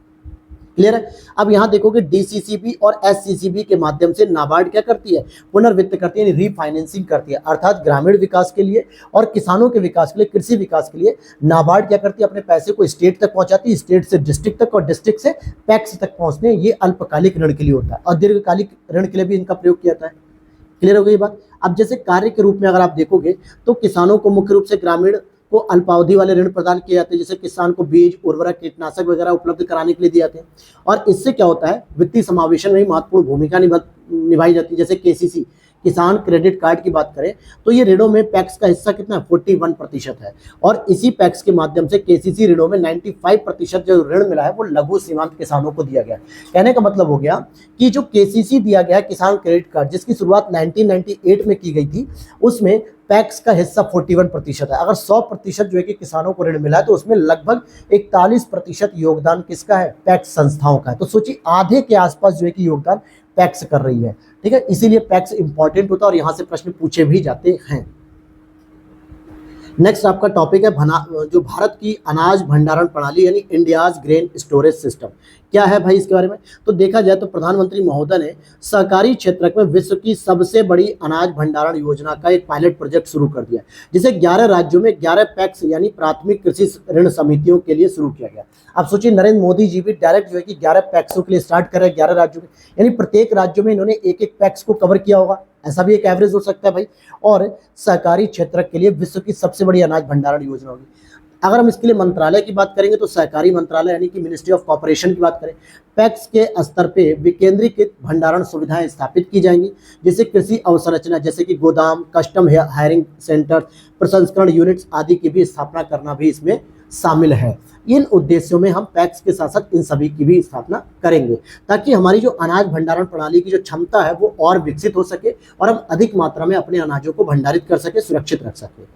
क्लियर है? अब यहाँ देखोगे DCCB और SCCB के माध्यम से नाबार्ड क्या करती है? पुनर्वित्त करती है, यानी रीफाइनेंसिंग करती है, अर्थात ग्रामीण विकास के लिए और किसानों के विकास के लिए, कृषि विकास के लिए नाबार्ड क्या करती है? अपने पैसे को स्टेट तक पहुंचाती है, स्टेट से डिस्ट्रिक्ट तक और डिस्ट्रिक्ट से पैक्स तक पहुंचने। ये अल्पकालिक ऋण के लिए होता है और दीर्घकालिक ऋण के लिए भी इनका प्रयोग किया जाता है। क्लियर हो गई बात? अब जैसे कार्य के रूप में अगर आप देखोगे तो किसानों को मुख्य रूप से ग्रामीण को अल्पावधि वाले ऋण प्रदान किए जाते हैं, जैसे किसान को बीज, उर्वरक, कीटनाशक वगैरह उपलब्ध कराने के लिए दिए जाते हैं। और इससे क्या होता है? वित्तीय समावेशन में महत्वपूर्ण भूमिका निभाई जाती है। जैसे KCC किसान क्रेडिट कार्ड की बात करें तो ये ऋणों में पैक्स का हिस्सा कितना है? 41% है। और इसी पैक्स के माध्यम से KCC ऋणों में 95% जो ऋण मिला है वो लघु सीमांत किसानों को दिया गया। कहने का मतलब हो गया कि जो KCC दिया गया किसान क्रेडिट कार्ड, जिसकी शुरुआत 1998 में की गई थी, उसमें पैक्स का हिस्सा 41% है। अगर 100% जो है कि किसानों को ऋण मिला है तो उसमें लगभग 41% योगदान किसका है? पैक्स संस्थाओं का है। तो सोचिए आधे के आसपास जो है कि योगदान पैक्स कर रही है। ठीक है, इसीलिए पैक्स इंपॉर्टेंट होता है और यहां से प्रश्न पूछे भी जाते हैं। नेक्स्ट आपका टॉपिक है जो भारत की अनाज भंडारण प्रणाली यानी इंडियाज ग्रेन स्टोरेज सिस्टम। क्या है भाई इसके बारे में? तो देखा जाए तो प्रधानमंत्री महोदय ने सहकारी क्षेत्र में विश्व की सबसे बड़ी अनाज भंडारण योजना का एक पायलट प्रोजेक्ट शुरू कर दिया, जिसे 11 राज्यों में 11 पैक्स यानी प्राथमिक कृषि ऋण समितियों के लिए शुरू किया गया। अब सोचिए नरेंद्र मोदी जी भी डायरेक्ट जो है कि 11 पैक्सों के लिए स्टार्ट कर रहे हैं 11 राज्यों में, यानी प्रत्येक राज्यों में इन्होंने एक पैक्स को कवर किया होगा। ऐसा भी एक एवरेज हो सकता है भाई। और सहकारी क्षेत्र के लिए विश्व की सबसे बड़ी अनाज भंडारण योजना होगी। अगर हम इसके लिए मंत्रालय की बात करेंगे तो सहकारी मंत्रालय यानी कि मिनिस्ट्री ऑफ कॉर्पोरेशन की बात करें, पैक्स के स्तर पे विकेंद्रीकृत भंडारण सुविधाएं स्थापित की जाएंगी, जिससे कृषि अवसंरचना जैसे कि गोदाम, कस्टम हायरिंग सेंटर, प्रसंस्करण यूनिट्स आदि की भी स्थापना करना भी इसमें शामिल है। इन उद्देश्यों में हम पैक्स के साथ साथ इन सभी की भी स्थापना करेंगे ताकि हमारी जो अनाज भंडारण प्रणाली की जो क्षमता है वो और विकसित हो सके और हम अधिक मात्रा में अपने अनाजों को भंडारित कर सके, सुरक्षित रख सके।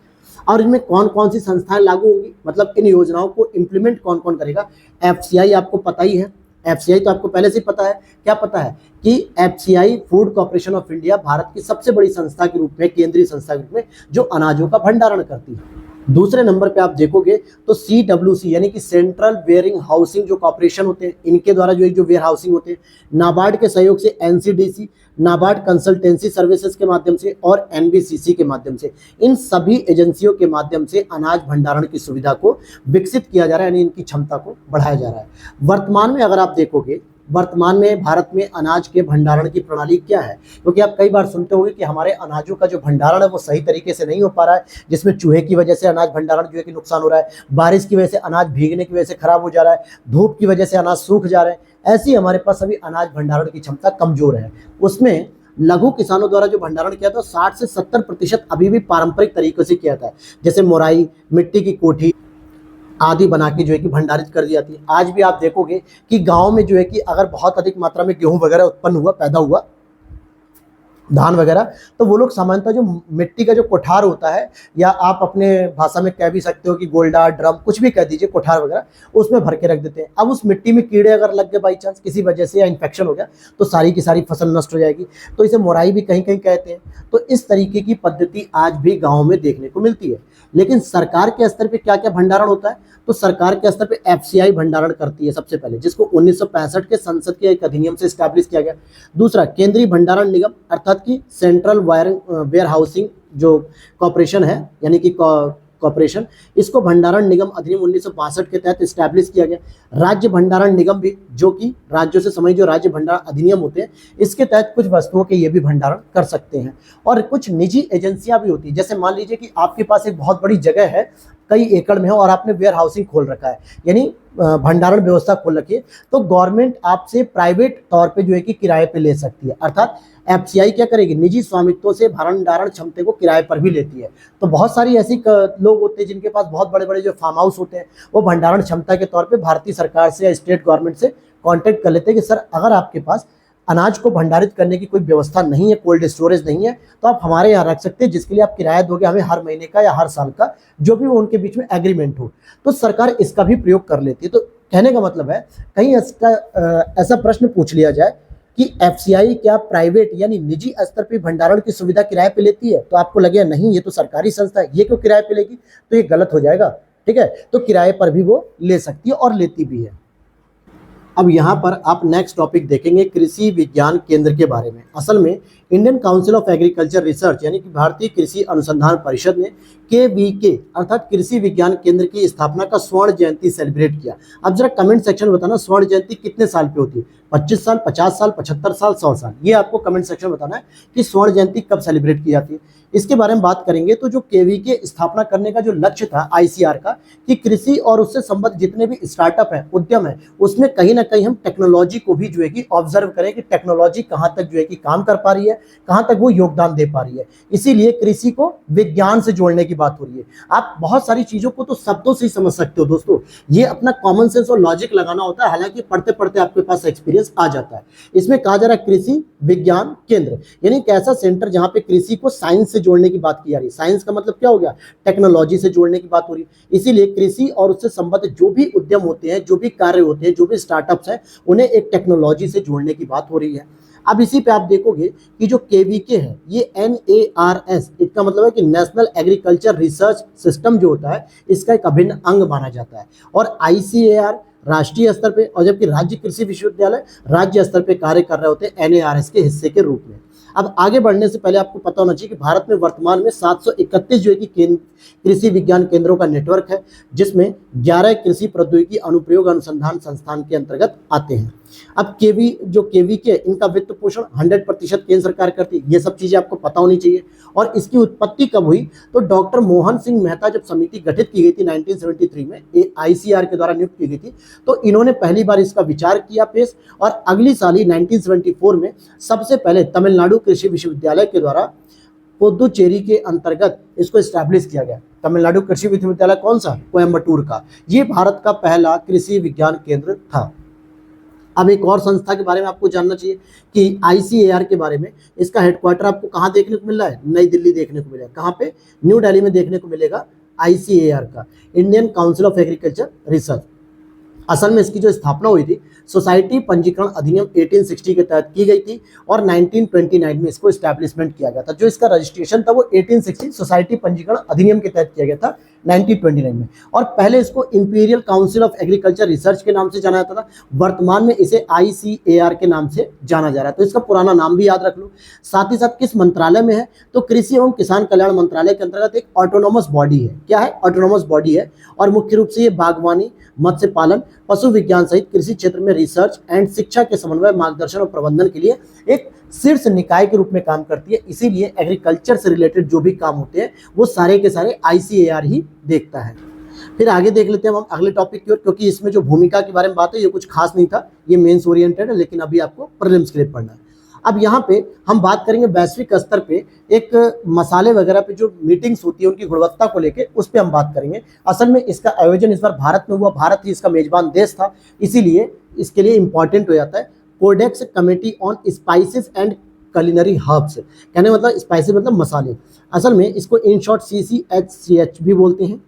और इनमें कौन कौन सी संस्थाएं लागू होंगी, मतलब इन योजनाओं को इंप्लीमेंट कौन कौन करेगा? FCI आपको पता ही है, एफसीआई तो आपको पहले से ही पता है, क्या पता है कि FCI food corporation of India Bharat की सबसे बड़ी संस्था के रूप में, केंद्रीय संस्था के रूप में जो अनाजों का भंडारण करती है। दूसरे नंबर पे आप देखोगे तो सीडब्ल्यूसी यानी कि सेंट्रल वेयरिंग हाउसिंग जो कॉर्पोरेशन होते हैं, इनके द्वारा जो वेयर हाउसिंग होते हैं, नाबार्ड के सहयोग से एनसीडीसी, नाबार्ड कंसल्टेंसी सर्विसेज के माध्यम से और एनबीसीसी के माध्यम से, इन सभी एजेंसियों के माध्यम से अनाज भंडारण की सुविधा को विकसित किया जा रहा है, यानी इनकी क्षमता को बढ़ाया जा रहा है। वर्तमान में अगर आप देखोगे, वर्तमान में भारत में अनाज के भंडारण की प्रणाली क्या है, क्योंकि आप कई बार सुनते होंगे कि हमारे अनाजों का जो भंडारण है वो सही तरीके से नहीं हो पा रहा है, जिसमें चूहे की वजह से अनाज भंडारण जो है कि नुकसान हो रहा है, बारिश की वजह से अनाज भीगने की वजह से खराब हो जा रहा है, धूप की वजह से अनाज सूख जा रहे हैं। ऐसी हमारे पास अभी अनाज भंडारण की क्षमता कमजोर है। उसमें लघु किसानों द्वारा जो भंडारण किया था 60 से 70% अभी भी पारंपरिक तरीकों से किया था, जैसे मोराई, मिट्टी की कोठी आदि बना के जो है कि भंडारित कर दी जाती है। आज भी आप देखोगे कि गांव में जो है कि अगर बहुत अधिक मात्रा में गेहूं वगैरह उत्पन्न हुआ, पैदा हुआ, धान वगैरह, तो वो लोग सामान्यतः जो मिट्टी का जो कोठार होता है, या आप अपने भाषा में कह भी सकते हो कि गोल्डा, ड्रम, कुछ भी कह दीजिए, कोठार वगैरह, उसमें भर के रख देते हैं। अब उस मिट्टी में कीड़े अगर लग गए बाई चांस किसी वजह से, या इन्फेक्शन हो गया, तो सारी की सारी फसल नष्ट हो जाएगी। तो इसे मोराई भी कहीं कहीं कहते हैं। तो इस तरीके की पद्धति आज भी गाँव में देखने को मिलती है। लेकिन सरकार के स्तर पर क्या क्या भंडारण होता है, तो सरकार के स्तर पे एफसीआई भंडारण करती है सबसे पहले, जिसको 1965 के संसद के एक अधिनियम से स्टैब्लिश किया गया। दूसरा, केंद्रीय भंडारण निगम अर्थात कि सेंट्रल वेयर हाउसिंग जो कॉर्पोरेशन है, यानी कि कॉर्पोरेशन, इसको भंडारण निगम अधिनियम 1962 के तहत स्टैब्लिश किया गया। राज्य भंडारण निगम भी, जो कि राज्यों से संबंधित जो राज्य भंडारण अधिनियम होते हैं, इसके तहत कुछ वस्तुओं के ये भी भंडारण कर सकते हैं। और कुछ निजी एजेंसियां भी होती है, जैसे मान लीजिए कि आपके पास एक बहुत बड़ी जगह है, कई एकड़ में है, और आपने वेयर हाउसिंग खोल रखा है, यानी भंडारण व्यवस्था खोल रखी है, तो गवर्नमेंट आपसे प्राइवेट तौर पे जो है कि किराए पे ले सकती है। अर्थात एफसीआई क्या करेगी, निजी स्वामित्व से भंडारण क्षमता को किराए पर भी लेती है। तो बहुत सारी ऐसी लोग होते हैं जिनके पास बहुत बड़े बड़े जो फार्म हाउस होते हैं, वो भंडारण क्षमता के तौर पे भारतीय सरकार से या स्टेट गवर्नमेंट से कॉन्टेक्ट कर लेते हैं कि सर, अगर आपके पास अनाज को भंडारित करने की कोई व्यवस्था नहीं है, कोल्ड स्टोरेज नहीं है, तो आप हमारे यहाँ रख सकते हैं, जिसके लिए आप किराया दोगे हमें हर महीने का या हर साल का, जो भी वो उनके बीच में एग्रीमेंट हो। तो सरकार इसका भी प्रयोग कर लेती है। तो कहने का मतलब है, कहीं ऐसा प्रश्न पूछ लिया जाए कि एफसीआई क्या प्राइवेट यानी निजी स्तर पर भंडारण की सुविधा किराए पे लेती है, तो आपको लगेगा नहीं, ये तो सरकारी संस्था है, ये क्यों किराए पे लेगी, तो ये गलत हो जाएगा। ठीक है, तो किराए पर भी वो ले सकती है और लेती भी है। अब यहाँ पर आप नेक्स्ट टॉपिक देखेंगे कृषि विज्ञान केंद्र के बारे में। असल में Indian council of agriculture research यानी कि भारतीय कृषि अनुसंधान परिषद ने KVK अर्थात कृषि विज्ञान केंद्र की स्थापना का स्वर्ण जयंती सेलिब्रेट किया। अब जरा कमेंट सेक्शन में बताना, स्वर्ण जयंती कितने साल पे होती है? 25 साल, 50 साल, 75 साल, 100 साल? ये आपको कमेंट सेक्शन में बताना है कि स्वर्ण जयंती कब सेलिब्रेट की जाती है। इसके बारे में बात करेंगे तो जो KVK स्थापना करने का जो लक्ष्य था ICR का, कि कृषि और उससे संबंधित जितने भी स्टार्टअप है, उद्यम है, उसमें कहीं ना कहीं हम टेक्नोलॉजी को भी जो है कि ऑब्जर्व करें कि टेक्नोलॉजी कहाँ तक जो है कि काम कर पा रही है, कहाँ तक वो योगदान दे पा रही है। इसीलिए कृषि को विज्ञान से जोड़ने की बात हो रही है। आप बहुत सारी चीजों को तो शब्दों से ही समझ सकते हो दोस्तों, ये अपना कॉमन सेंस और लॉजिक लगाना होता है, हालांकि पढ़ते पढ़ते आपके पास एक्सपीरियंस आ जाता है। इसमें कहा जा रहा है कृषि विज्ञान केंद्र, यानी एक ऐसा सेंटर जहां पे कृषि को साइंस से जोड़ने की बात की जा रही है। साइंस का मतलब क्या हो गया? टेक्नोलॉजी से जोड़ने की बात हो रही है। इसीलिए कृषि और उससे संबंधित जो भी उद्यम होते हैं, जो भी कार्य होते हैं, जो भी स्टार्टअप्स हैं, उन्हें एक टेक्नोलॉजी से जोड़ने की बात हो रही है। अब इसी पे आप देखोगे कि जो KVK है, ये NARS, इसका मतलब है कि नेशनल एग्रीकल्चर रिसर्च सिस्टम जो होता है, इसका एक अभिन्न अंग माना जाता है। और ICAR राष्ट्रीय स्तर पे, और जबकि राज्य कृषि विश्वविद्यालय राज्य स्तर पे कार्य कर रहे होते हैं NARS के हिस्से के रूप में। अब आगे बढ़ने से पहले आपको पता होना चाहिए कि भारत में वर्तमान में 731 जो है कि कृषि विज्ञान केंद्रों का नेटवर्क है, जिसमें 11 कृषि प्रौद्योगिकी अनुप्रयोग अनुसंधान संस्थान के अंतर्गत आते हैं। अब KVK इनका वित्त पोषण 100% केंद्र सरकार करती है। ये सब चीजें आपको पता होनी चाहिए। और इसकी उत्पत्ति कब हुई? तो डॉक्टर मोहन सिंह मेहता जब समिति गठित की गई थी 1973 में, ICR के द्वारा नियुक्त की गई थी, तो इन्होंने पहली बार इसका विचार किया पेश, और अगली साल ही 1974 में सबसे पहले तमिलनाडु कृषि विश्वविद्यालय के द्वारा पुदुचेरी के अंतर्गत इसको स्टैब्लिश किया गया। तमिलनाडु कृषि विश्वविद्यालय कौन सा? कोयम्बटूर का। ये भारत का पहला कृषि विज्ञान केंद्र था। अब एक और संस्था के बारे में आपको जानना चाहिए कि ICAR के बारे में। इसका हेडक्वार्टर आपको कहाँ देखने को मिल रहा है? नई दिल्ली देखने को मिलेगा। कहाँ पे? न्यू दिल्ली में देखने को मिलेगा ICAR का, Indian council of agriculture research. असल में इसकी जो स्थापना हुई थी सोसाइटी पंजीकरण अधिनियम 1860 के तहत की गई थी और 1929 में इसको एस्टैब्लिशमेंट किया गया था। जो इसका रजिस्ट्रेशन था वो 1860 सोसाइटी पंजीकरण अधिनियम के तहत किया गया था 1929 में। और पहले इसको imperial council of agriculture research के नाम से जाना जाता था, वर्तमान में इसे ICAR के नाम से जाना जा रहा है। तो इसका पुराना नाम भी याद रख लो। साथ ही साथ किस मंत्रालय में है, तो कृषि एवं किसान कल्याण मंत्रालय के अंतर्गत एक ऑटोनोमस बॉडी है। क्या है? ऑटोनोमस बॉडी है। और मुख्य रूप से ये बागवानी, मत्स्य पालन, पशु विज्ञान सहित कृषि क्षेत्र में रिसर्च एंड शिक्षा के समन्वय, मार्गदर्शन और प्रबंधन के लिए एक शीर्ष निकाय के रूप में काम करती है। इसीलिए एग्रीकल्चर से रिलेटेड जो भी काम होते हैं वो सारे के सारे ICAR ही देखता है। फिर आगे देख लेते हैं हम अगले टॉपिक की ओर, क्योंकि इसमें जो भूमिका के बारे में बात है ये कुछ खास नहीं था, ये मेंस ओरिएंटेड है, लेकिन अभी आपको प्रीलिम्स के लिए पढ़ना है। अब यहाँ पे हम बात करेंगे वैश्विक स्तर पे एक मसाले वगैरह पे जो मीटिंग्स होती है उनकी गुणवत्ता को लेके, उस पर हम बात करेंगे। असल में इसका आयोजन इस बार भारत में हुआ, भारत ही इसका मेजबान देश था, इसीलिए इसके लिए इंपॉर्टेंट हो जाता है codex committee on spices and culinary herbs. कहने मतलब स्पाइसेस मतलब मसाले। असल में इसको इन शॉर्ट CCHCH भी बोलते हैं।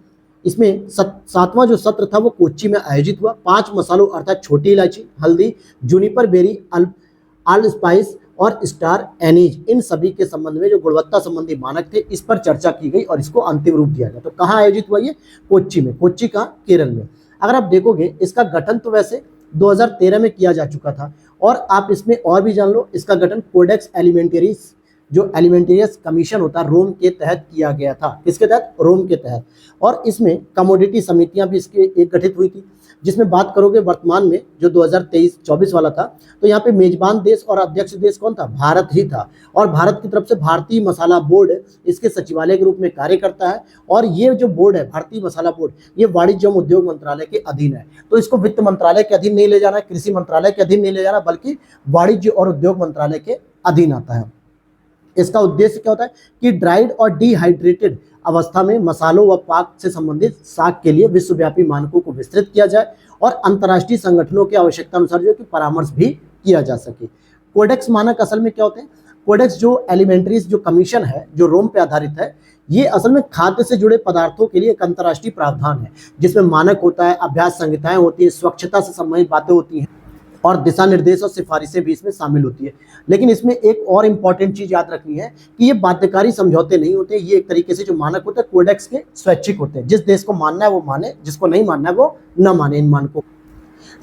इसमें 7वां जो सत्र था वो कोच्चि में आयोजित हुआ। 5 मसालों अर्थात छोटी इलायची, हल्दी, जूनिपर बेरी, अल स्पाइस और स्टार एनीज, इन सभी के संबंध में जो गुणवत्ता संबंधी मानक थे इस पर चर्चा की गई और इसको अंतिम रूप दिया गया। तो कहाँ आयोजित हुआ ये? कोच्चि में। कोच्चि कहाँ? केरल में। अगर आप देखोगे इसका गठन तो वैसे 2013 में किया जा चुका था, और आप इसमें और भी जान लो, इसका गठन कोडेक्स एलिमेंटेरिस जो एलिमेंटेरियस कमीशन होता है रोम के तहत किया गया था। किसके तहत? रोम के तहत। और इसमें कमोडिटी समितियां भी इसके एक गठित हुई थी, जिसमें बात करोगे वर्तमान में जो 2023-24 वाला था, तो यहाँ पे मेजबान देश और अध्यक्ष देश कौन था? भारत ही था। और भारत की तरफ से भारतीय मसाला बोर्ड इसके सचिवालय के रूप में कार्य करता है। और ये जो बोर्ड है भारतीय मसाला बोर्ड, ये वाणिज्य एवं उद्योग मंत्रालय के अधीन है। तो इसको वित्त मंत्रालय के अधीन नहीं ले जाना, कृषि मंत्रालय के अधीन नहीं ले जाना, बल्कि वाणिज्य और उद्योग मंत्रालय के अधीन आता है। इसका उद्देश्य क्या होता है कि ड्राइड और डिहाइड्रेटेड अवस्था में मसालों व पाक से संबंधित साख के लिए विश्वव्यापी मानकों को विस्तृत किया जाए और अंतर्राष्ट्रीय संगठनों की आवश्यकता अनुसार जो कि परामर्श भी किया जा सके। कोडेक्स मानक असल में क्या होते हैं? कोडेक्स जो एलिमेंट्रीज जो कमीशन है जो रोम पे आधारित है, ये असल में खाद्य से जुड़े पदार्थों के लिए एक अंतर्राष्ट्रीय प्रावधान है, जिसमें मानक होता है, अभ्यास संहिताएं होती है, स्वच्छता से संबंधित बातें होती हैं और दिशा निर्देश और सिफारिशें भी इसमें शामिल होती है। लेकिन इसमें एक और इम्पॉर्टेंट चीज याद रखनी है कि ये बाध्यकारी समझौते नहीं होते। ये एक तरीके से जो मानक होते हैं कोडेक्स के स्वैच्छिक होते हैं। जिस देश को मानना है वो माने, जिसको नहीं मानना है वो न माने इन मानकों।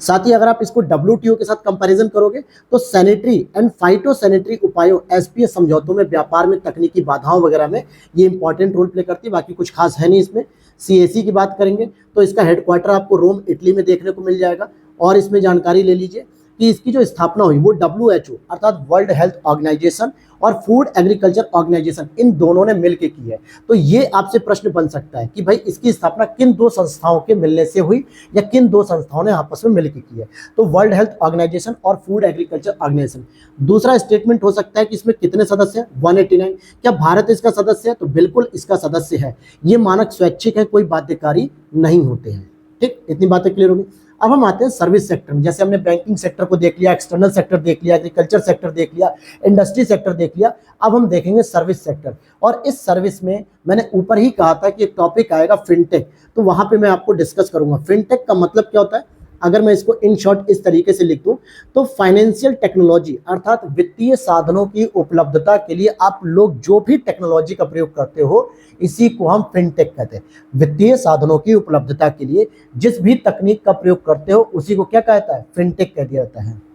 साथ ही अगर आप इसको WTO के साथ कंपैरिजन करोगे तो सैनिटरी एंड फाइटो सैनिटरी उपायों SPS समझौतों में व्यापार में तकनीकी बाधाओं वगैरह में ये इंपॉर्टेंट रोल प्ले करती है। बाकी कुछ खास है नहीं इसमें। CAC की बात करेंगे तो इसका हेडक्वार्टर आपको रोम इटली में देखने को मिल जाएगा। और इसमें जानकारी ले लीजिए कि इसकी जो स्थापना हुई वो WHO अर्थात वर्ल्ड हेल्थ ऑर्गेनाइजेशन और फूड एग्रीकल्चर ऑर्गेनाइजेशन, इन दोनों ने मिलकर की है। तो ये आपसे प्रश्न बन सकता है कि भाई इसकी स्थापना किन 2 संस्थाओं के मिलने से हुई या किन 2 संस्थाओं ने आपस में मिलकर की है? तो वर्ल्ड हेल्थ ऑर्गेनाइजेशन और फूड एग्रीकल्चर ऑर्गेनाइजेशन। दूसरा स्टेटमेंट हो सकता है कि इसमें कितने सदस्य हैं? 189। क्या भारत इसका सदस्य है? तो बिल्कुल इसका सदस्य है। ये मानक स्वैच्छिक है, कोई बाध्यकारी नहीं होते हैं। ठीक, इतनी बातें क्लियर होगी। अब हम आते हैं सर्विस सेक्टर में। जैसे हमने बैंकिंग सेक्टर को देख लिया, एक्सटर्नल सेक्टर देख लिया, एग्रीकल्चर सेक्टर देख लिया, इंडस्ट्री सेक्टर देख लिया। अब हम देखेंगे सर्विस सेक्टर। और इस सर्विस में मैंने ऊपर ही कहा था कि एक टॉपिक आएगा फिनटेक, तो वहां पे मैं आपको डिस्कस करूंगा। फिनटेक का मतलब क्या होता है? अगर मैं इसको इन शॉर्ट इस तरीके से लिख दूं तो फाइनेंशियल टेक्नोलॉजी अर्थात वित्तीय साधनों की उपलब्धता के लिए आप लोग जो भी टेक्नोलॉजी का प्रयोग करते हो, इसी को हम फिनटेक कहते हैं। वित्तीय साधनों की उपलब्धता के लिए जिस भी तकनीक का प्रयोग करते हो उसी को क्या कहता है? फिनटेक कह दिया जाता है।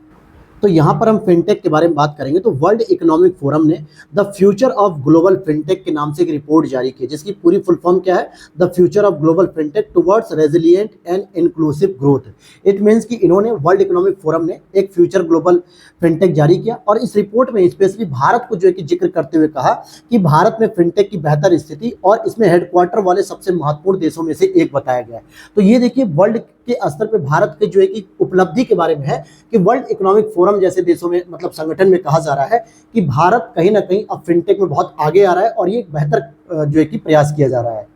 तो यहाँ पर हम फिनटेक के बारे में बात करेंगे। तो वर्ल्ड इकोनॉमिक फोरम ने the future of global fintech के नाम से एक रिपोर्ट जारी की, जिसकी पूरी फुल फॉर्म क्या है? The future of global fintech towards resilient and inclusive growth. It means कि इन्होंने वर्ल्ड इकोनॉमिक फोरम ने एक फ्यूचर ग्लोबल फिनटेक जारी किया और इस रिपोर्ट में स्पेशली भारत को जो है कि जिक्र करते हुए कहा कि भारत में फिनटेक की बेहतर स्थिति और इसमें हेडक्वार्टर वाले सबसे महत्वपूर्ण देशों में से एक बताया गया है। तो ये देखिए वर्ल्ड के स्तर पे भारत के जो है कि उपलब्धि के बारे में है कि वर्ल्ड इकोनॉमिक फोरम जैसे देशों में मतलब संगठन में कहा जा रहा है कि भारत कहीं ना कहीं अब फिनटेक में बहुत आगे आ रहा है और ये एक बेहतर जो है कि प्रयास किया जा रहा है।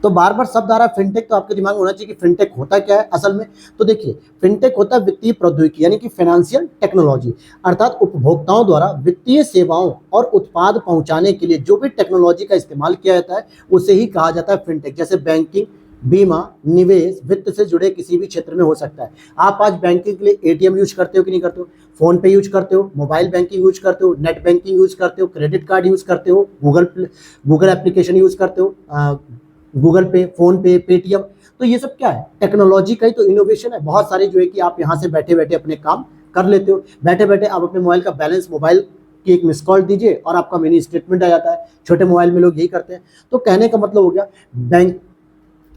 तो बार बार शब्द आ रहा है फिनटेक, तो आपके दिमाग में होना चाहिए कि फिनटेक होता क्या है असल में। तो देखिए फिनटेक होता है वित्तीय प्रौद्योगिकी यानी कि फाइनेंशियल टेक्नोलॉजी, अर्थात उपभोक्ताओं द्वारा वित्तीय सेवाओं और उत्पाद पहुंचाने के लिए जो भी टेक्नोलॉजी का इस्तेमाल किया जाता है उसे ही कहा जाता है फिनटेक। जैसे बैंकिंग, बीमा, निवेश, वित्त से जुड़े किसी भी क्षेत्र में हो सकता है। आप आज बैंकिंग के लिए एटीएम यूज करते हो कि नहीं करते हो, फोन पे यूज करते हो, मोबाइल बैंकिंग यूज करते हो, नेट बैंकिंग यूज करते हो, क्रेडिट कार्ड यूज करते हो, गूगल एप्लीकेशन यूज करते हो, गूगल पे, फोन पे, पेटीएम। तो ये सब क्या है, टेक्नोलॉजी का ही तो इनोवेशन है। बहुत सारे जो है कि आप यहाँ से बैठे बैठे अपने काम कर लेते हो, बैठे बैठे आप अपने मोबाइल का बैलेंस, मोबाइल की एक मिस कॉल दीजिए और आपका मिनी स्टेटमेंट आ जाता है। छोटे मोबाइल में लोग यही करते हैं। तो कहने का मतलब हो गया, बैंक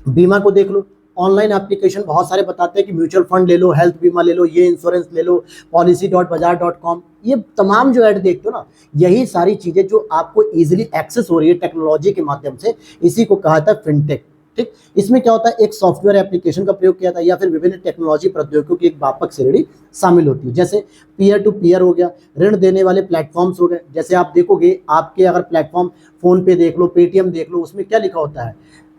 बीमा को देख लो, ऑनलाइन एप्लीकेशन बहुत सारे बताते हैं कि म्यूचुअल फंड ले लो, हेल्थ बीमा ले लो, ये इंश्योरेंस ले लो, policy.bazaar.com, ये तमाम जो ऐड देखते हो ना, यही सारी चीजें जो आपको इजीली एक्सेस हो रही है टेक्नोलॉजी के माध्यम से, इसी को कहा था फिनटेक। ठीक, इसमें क्या होता है, एक सॉफ्टवेयर एप्लीकेशन का प्रयोग किया था या फिर विभिन्न टेक्नोलॉजी प्रौद्योगिकियों की एक व्यापक श्रेणी शामिल होती है। जैसे पीयर टू पीयर हो गया, ऋण देने वाले प्लेटफॉर्म्स हो गए। जैसे आप देखोगे, आपके अगर प्लेटफॉर्म फोन पे देख लो, पेटीएम देख लो, उसमें क्या लिखा होता है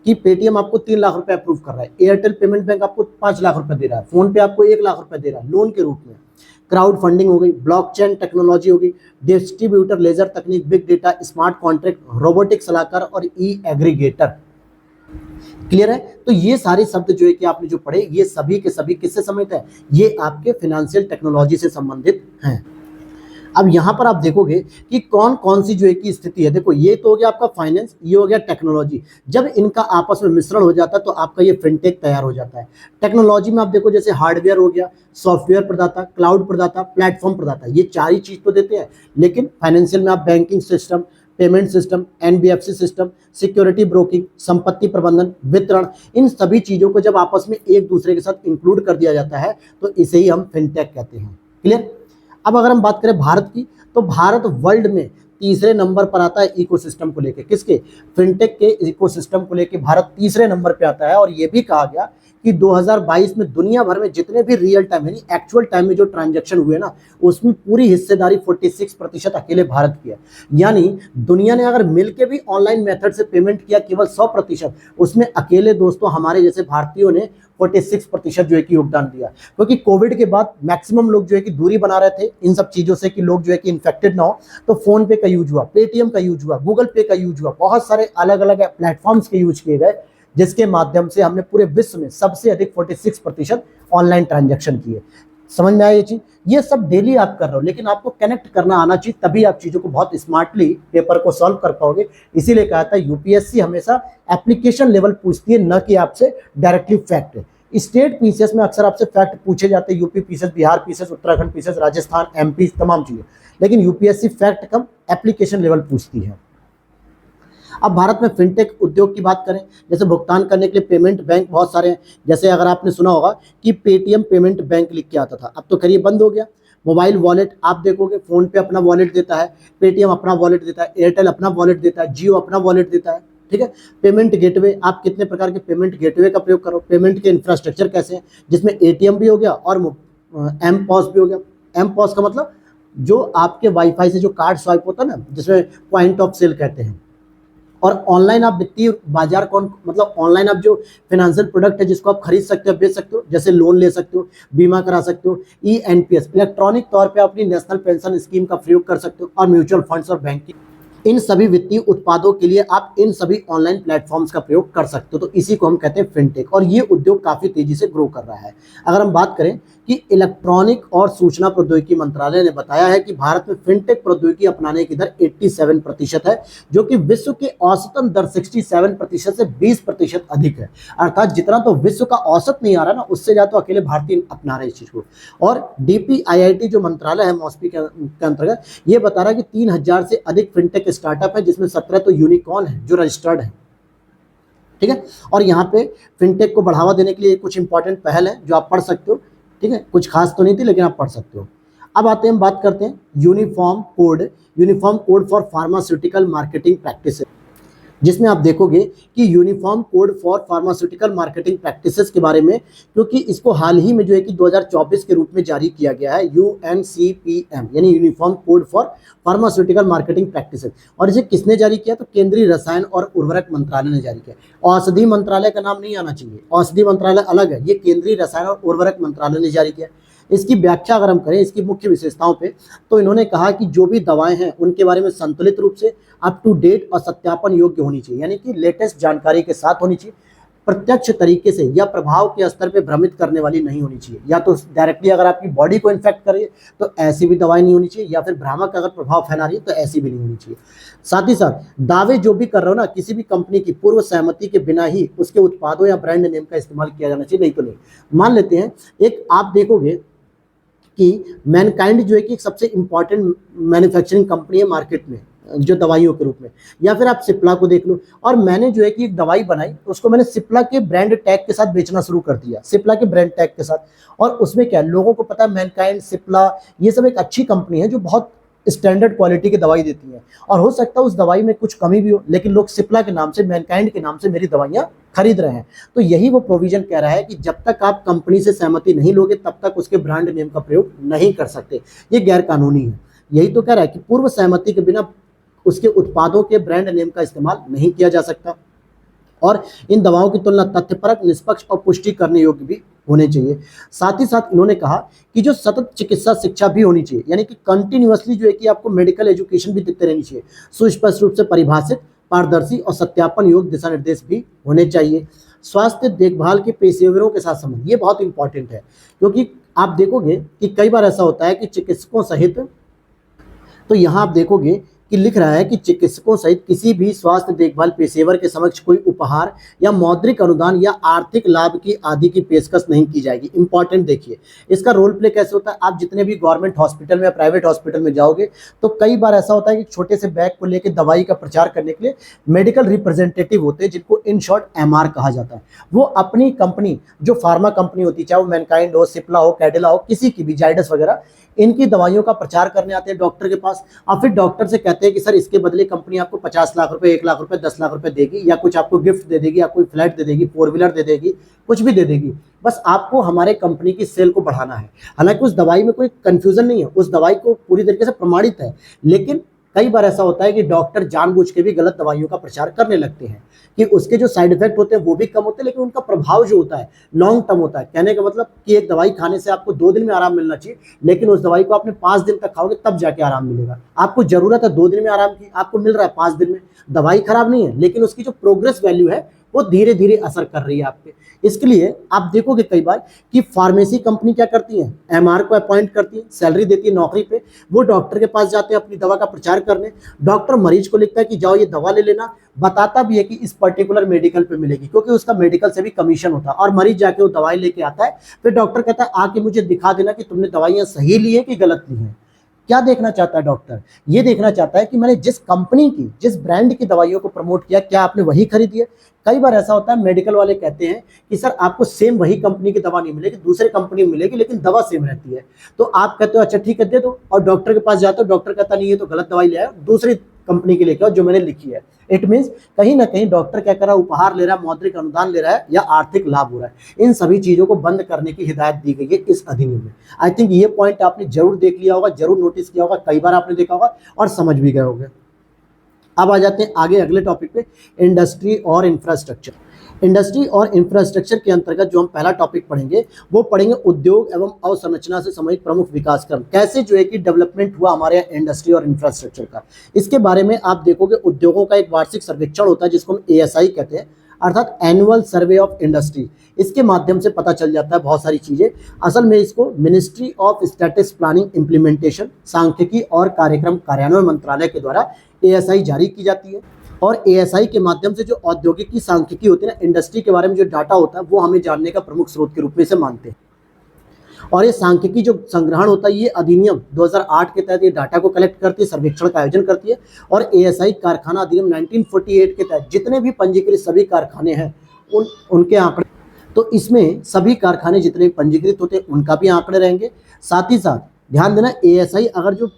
कि पेटीएम आपको 3 लाख रुपए अप्रूव कर रहा है, एयरटेल पेमेंट बैंक आपको 5 लाख रुपए दे रहा है, फोन पे आपको 1 लाख रुपए दे रहा है लोन के रूप में। क्राउड फंडिंग हो गई, ब्लॉकचेन टेक्नोलॉजी हो गई, डिस्ट्रीब्यूटर लेजर तकनीक, big data, smart contract, robotic सलाहकार और ई एग्रीगेटर। क्लियर है? तो ये सारे शब्द जो है कि आपने जो पढ़े, ये सभी के सभी किससे संबंधित है, ये आपके फाइनेंशियल टेक्नोलॉजी से संबंधित हैं। अब यहां पर आप देखोगे कि कौन कौन सी जो है की स्थिति है। देखो, ये तो हो गया आपका फाइनेंस, ये हो गया टेक्नोलॉजी। जब इनका आपस में मिश्रण हो जाता है तो आपका ये फिनटेक तैयार हो जाता है। टेक्नोलॉजी में आप देखो, जैसे हार्डवेयर हो गया, सॉफ्टवेयर प्रदाता, क्लाउड प्रदाता, प्लेटफॉर्म प्रदाता, ये 4 ही चीज तो देते हैं। लेकिन फाइनेंशियल में आप banking system, payment system, NBFC system, security broking, संपत्ति प्रबंधन, वितरण, इन सभी चीजों को जब आपस में एक दूसरे के साथ इंक्लूड कर दिया जाता है तो इसे ही हम फिनटेक कहते हैं। क्लियर? अब अगर हम बात करें भारत की, तो भारत वर्ल्ड में तीसरे नंबर पर आता है इकोसिस्टम को लेके। किसके? फिनटेक के इकोसिस्टम को लेके भारत तीसरे नंबर पे आता है। और ये भी कहा गया कि 2022 में दुनिया भर में जितने भी रियल टाइम यानी एक्चुअल टाइम में जो ट्रांजैक्शन हुए ना, उसमें पूरी हिस्सेदारी 46% अकेले भारत की है। यानी दुनिया ने अगर मिलके भी ऑनलाइन मेथड से पेमेंट किया केवल 100%, उसमें अकेले दोस्तों हमारे जैसे भारतीयों ने 46% जो है कि योगदान दिया। क्योंकि कोविड के बाद मैक्सिमम लोग जो है कि दूरी बना रहे थे इन सब चीजों से कि लोग जो है कि इन्फेक्टेड ना हो, तो फोन पे का यूज हुआ, पेटीएम का यूज हुआ, गूगल पे का यूज हुआ, बहुत सारे अलग अलग प्लेटफॉर्म्स के यूज किए गए, जिसके माध्यम से हमने पूरे विश्व में सबसे अधिक 46% ऑनलाइन ट्रांजैक्शन किए। समझ में आया ये चीज? ये सब डेली आप कर रहे हो, लेकिन आपको कनेक्ट करना आना चाहिए, तभी आप चीजों को बहुत स्मार्टली पेपर को सॉल्व कर पाओगे। इसीलिए कहा था यूपीएससी हमेशा एप्लीकेशन लेवल पूछती है, न कि आपसे डायरेक्टली फैक्ट। स्टेट पीसीएस में अक्सर आपसे फैक्ट पूछे जाते हैं, UP PCS, Bihar PCS, Uttarakhand PCS, Rajasthan, MP, तमाम चीजें। लेकिन यूपीएससी फैक्ट कम, एप्लीकेशन लेवल पूछती है। अब भारत में फिनटेक उद्योग की बात करें, जैसे भुगतान करने के लिए पेमेंट बैंक बहुत सारे हैं। जैसे अगर आपने सुना होगा कि पेटीएम पेमेंट बैंक लिख के आता था, अब तो खैर बंद हो गया। मोबाइल वॉलेट आप देखोगे, फोन पे अपना वॉलेट देता है, पेटीएम अपना वॉलेट देता है, एयरटेल अपना वॉलेट देता है, जियो अपना वॉलेट देता है। ठीक है? पेमेंट गेटवे, आप कितने प्रकार के पेमेंट गेटवे का प्रयोग करो। पेमेंट के इंफ्रास्ट्रक्चर कैसे हैं, जिसमें एटीएम भी हो गया और एम पॉस भी हो गया। एम पॉस का मतलब जो आपके वाईफाई से जो कार्ड स्वाइप होता है ना, जिसमें पॉइंट ऑफ सेल कहते हैं। और ऑनलाइन आप वित्तीय बाजार कौन, मतलब ऑनलाइन आप जो फाइनेंशियल प्रोडक्ट है जिसको आप खरीद सकते हो, बेच सकते हो, जैसे लोन ले सकते हो, बीमा करा सकते हो, ई एनपीएस इलेक्ट्रॉनिक तौर पे अपनी नेशनल पेंशन स्कीम का प्रयोग कर सकते हो, और म्यूचुअल फंड्स और बैंकिंग, इन सभी वित्तीय उत्पादों के लिए आप इन सभी ऑनलाइन प्लेटफॉर्म्स का प्रयोग कर सकते हो। तो इसी को हम कहते हैं फिनटेक, और ये उद्योग काफी तेजी से ग्रो कर रहा है। अगर हम बात करें कि इलेक्ट्रॉनिक और सूचना प्रौद्योगिकी मंत्रालय ने बताया है कि भारत में फिनटेक प्रौद्योगिकी अपनाने की दर 87% है, जो कि विश्व के औसतन दर 67% से 20% अधिक है। अर्थात जितना तो विश्व का औसत नहीं आ रहा ना, उससे ज्यादा तो अकेले भारतीय अपना रहे इस चीज को। और डीपीआईआईटी जो मंत्रालय है मॉस्पी के अंतर्गत, ये बता रहा है कि 3000 से अधिक फिनटेक स्टार्टअप है, जिसमें 17 तो यूनिकॉर्न है जो रजिस्टर्ड है। ठीक है? और यहाँ पे फिनटेक को बढ़ावा देने के लिए कुछ इंपॉर्टेंट पहल है जो आप पढ़ सकते हो। ठीक है? कुछ खास तो नहीं थी, लेकिन आप पढ़ सकते हो। अब आते हैं, हम बात करते हैं uniform code for pharmaceutical marketing practices, जिसमें आप देखोगे कि uniform code for pharmaceutical marketing practices के बारे में, क्योंकि इसको हाल ही में जो है कि 2024 के रूप में जारी किया गया है, यूएनसीपीएम यानी uniform code for pharmaceutical marketing practices. और इसे किसने जारी किया? तो केंद्रीय रसायन और उर्वरक मंत्रालय ने जारी किया। औषधि मंत्रालय का नाम नहीं आना चाहिए, औषधि मंत्रालय अलग है, ये केंद्रीय रसायन और उर्वरक मंत्रालय ने जारी किया। इसकी व्याख्या अगर हम करें इसकी मुख्य विशेषताओं पे, तो इन्होंने कहा कि जो भी दवाएं हैं उनके बारे में संतुलित रूप से अप टू डेट और सत्यापन योग्य होनी चाहिए, यानी कि लेटेस्ट जानकारी के साथ होनी चाहिए। प्रत्यक्ष तरीके से या प्रभाव के स्तर पे भ्रमित करने वाली नहीं होनी चाहिए। या तो डायरेक्टली अगर आपकी बॉडी को इन्फेक्ट करे तो ऐसी भी दवाई नहीं होनी चाहिए, या फिर भ्रामक अगर प्रभाव फैला रही है तो ऐसी भी नहीं होनी चाहिए। साथ ही साथ दावे जो भी कर रहे हो ना, किसी भी कंपनी की पूर्व सहमति के बिना ही उसके उत्पादों या ब्रांड नेम का इस्तेमाल किया जाना चाहिए, नहीं तो नहीं। मान लेते हैं एक आप देखोगे कि मैनकाइंड जो है कि एक सबसे इंपॉर्टेंट मैन्युफैक्चरिंग कंपनी है मार्केट में जो दवाइयों के रूप में, या फिर आप सिप्ला को देख लो। और मैंने जो है कि एक दवाई बनाई, उसको मैंने सिप्ला के ब्रांड टैग के साथ बेचना शुरू कर दिया, सिप्ला के ब्रांड टैग के साथ। और उसमें क्या है, लोगों को पता है मैनकाइंड, सिप्ला, ये सब एक अच्छी कंपनी है जो बहुत स्टैंडर्ड क्वालिटी की दवाई देती है। और हो सकता है उस दवाई में कुछ कमी भी हो, लेकिन लोग सिप्ला के नाम से, मैनकाइंड के नाम से मेरी दवाइयाँ खरीद रहे हैं। तो यही वो प्रोविजन कह रहा है कि जब तक आप कंपनी से सहमति नहीं लोगे तब तक उसके ब्रांड नेम का प्रयोग नहीं कर सकते। ये गैर कानूनी है। यही तो कह रहा है कि पूर्व सहमति के बिना उसके उत्पादों के ब्रांड नेम का इस्तेमाल नहीं किया जा सकता। और इन दवाओं की तुलना तथ्यपरक, निष्पक्ष और पुष्टि करने योग्य भी होने चाहिए। साथ ही साथ इन्होंने कहा कि जो सतत चिकित्सा शिक्षा भी होनी चाहिए, यानी कि कंटिन्यूअसली जो है कि आपको मेडिकल एजुकेशन भी देते रहनी चाहिए। सुस्पष्ट रूप से परिभाषित, पारदर्शी और सत्यापन योग्य दिशा निर्देश भी होने चाहिए। स्वास्थ्य देखभाल के पेशेवरों के साथ संबंध, ये बहुत इंपॉर्टेंट है, क्योंकि आप देखोगे कि कई बार ऐसा होता है कि चिकित्सकों सहित, तो यहाँ आप देखोगे कि लिख रहा है कि चिकित्सकों सहित किसी भी स्वास्थ्य देखभाल पेशेवर के समक्ष कोई उपहार या मौद्रिक अनुदान या आर्थिक लाभ की आदि की पेशकश नहीं की जाएगी। इंपॉर्टेंट देखिए, इसका रोल प्ले कैसे होता है। आप जितने भी गवर्नमेंट हॉस्पिटल में या प्राइवेट हॉस्पिटल में जाओगे तो कई बार ऐसा होता है कि छोटे से बैग को लेकर दवाई का प्रचार करने के लिए मेडिकल रिप्रेजेंटेटिव होते हैं, जिनको इन शॉर्ट MR कहा जाता है। वो अपनी कंपनी, जो फार्मा कंपनी होती है, चाहे वो मैनकाइंड हो, सिप्ला हो, कैडिला हो, किसी की भी, जाइडस वगैरह, इनकी दवाइयों का प्रचार करने आते हैं डॉक्टर के पास। और फिर डॉक्टर से कहते हैं कि सर इसके बदले कंपनी आपको 50 लाख रुपए, 1 लाख रुपए, 10 लाख रुपए देगी, या कुछ आपको गिफ्ट दे देगी, या कोई फ्लैट दे देगी, 4 व्हीलर दे देगी, कुछ भी दे देगी, बस आपको हमारे कंपनी की सेल को बढ़ाना है। हालांकि उस दवाई में कोई कंफ्यूजन नहीं है, उस दवाई को पूरी तरीके से प्रमाणित है। लेकिन कई बार ऐसा होता है कि डॉक्टर जानबूझ के भी गलत दवाइयों का प्रचार करने लगते हैं कि उसके जो साइड इफेक्ट होते हैं वो भी कम होते हैं, लेकिन उनका प्रभाव जो होता है लॉन्ग टर्म होता है। कहने का मतलब कि एक दवाई खाने से आपको 2 दिन में आराम मिलना चाहिए, लेकिन उस दवाई को आपने 5 दिन तक खाओगे तब जाके आराम मिलेगा। आपको जरूरत है 2 दिन में आराम की, आपको मिल रहा है 5 दिन में। दवाई खराब नहीं है, लेकिन उसकी जो प्रोग्रेस वैल्यू है वो धीरे धीरे असर कर रही है आप पे। इसके लिए आप देखोगे कई बार कि फार्मेसी कंपनी क्या करती है, MR को अपॉइंट करती है, सैलरी देती है नौकरी पे, वो डॉक्टर के पास जाते हैं अपनी दवा का प्रचार करने। डॉक्टर मरीज को लिखता है कि जाओ ये दवा ले लेना, बताता भी है कि इस पर्टिकुलर मेडिकल पे मिलेगी, क्योंकि उसका मेडिकल से भी कमीशन होता है। और मरीज जाके वो दवाई लेके आता है, फिर डॉक्टर कहता है आके मुझे दिखा देना कि तुमने दवाइयाँ सही ली है कि गलत ली है। क्या देखना चाहता है डॉक्टर? ये देखना चाहता है कि मैंने जिस कंपनी की, जिस ब्रांड की दवाइयों को प्रमोट किया, क्या आपने वही खरीदी है। कई बार ऐसा होता है मेडिकल वाले कहते हैं कि सर आपको सेम वही कंपनी की दवा नहीं मिलेगी, दूसरे कंपनी में मिलेगी, लेकिन दवा सेम रहती है। तो आप कहते हो अच्छा ठीक है दे दो, और डॉक्टर के पास जाते हो, डॉक्टर कहता नहीं ये तो गलत दवाई ले आया, दूसरी कंपनी की लेकर जो मैंने लिखी है। इट मीन्स कहीं ना कहीं डॉक्टर क्या कर रहा है, उपहार ले रहा है, मौद्रिक अनुदान ले रहा है, या आर्थिक लाभ हो रहा है। इन सभी चीजों को बंद करने की हिदायत दी गई है इस अधिनियम में। आई थिंक ये पॉइंट आपने जरूर देख लिया होगा, जरूर नोटिस किया होगा, कई बार आपने देखा होगा और समझ भी गए होंगे। अब आ जाते हैं आगे अगले टॉपिक पे, इंडस्ट्री और इंफ्रास्ट्रक्चर। इंडस्ट्री और इंफ्रास्ट्रक्चर के अंतर्गत जो हम पहला टॉपिक पढ़ेंगे वो पढ़ेंगे उद्योग एवं अवसंरचना से संबंधित प्रमुख विकास क्रम, कैसे जो है कि डेवलपमेंट हुआ हमारे यहाँ इंडस्ट्री और इंफ्रास्ट्रक्चर का। इसके बारे में आप देखोगे उद्योगों का एक वार्षिक सर्वेक्षण होता है जिसको हम ASI कहते हैं, अर्थात एनुअल सर्वे ऑफ इंडस्ट्री। इसके माध्यम से पता चल जाता है बहुत सारी चीजें। असल में इसको ministry of statistics planning implementation, सांख्यिकी और कार्यक्रम कार्यान्वयन मंत्रालय के द्वारा ASI जारी की जाती है। और ASI के माध्यम से जो औद्योगिक की सांख्यिकी होती है ना, इंडस्ट्री के बारे में जो डाटा होता है वो हमें जानने का प्रमुख स्रोत के रूप में इसे मानते हैं। और ये सांख्यिकी जो संग्रहण होता है, ये अधिनियम 2008 के तहत ये डाटा को कलेक्ट करती है, सर्वेक्षण का आयोजन करती है। और ASI कारखाना अधिनियम 1948 के तहत जितने भी पंजीकृत सभी कारखाने हैं उनके आंकड़े, तो इसमें सभी कारखाने जितने पंजीकृत होते हैं उनका भी आंकड़े रहेंगे। साथ ही साथ ध्यान देना ASI अगर जो,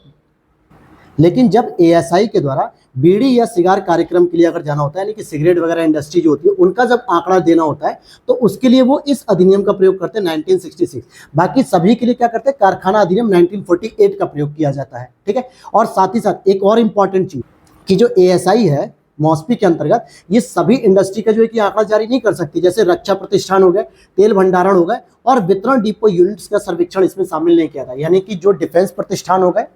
लेकिन जब ASI के द्वारा बीड़ी या सिगार कार्यक्रम के लिए अगर जाना होता है, यानी कि सिगरेट वगैरह इंडस्ट्री जो होती है उनका जब आंकड़ा देना होता है तो उसके लिए वो इस अधिनियम का प्रयोग करते हैं 1966। बाकी सभी के लिए क्या करते हैं, कारखाना अधिनियम 1948 का प्रयोग किया जाता है। ठीक है। और साथ ही साथ एक और इम्पॉर्टेंट चीज कि जो ASI है मॉस्पी के अंतर्गत, ये सभी इंडस्ट्री का जो है कि आंकड़ा जारी नहीं कर सकती। जैसे रक्षा प्रतिष्ठान हो गए, तेल भंडारण हो गए और वितरण डिपो यूनिट्स का सर्वेक्षण इसमें शामिल नहीं किया था। यानी कि जो डिफेंस प्रतिष्ठान हो गए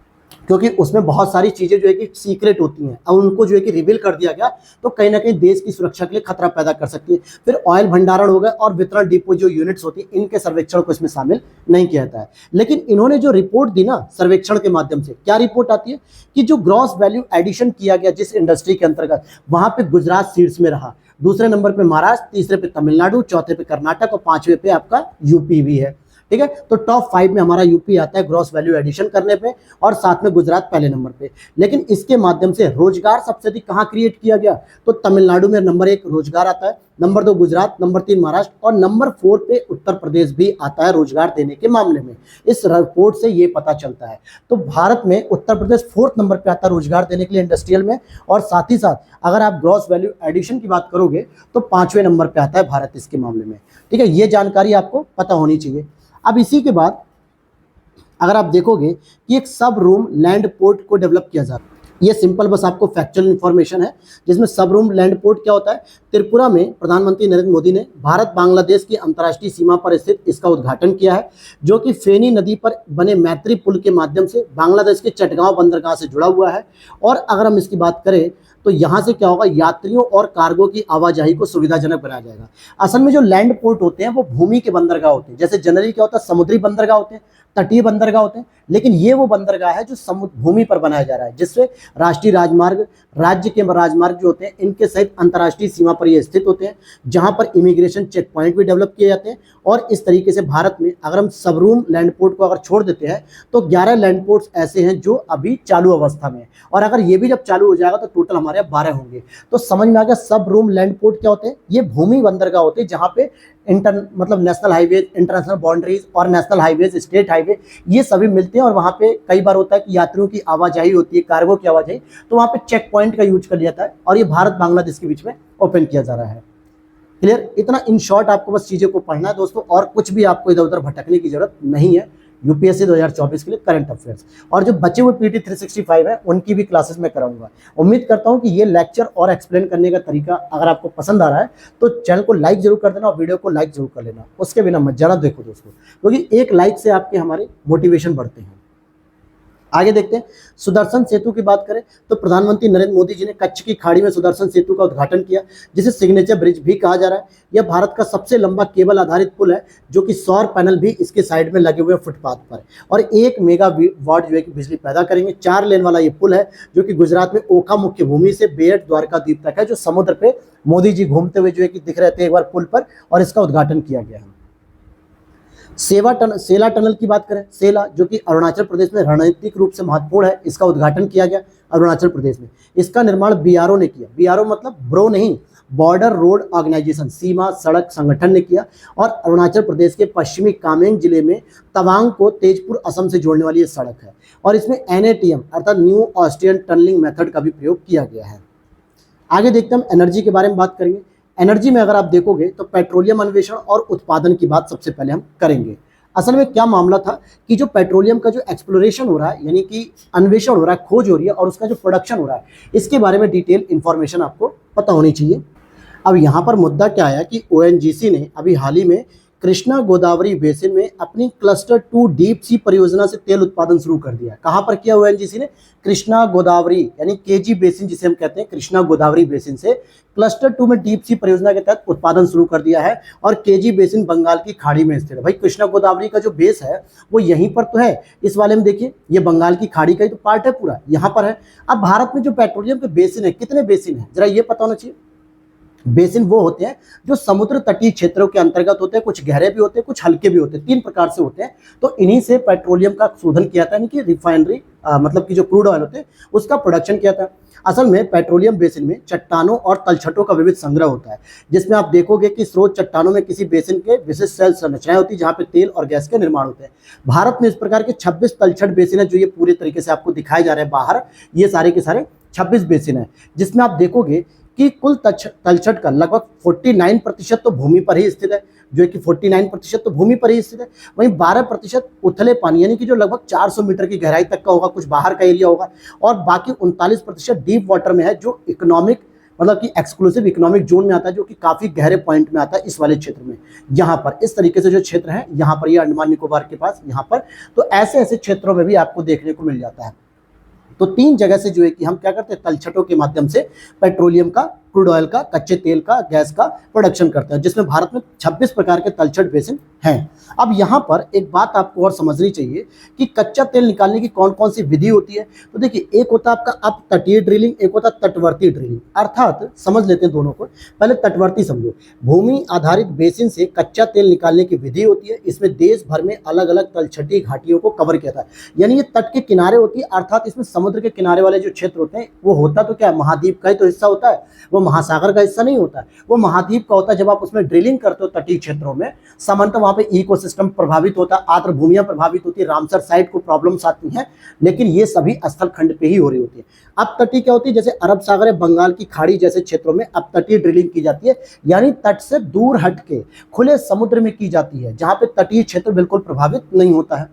क्योंकि उसमें बहुत सारी चीजें जो है कि सीक्रेट होती हैं, अब उनको जो है कि रिवील कर दिया गया तो कहीं ना कहीं देश की सुरक्षा के लिए खतरा पैदा कर सकती है। फिर ऑयल भंडारण हो गए और वितरण डिपो जो यूनिट्स होती है, इनके सर्वेक्षण को इसमें शामिल नहीं किया जाता है। लेकिन इन्होंने जो रिपोर्ट दी ना सर्वेक्षण के माध्यम से, क्या रिपोर्ट आती है कि जो ग्रॉस वैल्यू एडिशन किया गया जिस इंडस्ट्री के अंतर्गत, वहां पे गुजरात शीर्ष में रहा, दूसरे नंबर पे महाराष्ट्र, तीसरे पे तमिलनाडु, चौथे पे कर्नाटक और पांचवे पे आपका यूपी भी है। ठीक है, तो टॉप 5 में हमारा यूपी आता है ग्रॉस वैल्यू एडिशन करने पे, और साथ में गुजरात पहले नंबर पे। लेकिन इसके माध्यम से रोजगार सबसे अधिक कहां क्रिएट किया गया, तो तमिलनाडु में नंबर 1 रोजगार आता है, नंबर 2 गुजरात, नंबर 3 महाराष्ट्र और नंबर 4 पे उत्तर प्रदेश भी आता है रोजगार देने के मामले में। इस रिपोर्ट से ये पता चलता है। तो भारत में उत्तर प्रदेश 4th नंबर पे आता है रोजगार देने के लिए इंडस्ट्रियल में, और साथ ही साथ अगर आप ग्रॉस वैल्यू एडिशन की बात करोगे तो 5वें नंबर पे आता है भारत इसके मामले में। ठीक है, ये जानकारी आपको पता होनी चाहिए। अब इसी के बाद अगर आप देखोगे कि एक सब रूम लैंड पोर्ट को डेवलप किया जा रहा है, ये सिंपल बस आपको फैक्चुअल इंफॉर्मेशन है, जिसमें सब रूम लैंड पोर्ट क्या होता है। त्रिपुरा में प्रधानमंत्री नरेंद्र मोदी ने भारत बांग्लादेश की अंतर्राष्ट्रीय सीमा पर स्थित इसका उद्घाटन किया है, जो कि फेनी नदी पर बने मैत्री पुल के माध्यम से बांग्लादेश के चटगांव बंदरगाह से जुड़ा हुआ है। और अगर हम इसकी बात करें तो यहाँ से क्या होगा, यात्रियों और कार्गो की आवाजाही को सुविधाजनक बनाया जाएगा। असल में जो लैंड पोर्ट होते हैं वो भूमि के बंदरगाह होते हैं, जैसे जनरली क्या होता है समुद्री बंदरगाह होते हैं, तटीय बंदरगाह होते हैं, लेकिन ये वो बंदरगाह है जो समुद्र भूमि पर बनाया जा रहा है, जिससे राष्ट्रीय राजमार्ग, राज्य के राजमार्ग जो होते हैं इनके सहित अंतर्राष्ट्रीय सीमा पर ये स्थित होते हैं, जहां पर इमिग्रेशन चेक पॉइंट भी डेवलप किए जाते हैं। और इस तरीके से भारत में अगर हम सबरूम लैंड पोर्ट को अगर छोड़ देते हैं तो 11 लैंड पोर्ट्स ऐसे हैं जो अभी चालू अवस्था में है, और अगर ये भी जब चालू हो जाएगा तो टोटल हमारे 12 होंगे। तो समझ में आ गया सब रूम लैंड पोर्ट क्या होते हैं, ये भूमि बंदरगाह होते हैं जहां पे मतलब नेशनल हाईवेज, इंटरनेशनल बाउंड्रीज और नेशनल हाईवेज, स्टेट हाईवे, ये सभी मिलते हैं। और वहाँ पे कई बार होता है कि यात्रियों की आवाजाही होती है, कार्गो की आवाजाही, तो वहाँ पे चेक पॉइंट का यूज कर लिया जाता है, और ये भारत बांग्लादेश के बीच में ओपन किया जा रहा है। क्लियर, इतना इन शॉर्ट आपको बस चीज़ों को पढ़ना है दोस्तों, और कुछ भी आपको इधर उधर भटकने की जरूरत नहीं है। यूपीएससी 2024 के लिए करंट अफेयर्स और जो बचे हुए पीटी 365 है उनकी भी क्लासेस में कराऊंगा। उम्मीद करता हूं कि ये लेक्चर और एक्सप्लेन करने का तरीका अगर आपको पसंद आ रहा है तो चैनल को लाइक जरूर कर देना और वीडियो को लाइक जरूर कर लेना। उसके बिना मत जाना देखो दोस्तों, क्योंकि एक लाइक से आपके हमारे मोटिवेशन बढ़ते हैं। आगे देखते हैं, सुदर्शन सेतु की बात करें तो प्रधानमंत्री नरेंद्र मोदी जी ने कच्छ की खाड़ी में सुदर्शन सेतु का उद्घाटन किया, जिसे सिग्नेचर ब्रिज भी कहा जा रहा है। यह भारत का सबसे लंबा केबल आधारित पुल है, जो कि सौर पैनल भी इसके साइड में लगे हुए फुटपाथ पर, और 1 मेगावाट जो है कि बिजली पैदा करेंगे। 4 लेन वाला ये पुल है, जो कि गुजरात में ओखा मुख्य भूमि से बेहट द्वारकादीप तक है, जो समुद्र पे मोदी जी घूमते हुए जो है कि दिख रहे थे एक बार पुल पर, और इसका उद्घाटन किया गया है। सेला टनल की बात करें, सेला जो कि अरुणाचल प्रदेश में रणनीतिक रूप से महत्वपूर्ण है, इसका उद्घाटन किया गया अरुणाचल प्रदेश में। इसका निर्माण बीआरओ ने किया, बीआरओ मतलब ब्रो नहीं, बॉर्डर रोड ऑर्गेनाइजेशन, सीमा सड़क संगठन ने किया। और अरुणाचल प्रदेश के पश्चिमी कामेंग जिले में तवांग को तेजपुर असम से जोड़ने वाली ये सड़क है, और इसमें NATM अर्थात न्यू ऑस्ट्रियन टनलिंग मेथड का भी प्रयोग किया गया है। आगे देखते हैं, हम एनर्जी के बारे में बात करेंगे। एनर्जी में अगर आप देखोगे तो पेट्रोलियम अन्वेषण और उत्पादन की बात सबसे पहले हम करेंगे। असल में क्या मामला था कि जो पेट्रोलियम का जो एक्सप्लोरेशन हो रहा है, यानी कि अन्वेषण हो रहा है, खोज हो रही है, और उसका जो प्रोडक्शन हो रहा है, इसके बारे में डिटेल इंफॉर्मेशन आपको पता होनी चाहिए। अब यहाँ पर मुद्दा क्या आया कि ONGC ने अभी हाल ही में कृष्णा गोदावरी बेसिन में अपनी क्लस्टर 2 डीप सी परियोजना से तेल उत्पादन शुरू कर दिया। कहाँ पर किया ONGC ने? कृष्णा गोदावरी यानी KG बेसिन जिसे हम कहते हैं, कृष्णा गोदावरी बेसिन से क्लस्टर 2 में डीप सी परियोजना के तहत उत्पादन शुरू कर दिया है। और KG बेसिन बंगाल की खाड़ी में स्थित है। भाई कृष्णा गोदावरी का जो बेस है वो यहीं पर तो है, इस वाले में देखिए ये बंगाल की खाड़ी का ही तो पार्ट है, पूरा यहाँ पर है। अब भारत में जो पेट्रोलियम के बेसिन है, कितने बेसिन है जरा ये पता होना चाहिए। बेसिन वो होते हैं जो समुद्र तटीय क्षेत्रों के अंतर्गत होते हैं, कुछ गहरे भी होते हैं, कुछ हल्के भी होते हैं, 3 प्रकार से होते हैं। तो इन्हीं से पेट्रोलियम का शोधन किया था, यानी कि रिफाइनरी मतलब कि जो क्रूड ऑयल होते हैं उसका प्रोडक्शन किया था। असल में पेट्रोलियम बेसिन में चट्टानों और तलछटों का विविध संग्रह होता है, जिसमें आप देखोगे कि स्रोत चट्टानों में किसी बेसिन के विशिष्ट सेल संरचनाएं होती है जहां पे तेल और गैस के निर्माण होते हैं। भारत में इस प्रकार के 26 तलछट बेसिन है, जो ये पूरे तरीके से आपको दिखाए जा रहे हैं बाहर। ये सारे के सारे 26 बेसिन है, जिसमें आप देखोगे कि कुल तलछट का लगभग 49% तो भूमि पर ही स्थित है, जो कि 49% तो भूमि पर ही स्थित है। वहीं 12% उथले पानी यानी कि जो लगभग 400 मीटर की गहराई तक का होगा, कुछ बाहर का एरिया होगा, और बाकी 39% डीप वाटर में है, जो इकोनॉमिक मतलब कि एक्सक्लूसिव इकोनॉमिक जोन में आता है, जो कि काफी गहरे पॉइंट में आता है इस वाले क्षेत्र में। यहाँ पर इस तरीके से जो क्षेत्र है, यहाँ पर ये अंडमान निकोबार के पास यहाँ पर, तो ऐसे ऐसे क्षेत्रों में भी आपको देखने को मिल जाता है। तो 3 जगह से जो है कि हम क्या करते हैं, तलछटों के माध्यम से पेट्रोलियम का, क्रूड ऑयल का, कच्चे तेल का, गैस का प्रोडक्शन करते हैं, जिसमें भारत में 26 प्रकार के तलछट बेसिन हैं। अब यहाँ पर एक बात आपको और समझनी चाहिए कि कच्चा तेल निकालने की कौन कौन सी विधि होती है। तो देखिए, एक होता है आपका अपतटीय ड्रिलिंग, एक होता है तटवर्ती ड्रिलिंग। अर्थात समझ लेते हैं दोनों को। पहले तटवर्ती समझो, भूमि आधारित बेसिन से कच्चा तेल निकालने की विधि होती है। इसमें देश भर में अलग अलग तलछटी घाटियों को कवर किया था, यानी ये तट के किनारे होती है, अर्थात इसमें समुद्र के किनारे वाले जो क्षेत्र होते हैं, वो होता तो क्या है, महाद्वीप का ही तो हिस्सा होता है, वो महासागर का हिस्सा नहीं होता है, वो महाद्वीप का होता है। जब आप उसमें ड्रिलिंग करते हो तटीय क्षेत्रों में, सामान्यतः वहां पे इकोसिस्टम प्रभावित होता है, आर्द्र भूमियां प्रभावित होती है, रामसर साइट को प्रॉब्लम्स आती हैं, लेकिन ये सभी स्थल खंड पे ही हो रही होती है। अब तटीय क्या होती है, जैसे अरब सागर या बंगाल की खाड़ी जैसे क्षेत्रों में अब तटीय ड्रिलिंग की जाती है, यानी तट से दूर हट के खुले समुद्र में की जाती है, जहां पे तटीय क्षेत्र बिल्कुल प्रभावित नहीं होता है।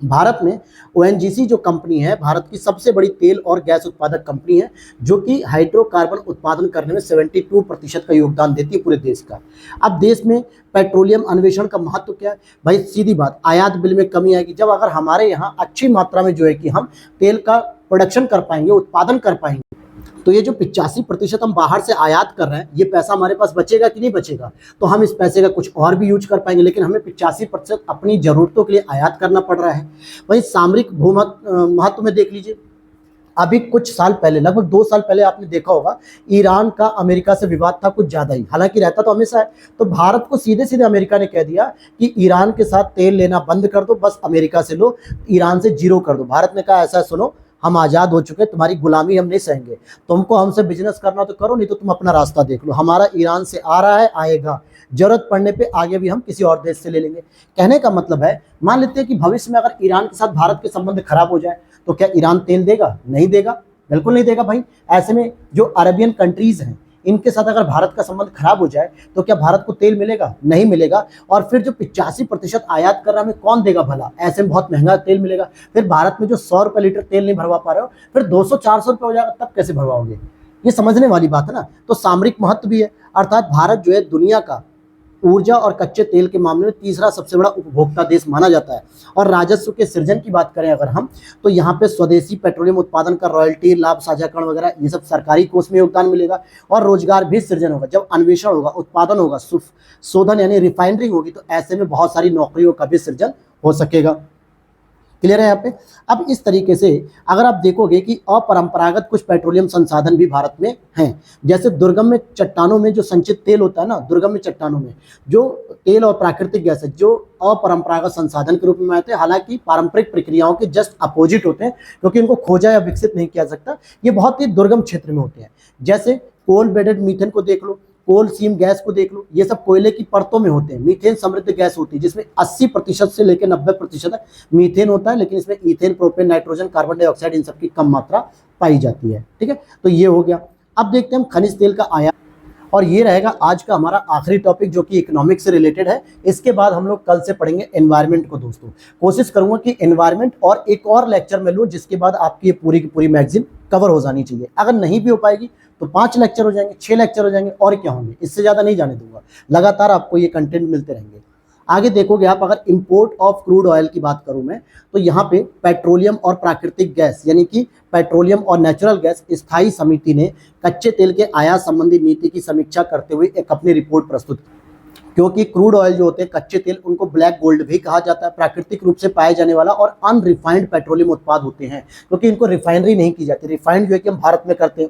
भारत में ओएनजीसी जो कंपनी है, भारत की सबसे बड़ी तेल और गैस उत्पादक कंपनी है, जो कि हाइड्रोकार्बन उत्पादन करने में 72% का योगदान देती है पूरे देश का। अब देश में पेट्रोलियम अन्वेषण का महत्व क्या है भाई, सीधी बात, आयात बिल में कमी आएगी जब अगर हमारे यहाँ अच्छी मात्रा में जो है कि हम तेल का प्रोडक्शन कर पाएंगे, उत्पादन कर पाएंगे, तो ये जो 85% हम बाहर से आयात कर रहे हैं, ये पैसा हमारे पास बचेगा कि नहीं बचेगा, तो हम इस पैसे का कुछ और भी यूज कर पाएंगे, लेकिन हमें 85% अपनी जरूरतों के लिए आयात करना पड़ रहा है। वहीं सामरिक महत्व में देख लीजिए, अभी कुछ साल पहले, लगभग 2 साल पहले आपने देखा होगा, ईरान का अमेरिका से विवाद था कुछ ज्यादा ही, हालांकि रहता तो हमेशा है। तो भारत को सीधे सीधे अमेरिका ने कह दिया कि ईरान के साथ तेल लेना बंद कर दो, बस अमेरिका से लो, ईरान से जीरो कर दो। भारत ने कहा ऐसा सुनो, हम आज़ाद हो चुके, तुम्हारी गुलामी हम नहीं सहेंगे, तुमको हमसे बिजनेस करना तो करो, नहीं तो तुम अपना रास्ता देख लो, हमारा ईरान से आ रहा है, आएगा, जरूरत पड़ने पे आगे भी हम किसी और देश से ले लेंगे। कहने का मतलब है, मान लेते हैं कि भविष्य में अगर ईरान के साथ भारत के संबंध खराब हो जाए, तो क्या ईरान तेल देगा? नहीं देगा, बिल्कुल नहीं देगा भाई। ऐसे में जो अरबियन कंट्रीज हैं, इनके साथ अगर भारत का संबंध खराब हो जाए, तो क्या भारत को तेल मिलेगा? नहीं मिलेगा। और फिर जो 85% आयात कर रहा है, हमें कौन देगा भला? ऐसे में बहुत महंगा तेल मिलेगा। फिर भारत में जो 100 रुपये लीटर तेल नहीं भरवा पा रहे हो, फिर 200-400 रुपये हो जाएगा, तब कैसे भरवाओगे? ये समझने वाली बात है ना। तो सामरिक महत्व भी है, अर्थात भारत जो है दुनिया का ऊर्जा और कच्चे तेल के मामले में तीसरा सबसे बड़ा उपभोक्ता देश माना जाता है। और राजस्व के सृजन की बात करें अगर हम, तो यहाँ पे स्वदेशी पेट्रोलियम उत्पादन का रॉयल्टी, लाभ साझाकरण वगैरह, ये सब सरकारी कोष में योगदान मिलेगा। और रोजगार भी सृजन होगा, जब अन्वेषण होगा, उत्पादन होगा, शोधन यानी रिफाइनरी होगी, तो ऐसे में बहुत सारी नौकरियों का भी सृजन हो सकेगा। क्लियर है यहाँ पे। अब इस तरीके से अगर आप देखोगे कि अपरंपरागत कुछ पेट्रोलियम संसाधन भी भारत में हैं, जैसे दुर्गम में चट्टानों में जो संचित तेल होता है ना, दुर्गम में चट्टानों में जो तेल और प्राकृतिक गैस है, जो अपरंपरागत संसाधन के रूप में आते हैं, हालांकि पारंपरिक प्रक्रियाओं के जस्ट अपोजिट होते हैं, क्योंकि इनको खोजा या विकसित नहीं किया सकता। ये बहुत ही दुर्गम क्षेत्र में होते हैं। जैसे कोल बेडेड मीथेन को देख लो, कोल सीम गैस को देख लो, ये सब कोयले की परतों में होते हैं। मीथेन समृद्ध गैस होती है, जिसमें 80% से लेकर 90% मीथेन होता है, लेकिन इसमें ethane, propane, nitrogen, carbon dioxide, इन सब की कम मात्रा पाई जाती है। ठीक है, तो ये हो गया। अब देखते हैं हम खनिज तेल का आयात, और ये रहेगा आज का हमारा आखिरी टॉपिक, जो कि इकोनॉमिक्स से रिलेटेड है। इसके बाद हम लोग कल से पढ़ेंगे एनवायरनमेंट को। दोस्तों, कोशिश करूंगा कि एनवायरनमेंट और एक और लेक्चर में लूँ, जिसके बाद आपकी ये पूरी की पूरी मैगजीन कवर हो जानी चाहिए। अगर नहीं भी हो पाएगी तो 5 लेक्चर हो जाएंगे, 6 लेक्चर हो जाएंगे, और क्या होंगे, इससे ज़्यादा नहीं जाने दूंगा। लगातार आपको ये कंटेंट मिलते रहेंगे। आगे देखोगे आप, अगर इंपोर्ट ऑफ क्रूड ऑयल की बात करूं मैं, तो यहाँ पे पेट्रोलियम और प्राकृतिक गैस, यानी कि पेट्रोलियम और नेचुरल गैस स्थायी समिति ने कच्चे तेल के आयात संबंधी नीति की समीक्षा करते हुए एक अपनी रिपोर्ट प्रस्तुत की। क्योंकि क्रूड ऑयल जो होते हैं, कच्चे तेल, उनको ब्लैक गोल्ड भी कहा जाता है, प्राकृतिक रूप से पाए जाने वाला और अनरिफाइंड पेट्रोलियम उत्पाद होते हैं, क्योंकि इनको रिफाइनरी नहीं की जाती। रिफाइंड जो है कि हम भारत में करते हैं।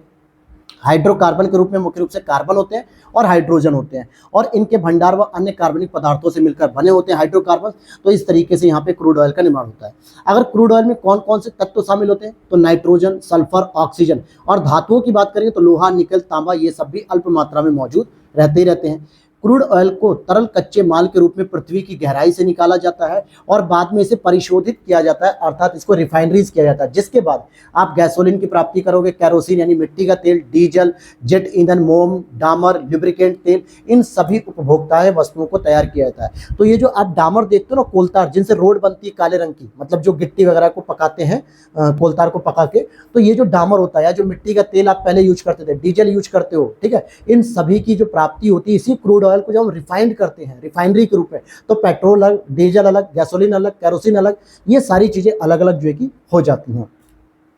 हाइड्रोकार्बन के रूप में मुख्य रूप से कार्बन होते हैं और हाइड्रोजन होते हैं, और इनके भंडार व अन्य कार्बनिक पदार्थों से मिलकर बने होते हैं हाइड्रोकार्बन। तो इस तरीके से यहाँ पे क्रूड ऑयल का निर्माण होता है। अगर क्रूड ऑयल में कौन कौन से तत्व शामिल होते हैं, तो नाइट्रोजन, सल्फर, ऑक्सीजन, और धातुओं की बात करेंगे तो लोहा, निकल, तांबा, ये सब भी अल्प मात्रा में मौजूद रहते ही रहते हैं। क्रूड ऑयल को तरल कच्चे माल के रूप में पृथ्वी की गहराई से निकाला जाता है और बाद में इसे परिशोधित किया जाता है, अर्थात इसको रिफाइनरीज किया जाता है, जिसके बाद आप गैसोलीन की प्राप्ति करोगे, कैरोसिन यानी मिट्टी का तेल, डीजल, जेट ईंधन, मोम, डामर, लुब्रिकेंट तेल, इन सभी उपभोक्ताएं वस्तुओं को तैयार किया जाता है। तो ये जो आप डामर देखते हो ना, कोलतार, जिनसे रोड बनती है काले रंग की, मतलब जो गिट्टी वगैरह को पकाते हैं, कोलतार को पका के, तो ये जो डामर होता है या जो मिट्टी का तेल आप पहले यूज करते थे, डीजल यूज करते हो, ठीक है, इन सभी की जो प्राप्ति होती है इसी क्रूड ऑयल को जब हम रिफाइंड करते हैं रिफाइनरी के रूप में, तो पेट्रोल अलग, डीजल अलग, गैसोलीन अलग, कैरोसिन अलग, ये सारी चीजें अलग अलग जो है कि हो जाती हैं।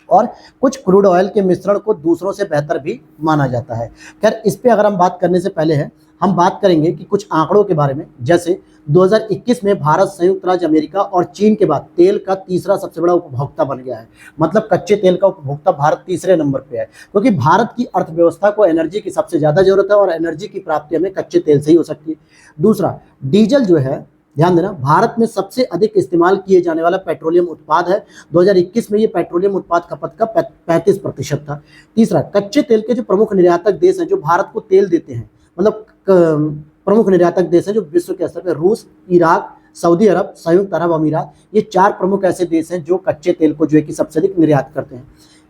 और कुछ क्रूड ऑयल के मिश्रण को दूसरों से बेहतर भी माना जाता है। खैर इस पे अगर हम बात करने से पहले है हम बात करेंगे कि कुछ आंकड़ों के बारे में। जैसे 2021 में भारत संयुक्त राज्य अमेरिका और चीन के बाद तेल का तीसरा सबसे बड़ा उपभोक्ता बन गया है। मतलब कच्चे तेल का उपभोक्ता भारत तीसरे नंबर पे है, क्योंकि भारत की अर्थव्यवस्था को एनर्जी की सबसे ज्यादा जरूरत है और एनर्जी की प्राप्ति हमें कच्चे तेल से ही हो सकती है। दूसरा, डीजल जो है, ध्यान देना, भारत में सबसे अधिक इस्तेमाल किए जाने वाला पेट्रोलियम उत्पाद है। 2021 में ये पेट्रोलियम उत्पाद खपत का 35% था। तीसरा, कच्चे तेल के जो प्रमुख निर्यातक देश हैं जो भारत को तेल देते हैं, मतलब प्रमुख निर्यातक देश हैं जो विश्व के स्तर पर, रूस, इराक, सऊदी अरब, संयुक्त अरब अमीरात, ये 4 प्रमुख ऐसे देश हैं जो कच्चे तेल को जो है कि सबसे अधिक निर्यात करते हैं।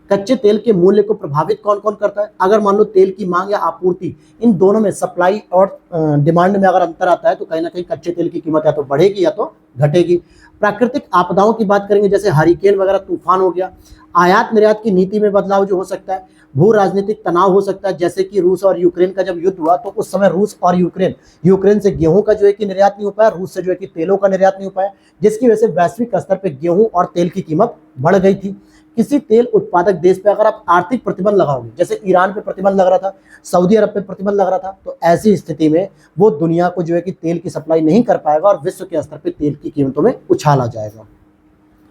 कच्चे तेल के मूल्य को प्रभावित कौन कौन करता है? अगर मान लो तेल की मांग या आपूर्ति, इन दोनों में सप्लाई और डिमांड में अगर अंतर आता है तो कहीं ना कहीं कच्चे तेल की कीमत या तो बढ़ेगी या तो घटेगी। प्राकृतिक आपदाओं की बात करेंगे, जैसे हरिकेन वगैरह, तूफान हो गया। आयात निर्यात की नीति में बदलाव जो हो सकता है, भू राजनीतिक तनाव हो सकता है, जैसे कि रूस और यूक्रेन का जब युद्ध हुआ तो उस समय रूस और यूक्रेन से गेहूं का जो है कि निर्यात नहीं हो पाया, रूस से जो है कि तेलों का निर्यात नहीं हो पाया, जिसकी वजह से वैश्विक स्तर पर गेहूं और तेल की कीमत बढ़ गई थी। किसी तेल उत्पादक देश पे अगर आप आर्थिक प्रतिबंध लगाओगे, जैसे ईरान पे प्रतिबंध लग रहा था, सऊदी अरब पे प्रतिबंध लग रहा था, तो ऐसी स्थिति में वो दुनिया को जो है कि तेल की सप्लाई नहीं कर पाएगा और विश्व के स्तर पे तेल की कीमतों में उछाल आ जाएगा।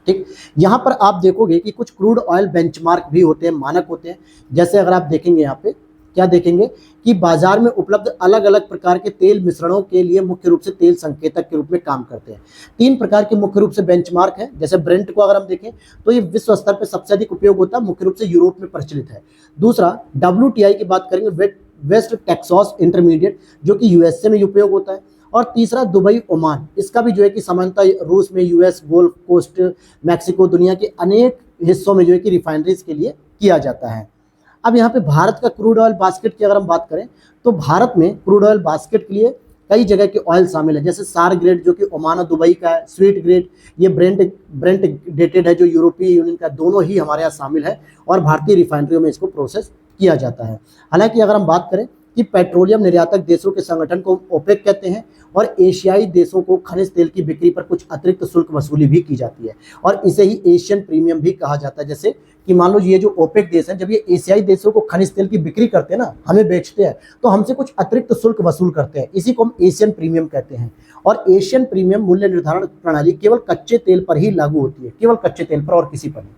ठीक, यहाँ पर आप देखोगे कि कुछ क्रूड ऑयल बेंचमार्क भी होते हैं, मानक होते हैं। जैसे अगर आप देखेंगे यहाँ पे क्या देखेंगे कि बाजार में उपलब्ध अलग अलग प्रकार के तेल मिश्रणों के लिए मुख्य रूप से तेल संकेतक के रूप में काम करते हैं। 3 प्रकार के मुख्य रूप से बेंचमार्क हैं। जैसे ब्रेंट को अगर हम देखें तो ये विश्व स्तर पर सबसे अधिक उपयोग होता है, मुख्य रूप से यूरोप में प्रचलित है। दूसरा, WTI की बात करेंगे, वेस्ट टेक्सास इंटरमीडिएट, जो कि यूएसए में उपयोग होता है। और तीसरा, दुबई ओमान, इसका भी जो है कि समानता रूस में, यूएस, गोल्फ कोस्ट, मैक्सिको, दुनिया के अनेक हिस्सों में जो है कि रिफाइनरीज के लिए किया जाता है। अब यहाँ पे भारत का क्रूड ऑयल बास्केट की अगर हम बात करें तो भारत में क्रूड ऑयल बास्केट के लिए कई जगह के ऑयल शामिल है। जैसे सार ग्रेड जो कि ओमान और दुबई का है, स्वीट ग्रेड, ये ब्रेंट डेटेड है जो यूरोपीय यूनियन का, दोनों ही हमारे यहाँ शामिल है और भारतीय रिफाइनरियों में इसको प्रोसेस किया जाता है। हालांकि अगर हम बात करें कि पेट्रोलियम निर्यातक देशों के संगठन को ओपेक कहते हैं और एशियाई देशों को खनिज तेल की बिक्री पर कुछ अतिरिक्त शुल्क वसूली भी की जाती है और इसे ही एशियन प्रीमियम भी कहा जाता है। जैसे कि मान लो ये जो ओपेक देश हैं, जब ये एशियाई देशों को खनिज तेल की बिक्री करते हैं ना, हमें बेचते हैं, तो हमसे कुछ अतिरिक्त शुल्क वसूल करते हैं, इसी को हम एशियन प्रीमियम कहते हैं। और एशियन प्रीमियम मूल्य निर्धारण प्रणाली केवल कच्चे तेल पर ही लागू होती है, केवल कच्चे तेल पर और किसी पर नहीं।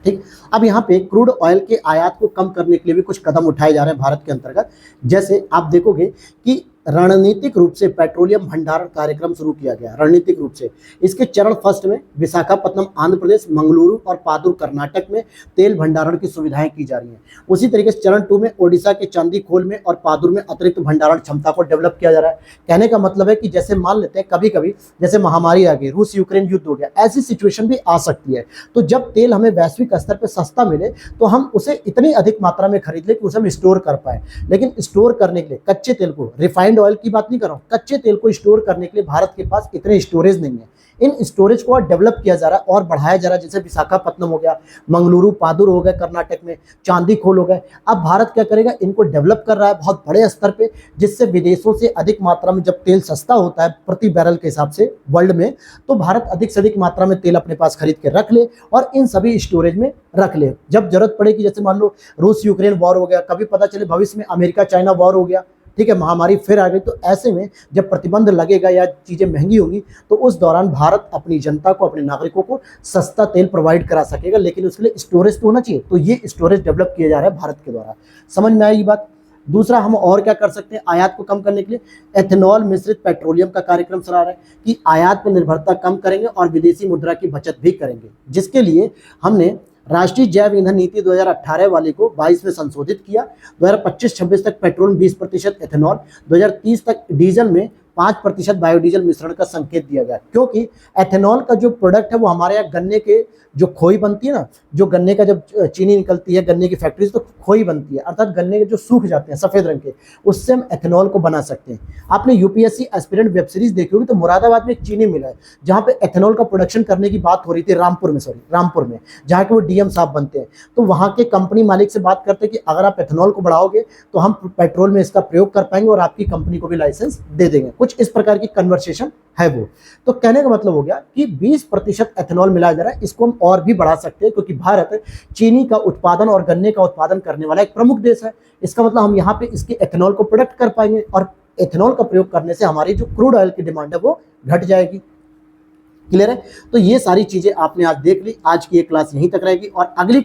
ठीक, अब यहाँ पे क्रूड ऑयल के आयात को कम करने के लिए भी कुछ कदम उठाए जा रहे हैं भारत के अंतर्गत। जैसे आप देखोगे कि रणनीतिक रूप से पेट्रोलियम भंडारण कार्यक्रम शुरू किया गया, रणनीतिक रूप से। इसके चरण फर्स्ट में विशाखापत्तनम आंध्र प्रदेश, मंगलुरु और पादुर कर्नाटक में तेल भंडारण की सुविधाएं की जा रही हैं। उसी तरीके से चरण 2 में ओडिशा के चांदीखोल में और पादुर में अतिरिक्त भंडारण क्षमता को डेवलप किया जा रहा है। कहने का मतलब है कि जैसे मान लेते हैं कभी कभी जैसे महामारी आ गई, रूस यूक्रेन युद्ध हो गया, ऐसी सिचुएशन भी आ सकती है, तो जब तेल हमें वैश्विक स्तर पर सस्ता मिले तो हम उसे इतनी अधिक मात्रा में खरीद ले कि उसे हम स्टोर कर पाए। लेकिन स्टोर करने के लिए कच्चे तेल को, रिफाइंड ऑयल की बात नहीं कर रहा हूं, कच्चे तेल को स्टोर करने के लिए भारत के पास इतने स्टोरेज नहीं है। इन स्टोरेज को डेवलप किया जा रहा है और बढ़ाया जा रहा है। जैसे विशाखापत्तनम हो गया, मंगलुरु, पादुर हो गए कर्नाटक में, चांदीखोल हो गए। अब भारत क्या करेगा, इनको डेवलप कर रहा है बहुत बड़े स्तर पे, जिससे विदेशों से अधिक मात्रा में जब तेल सस्ता होता है प्रति बैरल के हिसाब से वर्ल्ड में, तो भारत अधिक से अधिक मात्रा में तेल अपने पास खरीद के रख ले और इन सभी स्टोरेज में रख ले। जब जरूरत पड़ेगी, जैसे मान लो रूस यूक्रेन वॉर हो गया, कभी पता चले भविष्य में अमेरिका चाइना वॉर हो गया, ठीक है, महामारी फिर आ गई, तो ऐसे में जब प्रतिबंध लगेगा या चीज़ें महंगी होंगी तो उस दौरान भारत अपनी जनता को, अपने नागरिकों को सस्ता तेल प्रोवाइड करा सकेगा। लेकिन उसके लिए स्टोरेज तो होना चाहिए, तो ये स्टोरेज डेवलप किया जा रहा है भारत के द्वारा। समझ में आई बात। दूसरा, हम और क्या कर सकते हैं आयात को कम करने के लिए? एथेनॉल मिश्रित पेट्रोलियम का कार्यक्रम चला रहा है कि आयात पर निर्भरता कम करेंगे और विदेशी मुद्रा की बचत भी करेंगे, जिसके लिए हमने राष्ट्रीय जैव ईंधन नीति 2018 वाले को 22 में संशोधित किया। 2025-26 तक पेट्रोल में 20% एथेनॉल, 2030 तक डीजल में 5% बायोडीजल मिश्रण का संकेत दिया गया, क्योंकि एथेनॉल का जो प्रोडक्ट है वो हमारे यहाँ गन्ने के जो खोई बनती है ना, जो गन्ने का जब चीनी निकलती है गन्ने की फैक्ट्री से, तो खोई बनती है, अर्थात गन्ने के जो सूख जाते हैं सफ़ेद रंग के, उससे हम एथेनॉल को बना सकते हैं। आपने यूपीएससी एस्पिरेंट वेब सीरीज देखी होगी, तो मुरादाबाद में एक चीनी मिल है जहाँ पे एथेनॉल का प्रोडक्शन करने की बात हो रही थी, रामपुर में जहाँ के वो डीएम साहब बनते हैं। तो वहाँ के कंपनी मालिक से बात करते हैं कि अगर आप एथेनॉल को बढ़ाओगे तो हम पेट्रोल में इसका प्रयोग कर पाएंगे और आपकी कंपनी को भी लाइसेंस दे देंगे। कुछ इस प्रकार की कन्वर्सेशन है वो। तो कहने का मतलब हो गया कि 20% एथेनॉल मिलाया जा रहा है, इसको हम और भी बढ़ा सकते हैं क्योंकि भारत चीनी का उत्पादन और गन्ने का उत्पादन करने वाला एक प्रमुख देश है। इसका मतलब हम यहाँ पे इसके एथेनॉल को प्रोडक्ट कर पाएंगे और एथेनॉल का प्रयोग करने से हमारी जो क्रूड ऑयल की डिमांड है वो घट जाएगी। क्लियर है? तो ये सारी चीजें आपने आज देख ली। आज की ये क्लास यहीं तक रहेगी और अगली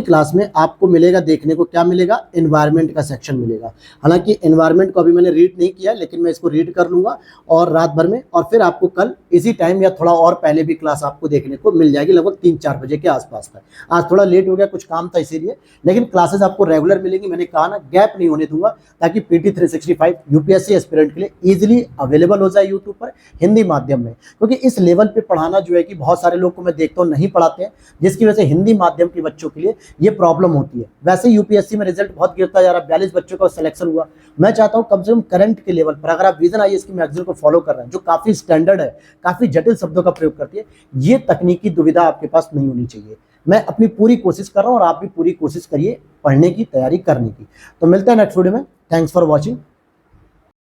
क्लास में आपको मिलेगा, देखने को क्या मिलेगा, एनवायरनमेंट का सेक्शन मिलेगा। हालांकि एनवायरनमेंट को अभी मैंने रीड नहीं किया, लेकिन मैं इसको रीड कर लूंगा और रात भर में, और फिर आपको कल इसी टाइम या थोड़ा और पहले भी क्लास आपको देखने को मिल जाएगी, लगभग 3-4 बजे के आसपास तक। आज थोड़ा लेट हो गया, कुछ काम था इसीलिए, लेकिन क्लासेस आपको रेगुलर मिलेंगी। मैंने कहा ना, गैप नहीं होने दूंगा ताकि PT 365 यूपीएससी एस्पिरेंट के लिए ईजिली अवेलेबल हो जाए यूट्यूब पर हिंदी माध्यम में, क्योंकि इस लेवल पे पढ़ाना जो है कि बहुत सारे लोग को मैं देखता हूँ नहीं पढ़ाते हैं, जिसकी वजह से हिंदी माध्यम के बच्चों के लिए ये प्रॉब्लम होती है। वैसे यूपीएससी में रिजल्ट बहुत गिरता जा रहा है, 42 बच्चों का सिलेक्शन हुआ। मैं चाहता हूं कम से कम करंट के लेवल पर, अगर आप विजन आईएएस की मैगजीन को फॉलो कर रहे हैं जो काफी स्टैंडर्ड है, काफी जटिल शब्दों का प्रयोग करती है, ये तकनीकी दुविधा आपके पास नहीं होनी चाहिए। मैं अपनी पूरी कोशिश कर रहा हूं और आप भी पूरी कोशिश करिए पढ़ने की, तैयारी करने की। तो मिलता है नेक्स्ट वीडियो में। Thanks for watching.